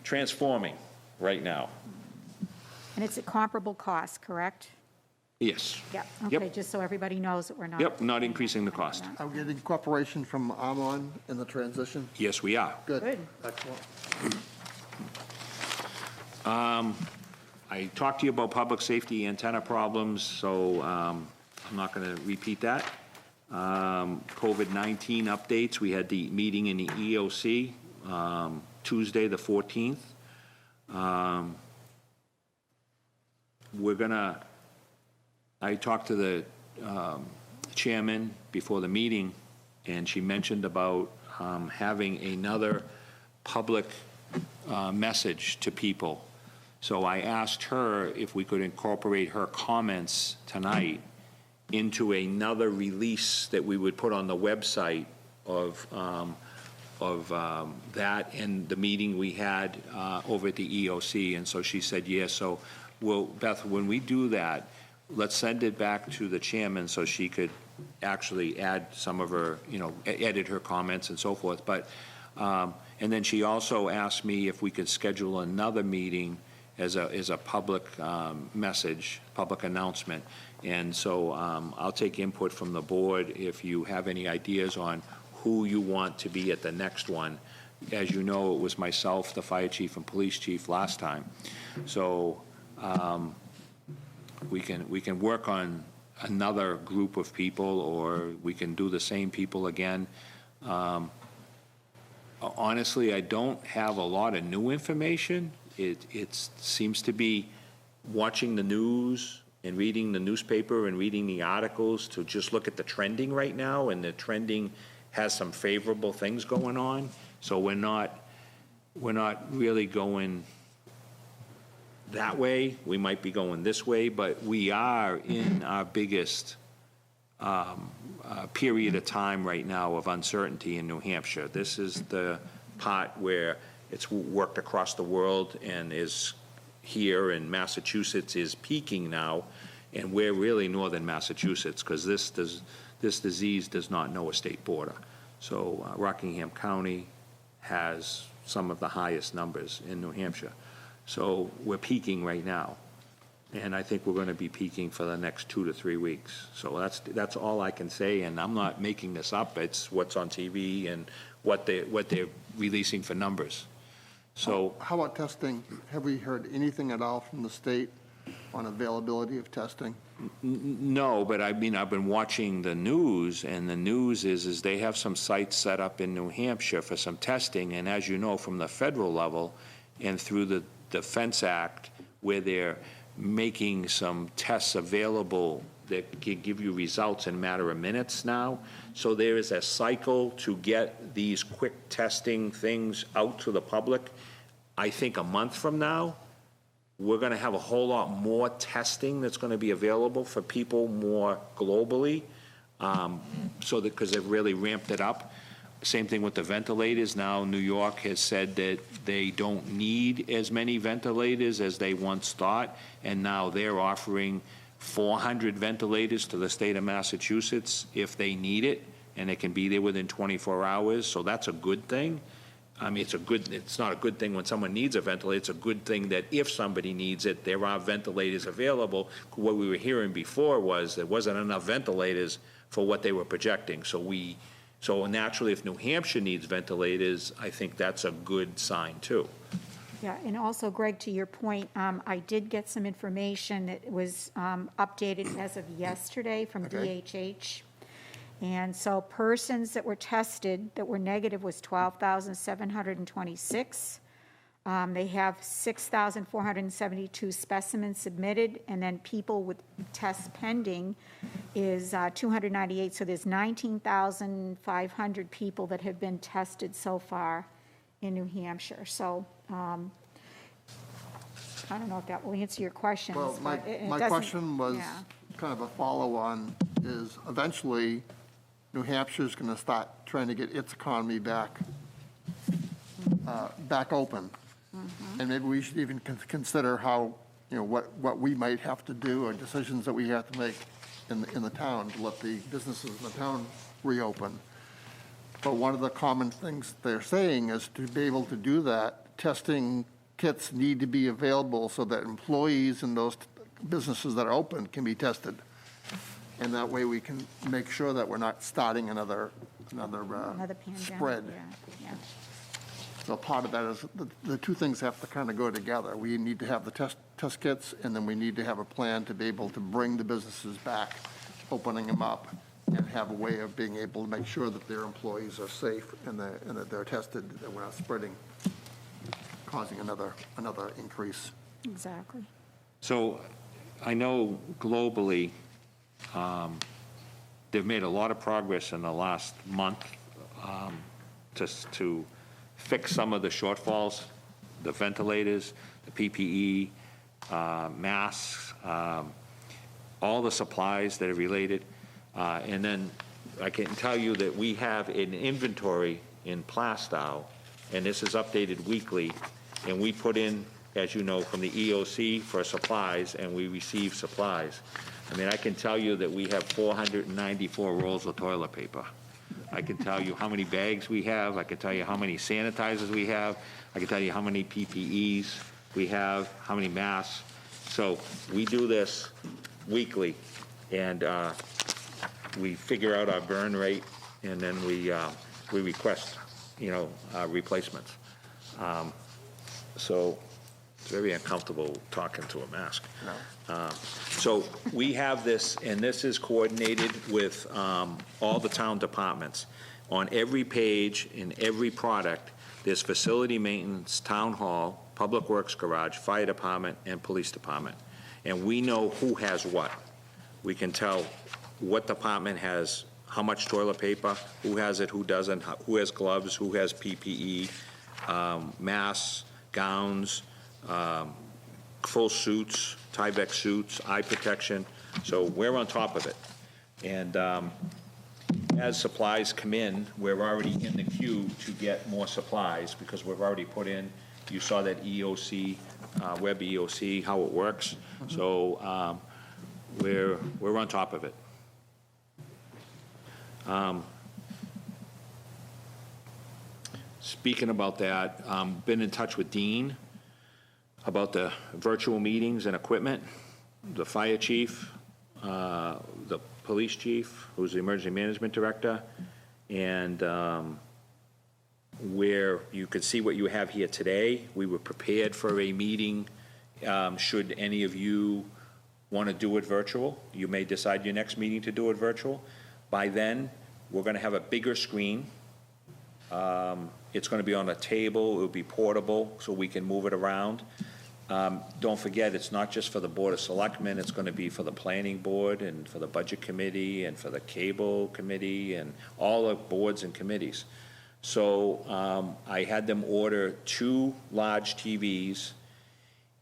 transforming right now. And it's at comparable cost, correct? Yes. Yep, Yep. okay, just so everybody knows that we're not. Yep, not increasing the cost. Are we getting cooperation from Amon in the transition? Yes, we are. Good. Excellent. I talked to you about public safety antenna problems, so I'm not going to repeat that. COVID-19 updates, we had the meeting in the EOC Tuesday, the 14th. I talked to the chairman before the meeting, and she mentioned about having another public message to people. So I asked her if we could incorporate her comments tonight into another release that we would put on the website of that and the meeting we had over at the EOC. And so she said yes. So, well, Beth, when we do that, let's send it back to the chairman so she could actually add some of her, edit her comments and so forth. But, and then she also asked me if we could schedule another meeting as a public message, public announcement. And so I'll take input from the board if you have any ideas on who you want to be at the next one. As you know, it was myself, the fire chief, and police chief last time. So we can work on another group of people, or we can do the same people again. Honestly, I don't have a lot of new information. It seems to be watching the news and reading the newspaper and reading the articles to just look at the trending right now, and the trending has some favorable things going on. So we're not we're not really going that way. We might be going this way, but we are in our biggest period of time right now of uncertainty in New Hampshire. This is the part where it's worked across the world and is here, and Massachusetts is peaking now, and we're really northern Massachusetts, because this disease does not know a state border. So Rockingham County has some of the highest numbers in New Hampshire. So we're peaking right now, and I think we're going to be peaking for the next 2 to 3 weeks. So that's all I can say, and I'm not making this up. It's what's on TV and what they're releasing for numbers. So How about testing? Have we heard anything at all from the state on availability of testing? no, but I mean, I've been watching the news, and the news is they have some sites set up in New Hampshire for some testing, and as you know, from the federal level and through the Defense Act, where they're making some tests available that can give you results in a matter of minutes now. So there is a cycle to get these quick testing things out to the public. I think a month from now, we're going to have a whole lot more testing that's going to be available for people more globally, so that, because they've really ramped it up. Same thing with the ventilators. Now New York has said that they don't need as many ventilators as they once thought, and now they're offering 400 ventilators to the state of Massachusetts if they need it, and it can be there within 24 hours, so that's a good thing. I mean, it's not a good thing when someone needs a ventilator. It's a good thing that if somebody needs it, there are ventilators available. What we were hearing before was there wasn't enough ventilators for what they were projecting. So naturally, if New Hampshire needs ventilators, I think that's a good sign too. Yeah, and also, Greg, to your point, I did get some information that was updated as of yesterday from Okay. DHH. And so persons that were tested that were negative was 12,726. They have 6,472 specimens submitted, and then people with tests pending is 298. So there's 19,500 people that have been tested so far in New Hampshire. So I don't know if that will answer your questions. Well, my but it my doesn't- question was yeah. kind of a follow-on, is eventually New Hampshire's going to start trying to get its economy back open. And maybe we should even consider how, what we might have to do, or decisions that we have to make in the town to let the businesses in the town reopen. But one of the common things they're saying is to be able to do that, testing kits need to be available so that employees in those businesses that are open can be tested. And that way we can make sure that we're not starting another Another pandemic. spread. Yeah. So part of that is the two things have to kind of go together. We need to have the test kits, and then we need to have a plan to be able to bring the businesses back, opening them up, and have a way of being able to make sure that their employees are safe and that they're tested, that we're not spreading, causing another increase. Exactly. So I know globally, they've made a lot of progress in the last month just to fix some of the shortfalls, the ventilators, the PPE, masks, all the supplies that are related. And then I can tell you that we have an inventory in Plaistow, and this is updated weekly, and we put in, as you know, from the EOC for supplies, and we receive supplies. I mean, I can tell you that we have 494 rolls of toilet paper. I can tell you how many bags we have. I can tell you how many sanitizers we have. I can tell you how many PPEs we have, how many masks. So we do this weekly, and we figure out our burn rate, and then we request, replacements. So it's very uncomfortable talking to a mask. So we have this, and this is coordinated with all the town departments. On every page, in every product, there's facility maintenance, town hall, public works garage, fire department, and police department. And we know who has what. We can tell what department has how much toilet paper, who has it, who doesn't, who has gloves, who has PPE, masks, gowns, full suits, Tyvek suits, eye protection. So we're on top of it. And as supplies come in, we're already in the queue to get more supplies because we've already put in, you saw that EOC, web EOC, how it works. So we're on top of it. Speaking about that, been in touch with Dean about the virtual meetings and equipment, the fire chief, the police chief, who's the emergency management director, and where you could see what you have here today. We were prepared for a meeting. Should any of you want to do it virtual, you may decide your next meeting to do it virtual. By then, we're going to have a bigger screen. It's going to be on a table. It will be portable, so we can move it around. Don't forget, it's not just for the Board of Selectmen. It's going to be for the Planning Board and for the Budget Committee and for the Cable Committee and all the boards and committees. So I had them order 2 large TVs,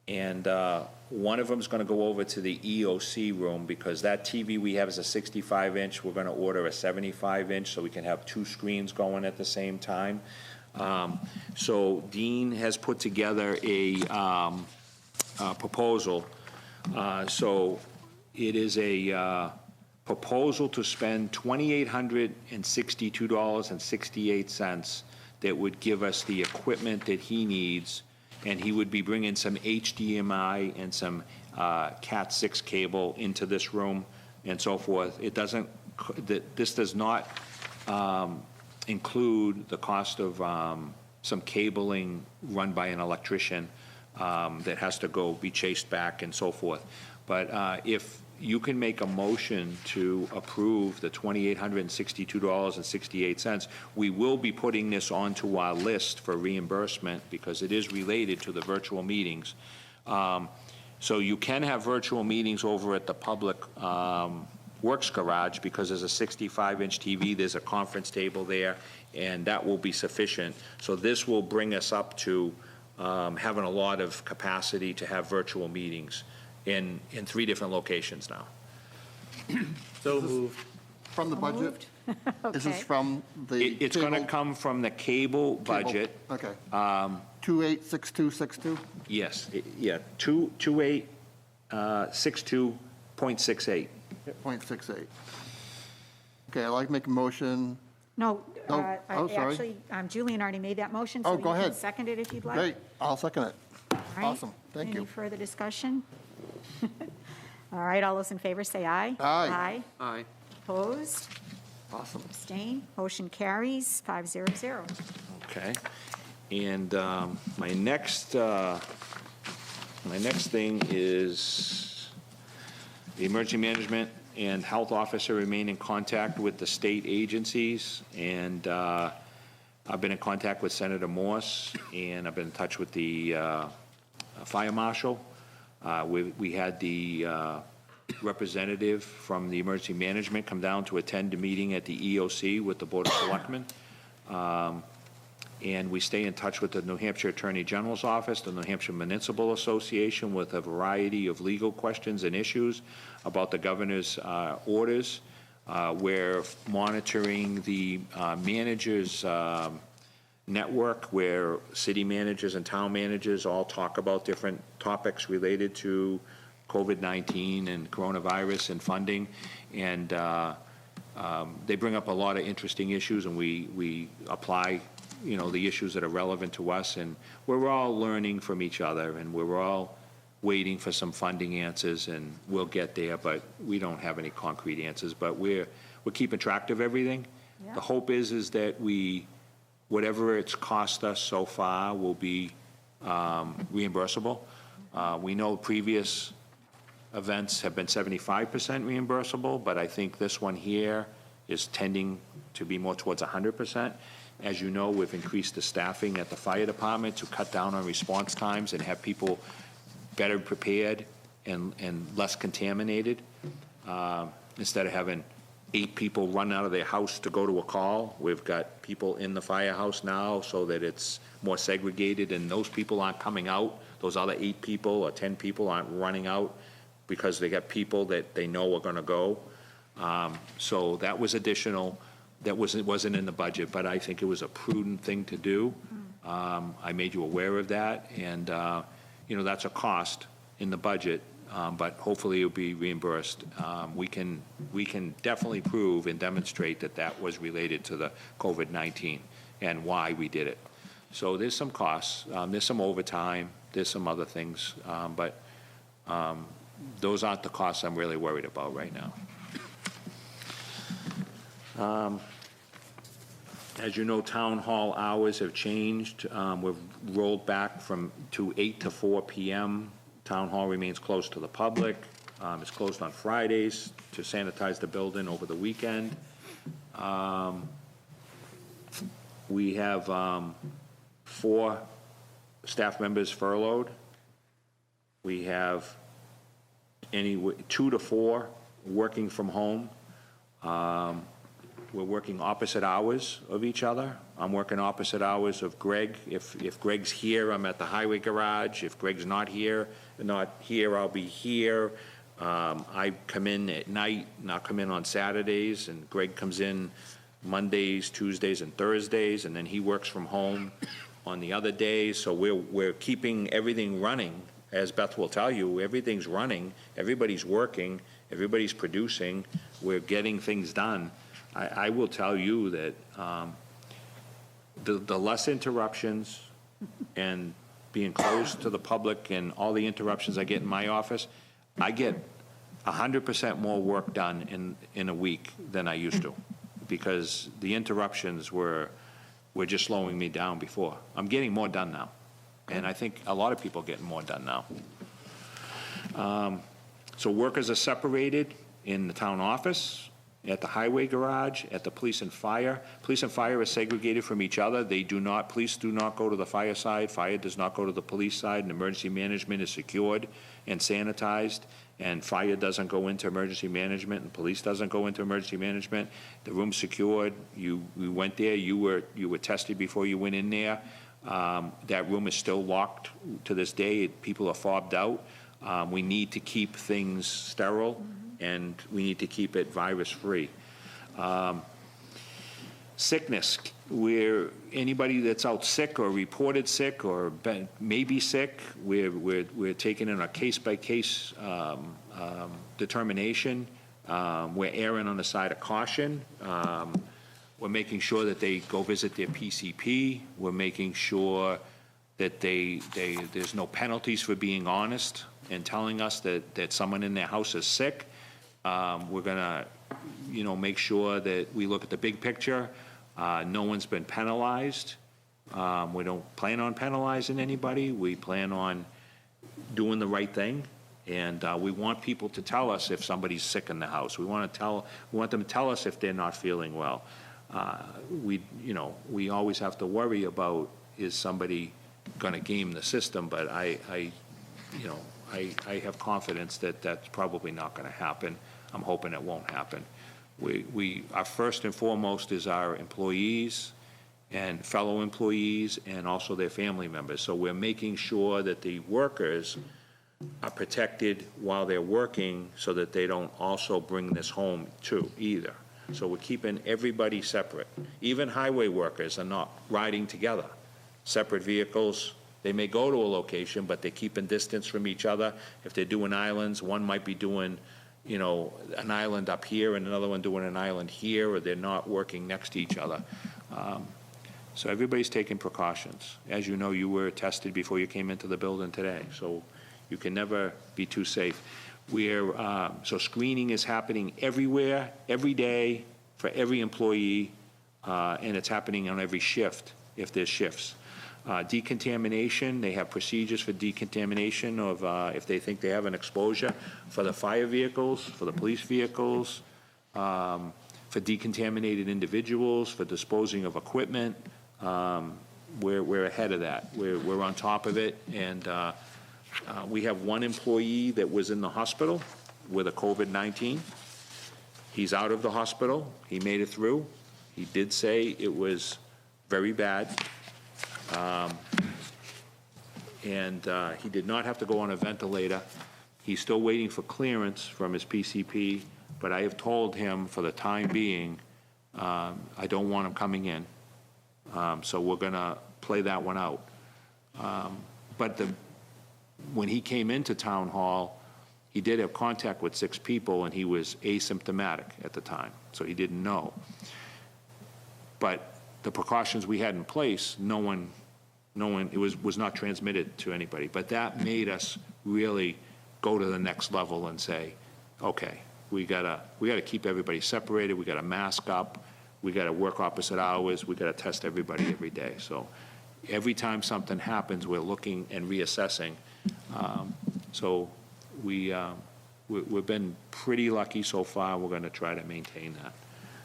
and one of them is going to go over to the EOC room because that TV we have is a 65-inch. We're going to order a 75-inch so we can have 2 screens going at the same time. So Dean has put together a proposal. So it is a proposal to spend $2,862.68 that would give us the equipment that he needs, and he would be bringing some HDMI and some Cat 6 cable into this room and so forth. It doesn't, this does not include the cost of some cabling run by an electrician that has to go be chased back and so forth. But if you can make a motion to approve the $2,862.68, we will be putting this onto our list for reimbursement because it is related to the virtual meetings. So you can have virtual meetings over at the Public Works Garage because there's a 65-inch TV, there's a conference table there, and that will be sufficient. So this will bring us up to having a lot of capacity to have virtual meetings in 3 different locations now. So moved. From the budget? Is this Okay. from the? It's going to cable- come from the cable budget. Okay. 286262? Yes, yeah, 2862.68. 0.68. Okay, I'd like to make a motion. No, Oh, oh, sorry. actually, Julian already made that motion, Oh, so go you can ahead. second it if you'd like. Great, I'll second it. All right. Awesome, thank you. Any further discussion? All right, all those in favor say aye. Aye. Aye. Opposed, Awesome. abstained, motion carries 500. Okay, and my next thing is the emergency management and health officer remain in contact with the state agencies, and I've been in contact with Senator Morse, and I've been in touch with the fire marshal. We had the representative from the emergency management come down to attend a meeting at the EOC with the Board of Selectmen. And we stay in touch with the New Hampshire Attorney General's Office, the New Hampshire Municipal Association, with a variety of legal questions and issues about the governor's orders. We're monitoring the managers' network, where city managers and town managers all talk about different topics related to COVID-19 and coronavirus and funding. And they bring up a lot of interesting issues, and we apply the issues that are relevant to us, and we're all learning from each other, and we're all waiting for some funding answers, and we'll get there, but we don't have any concrete answers. But we're keeping track of everything. Yeah. The hope is that whatever it's cost us so far will be reimbursable. We know previous events have been 75% reimbursable, but I think this one here is tending to be more towards 100%. As you know, we've increased the staffing at the fire department to cut down on response times and have people better prepared and less contaminated, instead of having 8 people run out of their house to go to a call. We've got people in the firehouse now so that it's more segregated, and those people aren't coming out. Those other 8 people or 10 people aren't running out because they got people that they know are going to go. So that was additional. That wasn't in the budget, but I think it was a prudent thing to do. I made you aware of that, and, that's a cost in the budget, but hopefully it'll be reimbursed. We can definitely prove and demonstrate that that was related to the COVID-19 and why we did it. So there's some costs, there's some overtime, there's some other things, but those aren't the costs I'm really worried about right now. As you know, town hall hours have changed. We've rolled back to 8 to 4 p.m. Town hall remains closed to the public. It's closed on Fridays to sanitize the building over the weekend. We have 4 staff members furloughed. We have 2 to 4 working from home. We're working opposite hours of each other. I'm working opposite hours of Greg. If Greg's here, I'm at the highway garage. If Greg's not here, I'll be here. I come in at night, and I'll come in on Saturdays, and Greg comes in Mondays, Tuesdays, and Thursdays, and then he works from home on the other days. So we're keeping everything running. As Beth will tell you, everything's running. Everybody's working. Everybody's producing. We're getting things done. I will tell you that the less interruptions and being closed to the public and all the interruptions I get in my office, I get 100% more work done in a week than I used to, because the interruptions were just slowing me down before. I'm getting more done now, and I think a lot of people are getting more done now. So workers are separated in the town office, at the highway garage, at the police and fire. Police and fire are segregated from each other. Police do not go to the fire side. Fire does not go to the police side. And emergency management is secured and sanitized. And fire doesn't go into emergency management, and police doesn't go into emergency management. The room's secured. We went there. You were tested before you went in there. That room is still locked to this day. People are fobbed out. We need to keep things sterile, and we need to keep it virus-free. Sickness, where anybody that's out sick or reported sick or may be sick, we're taking in a case-by-case determination. We're erring on the side of caution. We're making sure that they go visit their PCP. We're making sure that there's no penalties for being honest and telling us that someone in their house is sick. We're gonna, make sure that we look at the big picture. No one's been penalized. We don't plan on penalizing anybody. We plan on doing the right thing, and we want people to tell us if somebody's sick in the house. We want them to tell us if they're not feeling well. We always have to worry about, is somebody going to game the system? But I have confidence that that's probably not going to happen. I'm hoping it won't happen. Our first and foremost is our employees and fellow employees and also their family members. So we're making sure that the workers are protected while they're working so that they don't also bring this home too either. So we're keeping everybody separate. Even highway workers are not riding together. Separate vehicles. They may go to a location, but they're keeping distance from each other. If they're doing islands, one might be doing, an island up here and another one doing an island here, or they're not working next to each other. So everybody's taking precautions. As you know, you were tested before you came into the building today, so you can never be too safe. So screening is happening everywhere, every day, for every employee, and it's happening on every shift, if there's shifts. Decontamination, they have procedures for decontamination of if they think they have an exposure for the fire vehicles, for the police vehicles, for decontaminated individuals, for disposing of equipment. We're ahead of that. We're on top of it, and we have one employee that was in the hospital with a COVID-19. He's out of the hospital. He made it through. He did say it was very bad. And he did not have to go on a ventilator. He's still waiting for clearance from his PCP, but I have told him for the time being, I don't want him coming in. So we're going to play that one out. But when he came into town hall, he did have contact with 6 people, and he was asymptomatic at the time, so he didn't know. But the precautions we had in place, it was not transmitted to anybody. But that made us really go to the next level and say, okay, we gotta keep everybody separated. We gotta mask up. We gotta work opposite hours. We gotta test everybody every day. So every time something happens, we're looking and reassessing. So we've been pretty lucky so far. We're going to try to maintain that.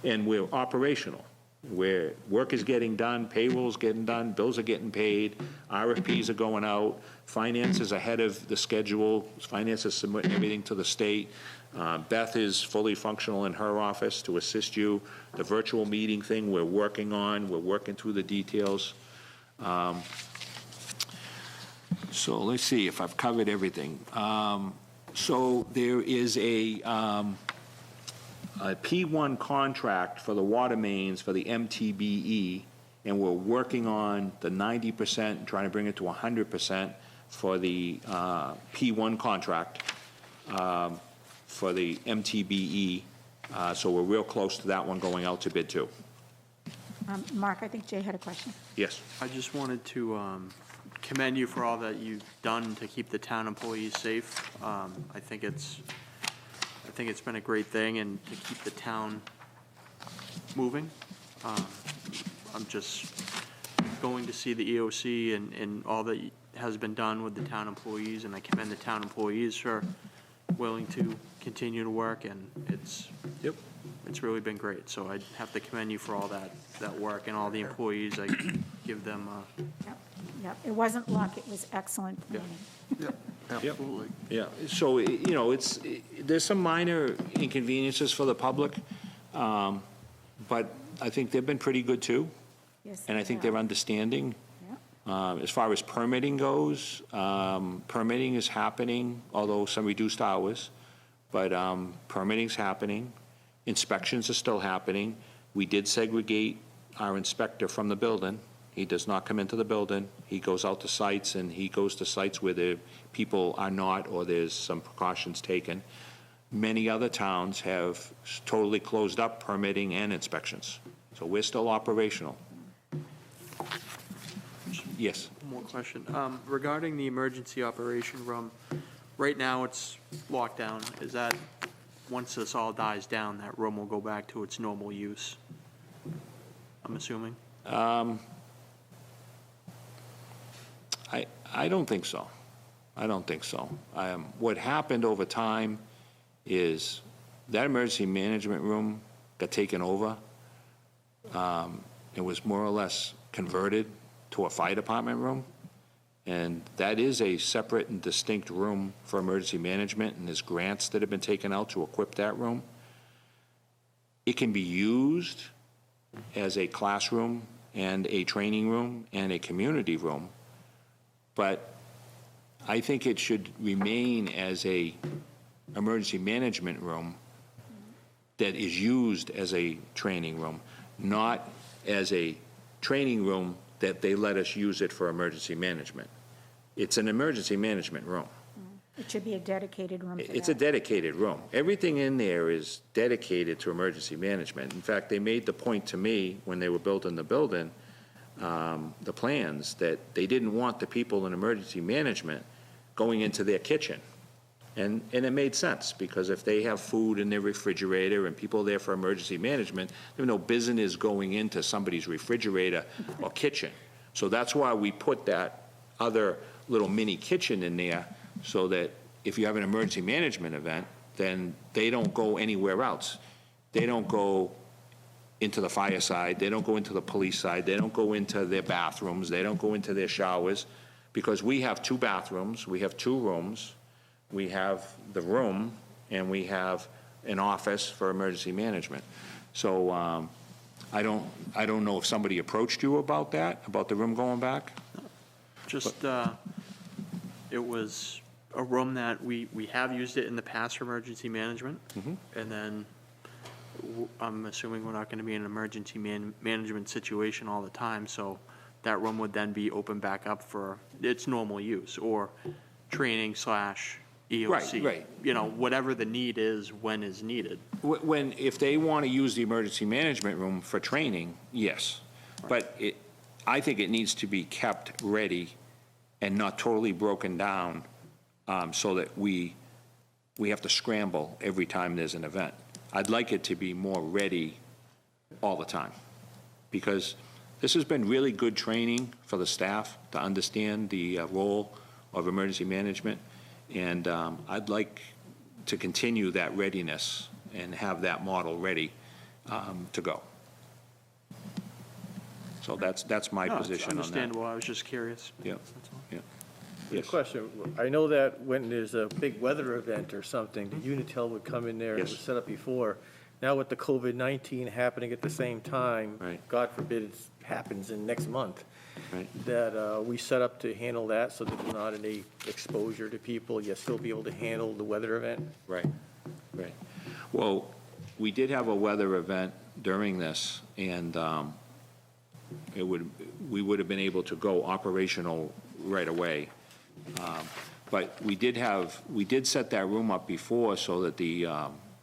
And we're operational. Where work is getting done, payroll's getting done, bills are getting paid, RFPs are going out, finance is ahead of the schedule, finance is submitting everything to the state. Beth is fully functional in her office to assist you. The virtual meeting thing we're working on, we're working through the details. So let's see if I've covered everything. So there is a P1 contract for the water mains for the MTBE, and we're working on the 90% and trying to bring it to 100% for the P1 contract for the MTBE. So we're real close to that one going out to bid too. Mark, I think Jay had a question. Yes. I just wanted to commend you for all that you've done to keep the town employees safe. I think it's been a great thing, and to keep the town moving. I'm just going to see the EOC and all that has been done with the town employees, and I commend the town employees for willing to continue to work, and it's really been great. So I have to commend you for all that work, and all the employees. I give them Yep, it wasn't luck, it was excellent planning. Yep, absolutely. Yeah, so, there's some minor inconveniences for the public, but I think they've been pretty good too. Yes, And I think they they're are. understanding. Yeah. As far as permitting goes, permitting is happening, although some reduced hours, but permitting's happening. Inspections are still happening. We did segregate our inspector from the building. He does not come into the building. He goes out to sites, and he goes to sites where the people are not, or there's some precautions taken. Many other towns have totally closed up permitting and inspections. So we're still operational. Yes. One more question. Regarding the emergency operation room, right now it's locked down. Is that, once this all dies down, that room will go back to its normal use? I'm assuming? I don't think so. I don't think so. What happened over time is that emergency management room got taken over. It was more or less converted to a fire department room. And that is a separate and distinct room for emergency management, and there's grants that have been taken out to equip that room. It can be used as a classroom and a training room and a community room, but I think it should remain as a emergency management room that is used as a training room, not as a training room that they let us use it for emergency management. It's an emergency management room. It should be a dedicated room for It's a that. dedicated room. Everything in there is dedicated to emergency management. In fact, they made the point to me when they were building the building, the plans, that they didn't want the people in emergency management going into their kitchen. And it made sense, because if they have food in their refrigerator and people there for emergency management, there's no business going into somebody's refrigerator or kitchen. So that's why we put that other little mini kitchen in there, so that if you have an emergency management event, then they don't go anywhere else. They don't go into the fire side, they don't go into the police side, they don't go into their bathrooms, they don't go into their showers, because we have 2 bathrooms, we have 2 rooms, we have the room, and we have an office for emergency management. So I don't know if somebody approached you about that, about the room going back? Just, it was a room that we have used it in the past for emergency management. And then I'm assuming we're not going to be in an emergency management situation all the time, so that room would then be opened back up for its normal use, or training / EOC. Right. You know, whatever the need is, when is needed. If they want to use the emergency management room for training, yes. But I think it needs to be kept ready and not totally broken down, so that we have to scramble every time there's an event. I'd like it to be more ready all the time, because this has been really good training for the staff to understand the role of emergency management, and I'd like to continue that readiness and have that model ready to go. So that's my No, it's position on that. understandable, I was just curious. Yeah, That's all. yeah. Good Yes. question. I know that when there's a big weather event or something, the Unitel would come in there, and it was Yes. set up before. Now with the COVID-19 happening at the same time, Right. God forbid it happens in next month, Right. that we set up to handle that so that there's not any exposure to people, you'll still be able to handle the weather event? Right. Well, we did have a weather event during this, and we would have been able to go operational right away. But we did set that room up before so that the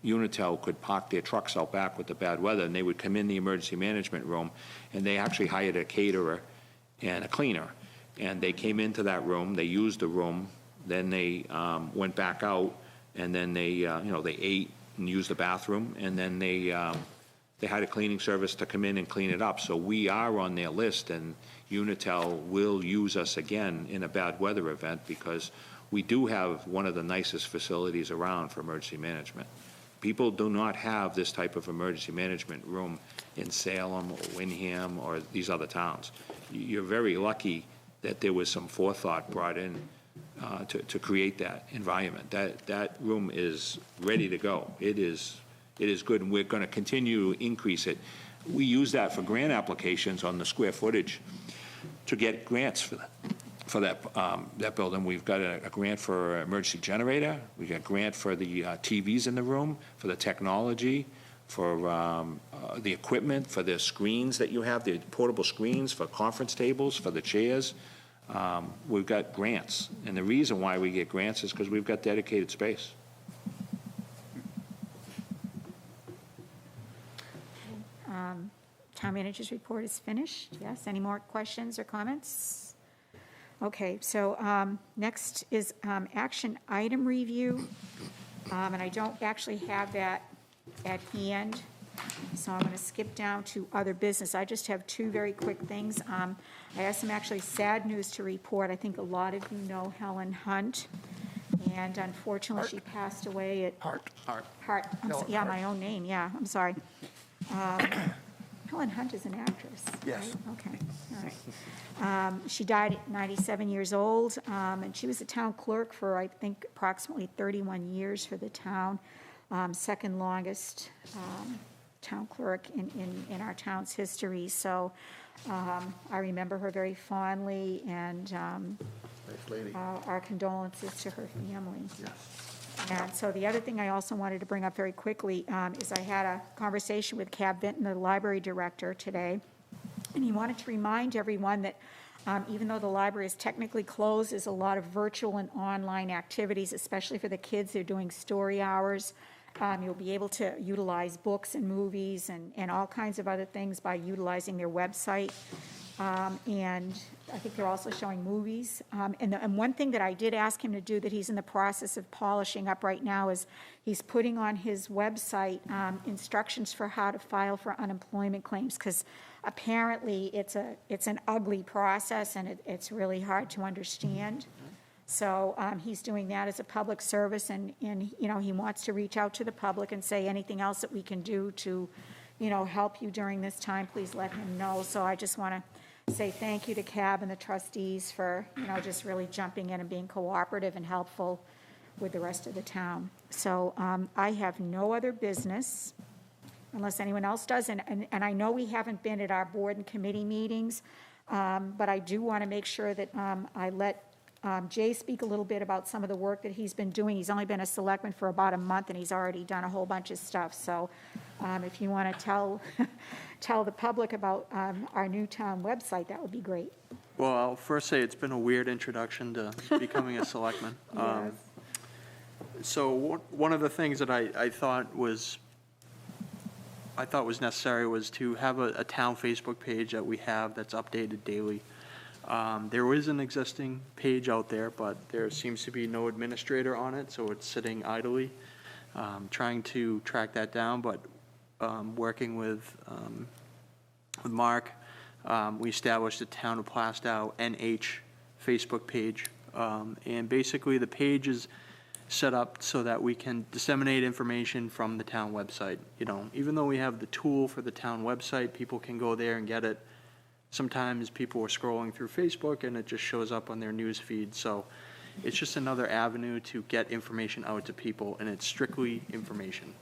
Unitel could park their trucks out back with the bad weather, and they would come in the emergency management room, and they actually hired a caterer and a cleaner. And they came into that room, they used the room, then they went back out, and then they ate and used the bathroom, and then they had a cleaning service to come in and clean it up. So we are on their list, and Unitel will use us again in a bad weather event, because we do have one of the nicest facilities around for emergency management. People do not have this type of emergency management room in Salem or Wyndham or these other towns. You're very lucky that there was some forethought brought in to create that environment. That room is ready to go. It is good, and we're going to continue to increase it. We use that for grant applications on the square footage to get grants for that building. We've got a grant for an emergency generator. We got a grant for the TVs in the room, for the technology, for the equipment, for the screens that you have, the portable screens, for conference tables, for the chairs. We've got grants, and the reason why we get grants is because we've got dedicated space. Town manager's report is finished. Yes, any more questions or comments? Okay, so next is action item review, and I don't actually have that at hand, so I'm going to skip down to other business. I just have two very quick things. I have some actually sad news to report. I think a lot of you know Helen Hunt, and unfortunately she passed away at Hart. Yeah, my own name, yeah, I'm sorry. Helen Hunt is an actress. Yes. Right? Okay, all right. She died at 97 years old, and she was the town clerk for, I think, approximately 31 years for the town, second longest town clerk in our town's history. So I remember her very fondly, and Nice lady. our condolences to her family. Yes. And so the other thing I also wanted to bring up very quickly is I had a conversation with Cab Vinton, the library director, today, and he wanted to remind everyone that even though the library is technically closed, there's a lot of virtual and online activities, especially for the kids. They're doing story hours. You'll be able to utilize books and movies and all kinds of other things by utilizing their website. And I think they're also showing movies. And one thing that I did ask him to do that he's in the process of polishing up right now is he's putting on his website instructions for how to file for unemployment claims, because apparently it's an ugly process, and it's really hard to understand. So he's doing that as a public service, and he wants to reach out to the public and say anything else that we can do to help you during this time, please let him know. So I just want to say thank you to Cab and the trustees for, just really jumping in and being cooperative and helpful with the rest of the town. So I have no other business unless anyone else does. And I know we haven't been at our board and committee meetings, but I do want to make sure that I let Jay speak a little bit about some of the work that he's been doing. He's only been a selectman for about a month, and he's already done a whole bunch of stuff. So if you want to tell the public about our new town website, that would be great. Well, I'll first say it's been a weird introduction to becoming a selectman. Yes. So one of the things that I thought was necessary was to have a town Facebook page that we have that's updated daily. There is an existing page out there, but there seems to be no administrator on it, so it's sitting idly. Trying to track that down, but working with Mark, we established a Town of Plaistow NH Facebook page. And basically, the page is set up so that we can disseminate information from the town website. You know, even though we have the tool for the town website, people can go there and get it. Sometimes people are scrolling through Facebook and it just shows up on their news feed. So it's just another avenue to get information out to people, and it's strictly information.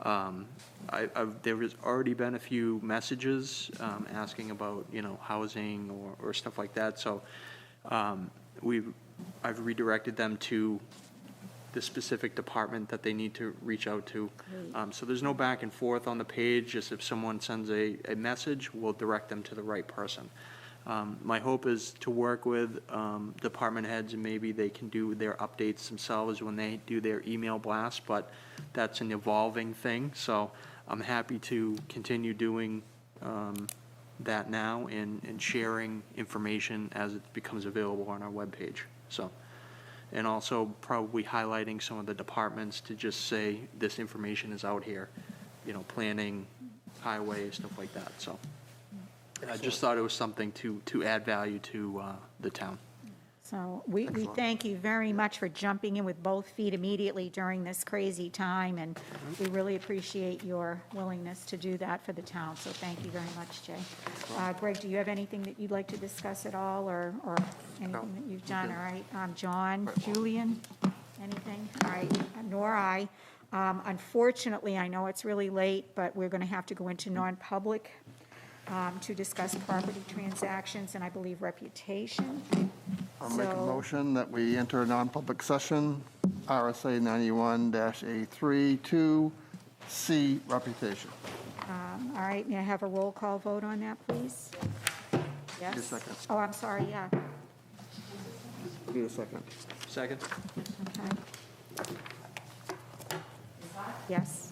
There has already been a few messages asking about, you know, housing or stuff like that. So I've redirected them to the specific department that they need to reach out to. So there's no back and forth on the page. Just if someone sends a message, we'll direct them to the right person. My hope is to work with department heads, and maybe they can do their updates themselves when they do their email blast, but that's an evolving thing. So I'm happy to continue doing that now and sharing information as it becomes available on our webpage. So, and also probably highlighting some of the departments to just say this information is out here, you know, planning, highway, stuff like that. So I just thought it was something to add value to the town. So we thank you very much for jumping in with both feet immediately during this crazy time, and we really appreciate your willingness to do that for the town. So thank you very much, Jay. Greg, do you have anything that you'd like to discuss at all, or anything that you've done? All right, John, Julian, anything? All right, nor I. Unfortunately, I know it's really late, but we're going to have to go into non-public to discuss property transactions and I believe reputation. I'll make a So- motion that we enter a non-public session, RSA 91-A3 to C, reputation. All right, may I have a roll call vote on that, please? Yes? Need a second. Oh, I'm sorry, yeah. Need a second. Second? Okay. Yes.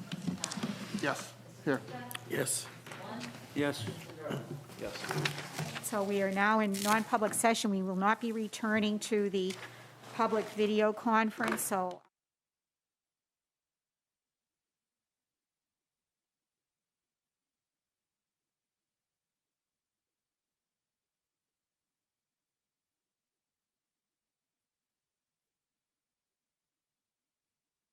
Yes, here. Yes. Yes. Yes. So we are now in non-public session. We will not be returning to the public video conference, so